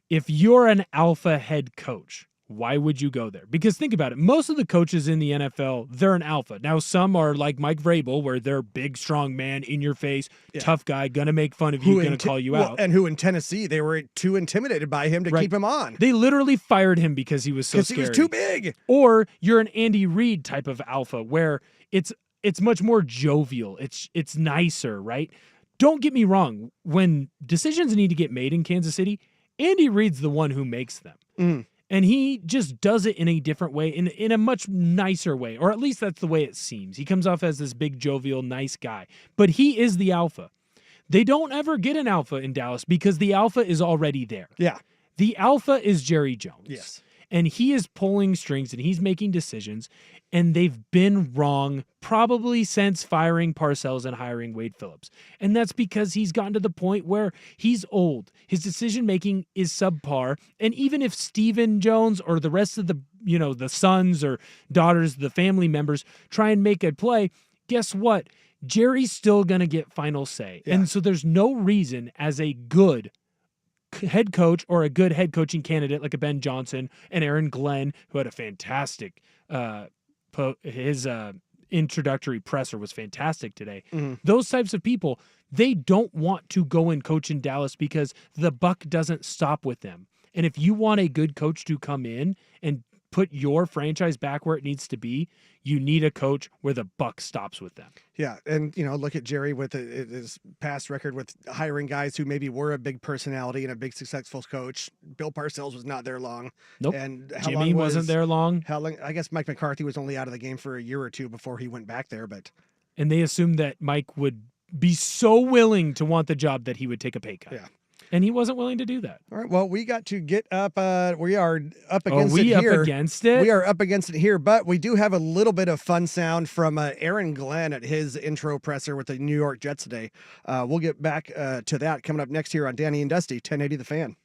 if you're an alpha head coach, why would you go there? Because think about it. Most of the coaches in the NFL, they're an alpha. Now, some are like Mike Vrabel, where they're big, strong man, in your face, tough guy, going to make fun of you, going to call you out. And who in Tennessee, they were too intimidated by him to keep him on. They literally fired him because he was so scary. Because he was too big. Or you're an Andy Reid type of alpha, where it's much more jovial. It's nicer, right? Don't get me wrong. When decisions need to get made in Kansas City, Andy Reid's the one who makes them. Mm. And he just does it in a different way, in a much nicer way, or at least that's the way it seems. He comes off as this big, jovial, nice guy, but he is the alpha. They don't ever get an alpha in Dallas because the alpha is already there. Yeah. The alpha is Jerry Jones. Yes. And he is pulling strings and he's making decisions, and they've been wrong probably since firing Parcells and hiring Wade Phillips. And that's because he's gotten to the point where he's old. His decision-making is subpar. And even if Stephen Jones or the rest of the sons or daughters, the family members try and make a play, guess what? Jerry's still going to get final say. Yeah. And so there's no reason as a good head coach or a good head coaching candidate like a Ben Johnson and Aaron Glenn, who had a fantastic his introductory presser was fantastic today. Mm-hmm. Those types of people, they don't want to go and coach in Dallas because the buck doesn't stop with them. And if you want a good coach to come in and put your franchise back where it needs to be, you need a coach where the buck stops with them. Yeah, and look at Jerry with his past record with hiring guys who maybe were a big personality and a big successful coach. Bill Parcells was not there long. Nope. And Jimmy wasn't there long. How long? I guess Mike McCarthy was only out of the game for a year or two before he went back there. But and they assumed that Mike would be so willing to want the job that he would take a pay cut. Yeah. And he wasn't willing to do that. All right. Well, we got to get up. We are up against it up here. Against it? We are up against it here, but we do have a little bit of fun sound from Aaron Glenn at his intro presser with the New York Jets today. We'll get back to that coming up next here on Danny and Dusty, 1080 The Fan.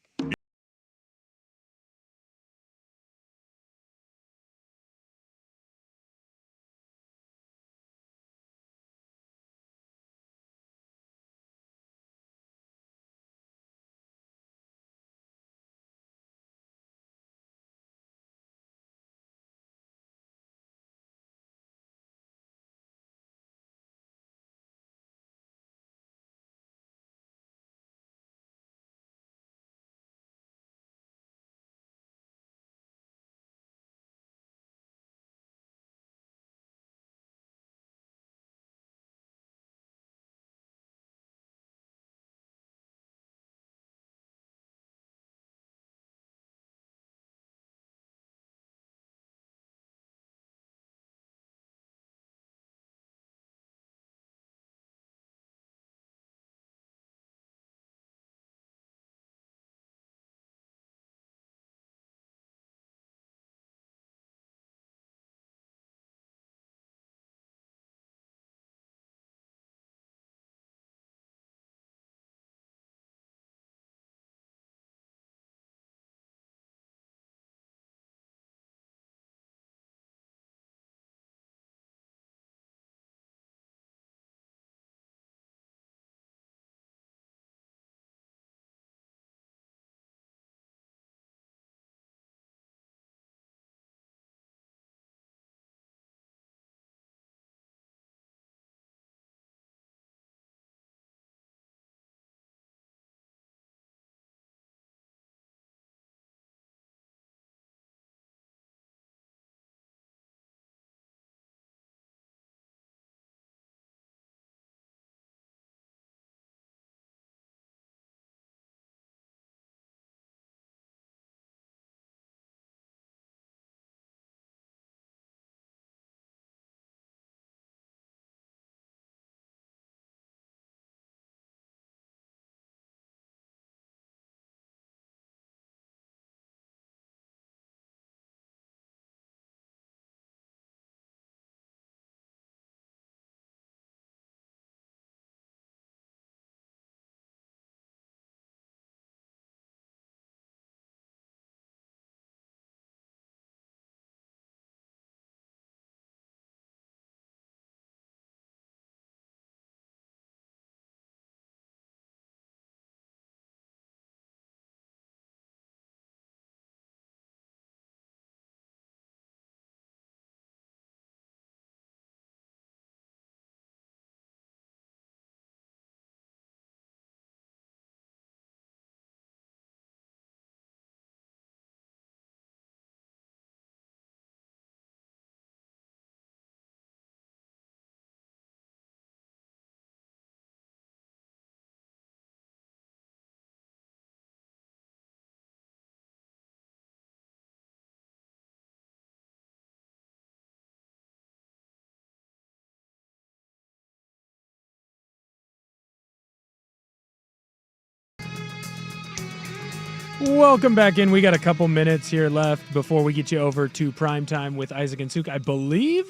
Welcome back in. We got a couple minutes here left before we get you over to Primetime with Isaac and Suk. I believe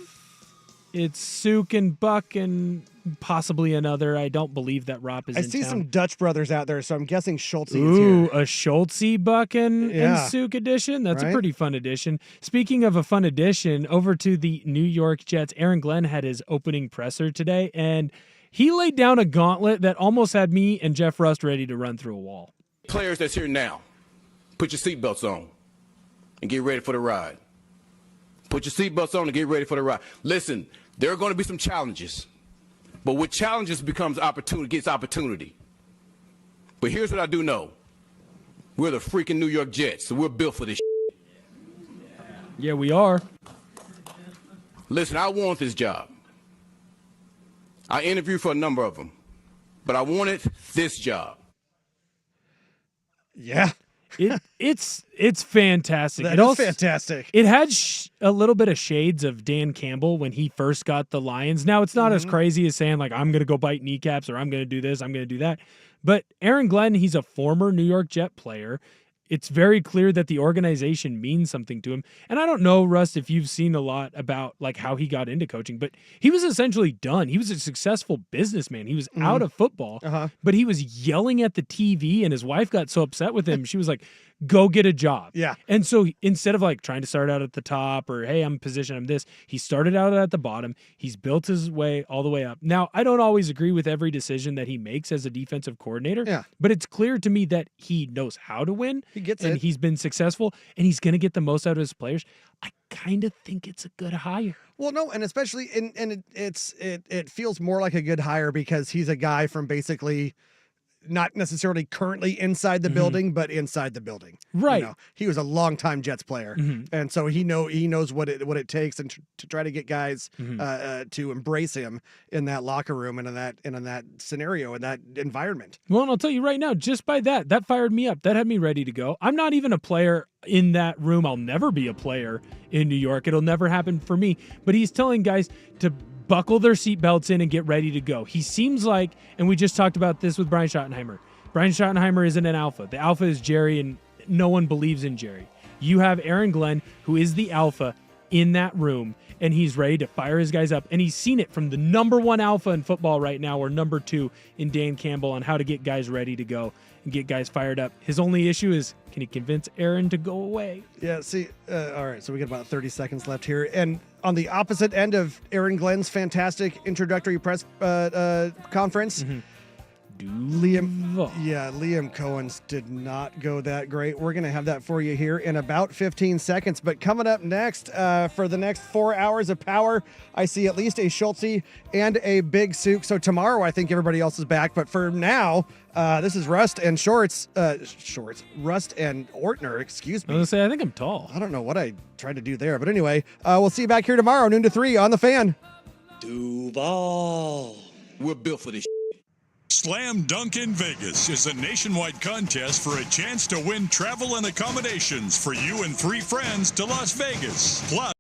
it's Suk and Buck and possibly another. I don't believe that Rob is in I see town. some Dutch brothers out there, so I'm guessing Schultz is Ooh, here. a Schultze Buck and Suk edition. That's a Right? pretty fun edition. Speaking of a fun edition, over to the New York Jets. Aaron Glenn had his opening presser today, and he laid down a gauntlet that almost had me and Jeff Rust ready to run through a wall. Players that's here now, put your seatbelts on and get ready for the ride. Put your seatbelts on and get ready for the ride. Listen, there are going to be some challenges, but with challenges becomes opportunity, gets opportunity. But here's what I do know. We're the freaking New York Jets, so we're built for this shit. Yeah, we are. Listen, I want this job. I interviewed for a number of them, but I wanted this job. Yeah. It's fantastic. That is fantastic. It had a little bit of shades of Dan Campbell when he first got the Lions. Now, it's not as crazy as saying, like, I'm going to go bite kneecaps or I'm going to do this, I'm going to do that. But Aaron Glenn, he's a former New York Jet player. It's very clear that the organization means something to him. And I don't know, Russ, if you've seen a lot about like how he got into coaching, but he was essentially done. He was a successful businessman. He was out of football, but he was yelling at the TV, and his wife got so upset with him. She was like, go get a job. Yeah. And so instead of like trying to start out at the top or, hey, I'm positioned, I'm this, he started out at the bottom. He's built his way all the way up. Now, I don't always agree with every decision that he makes as a defensive coordinator, but it's clear to me that he knows how to win. He gets and it. he's been successful, and he's going to get the most out of his players. I kind of think it's a good hire. Well, no, and especially, it feels more like a good hire because he's a guy from basically not necessarily currently inside the building, but inside the building. Right. You know, he was a longtime Jets player, and so he knows what it takes and to try to get guys to embrace him in that locker room and in that scenario, in that environment. Well, and I'll tell you right now, just by that fired me up. That had me ready to go. I'm not even a player in that room. I'll never be a player in New York. It'll never happen for me. But he's telling guys to buckle their seatbelts in and get ready to go. He seems like, and we just talked about this with Brian Schottenheimer. Brian Schottenheimer isn't an alpha. The alpha is Jerry, and no one believes in Jerry. You have Aaron Glenn, who is the alpha in that room, and he's ready to fire his guys up. And he's seen it from the number one alpha in football right now, or number two in Dan Campbell, on how to get guys ready to go and get guys fired up. His only issue is, can he convince Aaron to go away? Yeah, see, all right, so we got about 30 seconds left here. And on the opposite end of Aaron Glenn's fantastic introductory press conference, Liam Cohen's did not go that great. We're going to have that for you here in about 15 seconds. But coming up next, for the next 4 hours of power, I see at least a Schultze and a Big Suk. So tomorrow, I think everybody else is back. But for now, this is Rust and Rust and Ortner, excuse me. I was going to say, I think I'm tall. I don't know what I tried to do there. But anyway, we'll see you back here tomorrow, noon to 3 on The Fan. Duval. We're built for this. Slam Dunk in Vegas is a nationwide contest for a chance to win travel and accommodations for you and 3 friends to Las Vegas. Plus,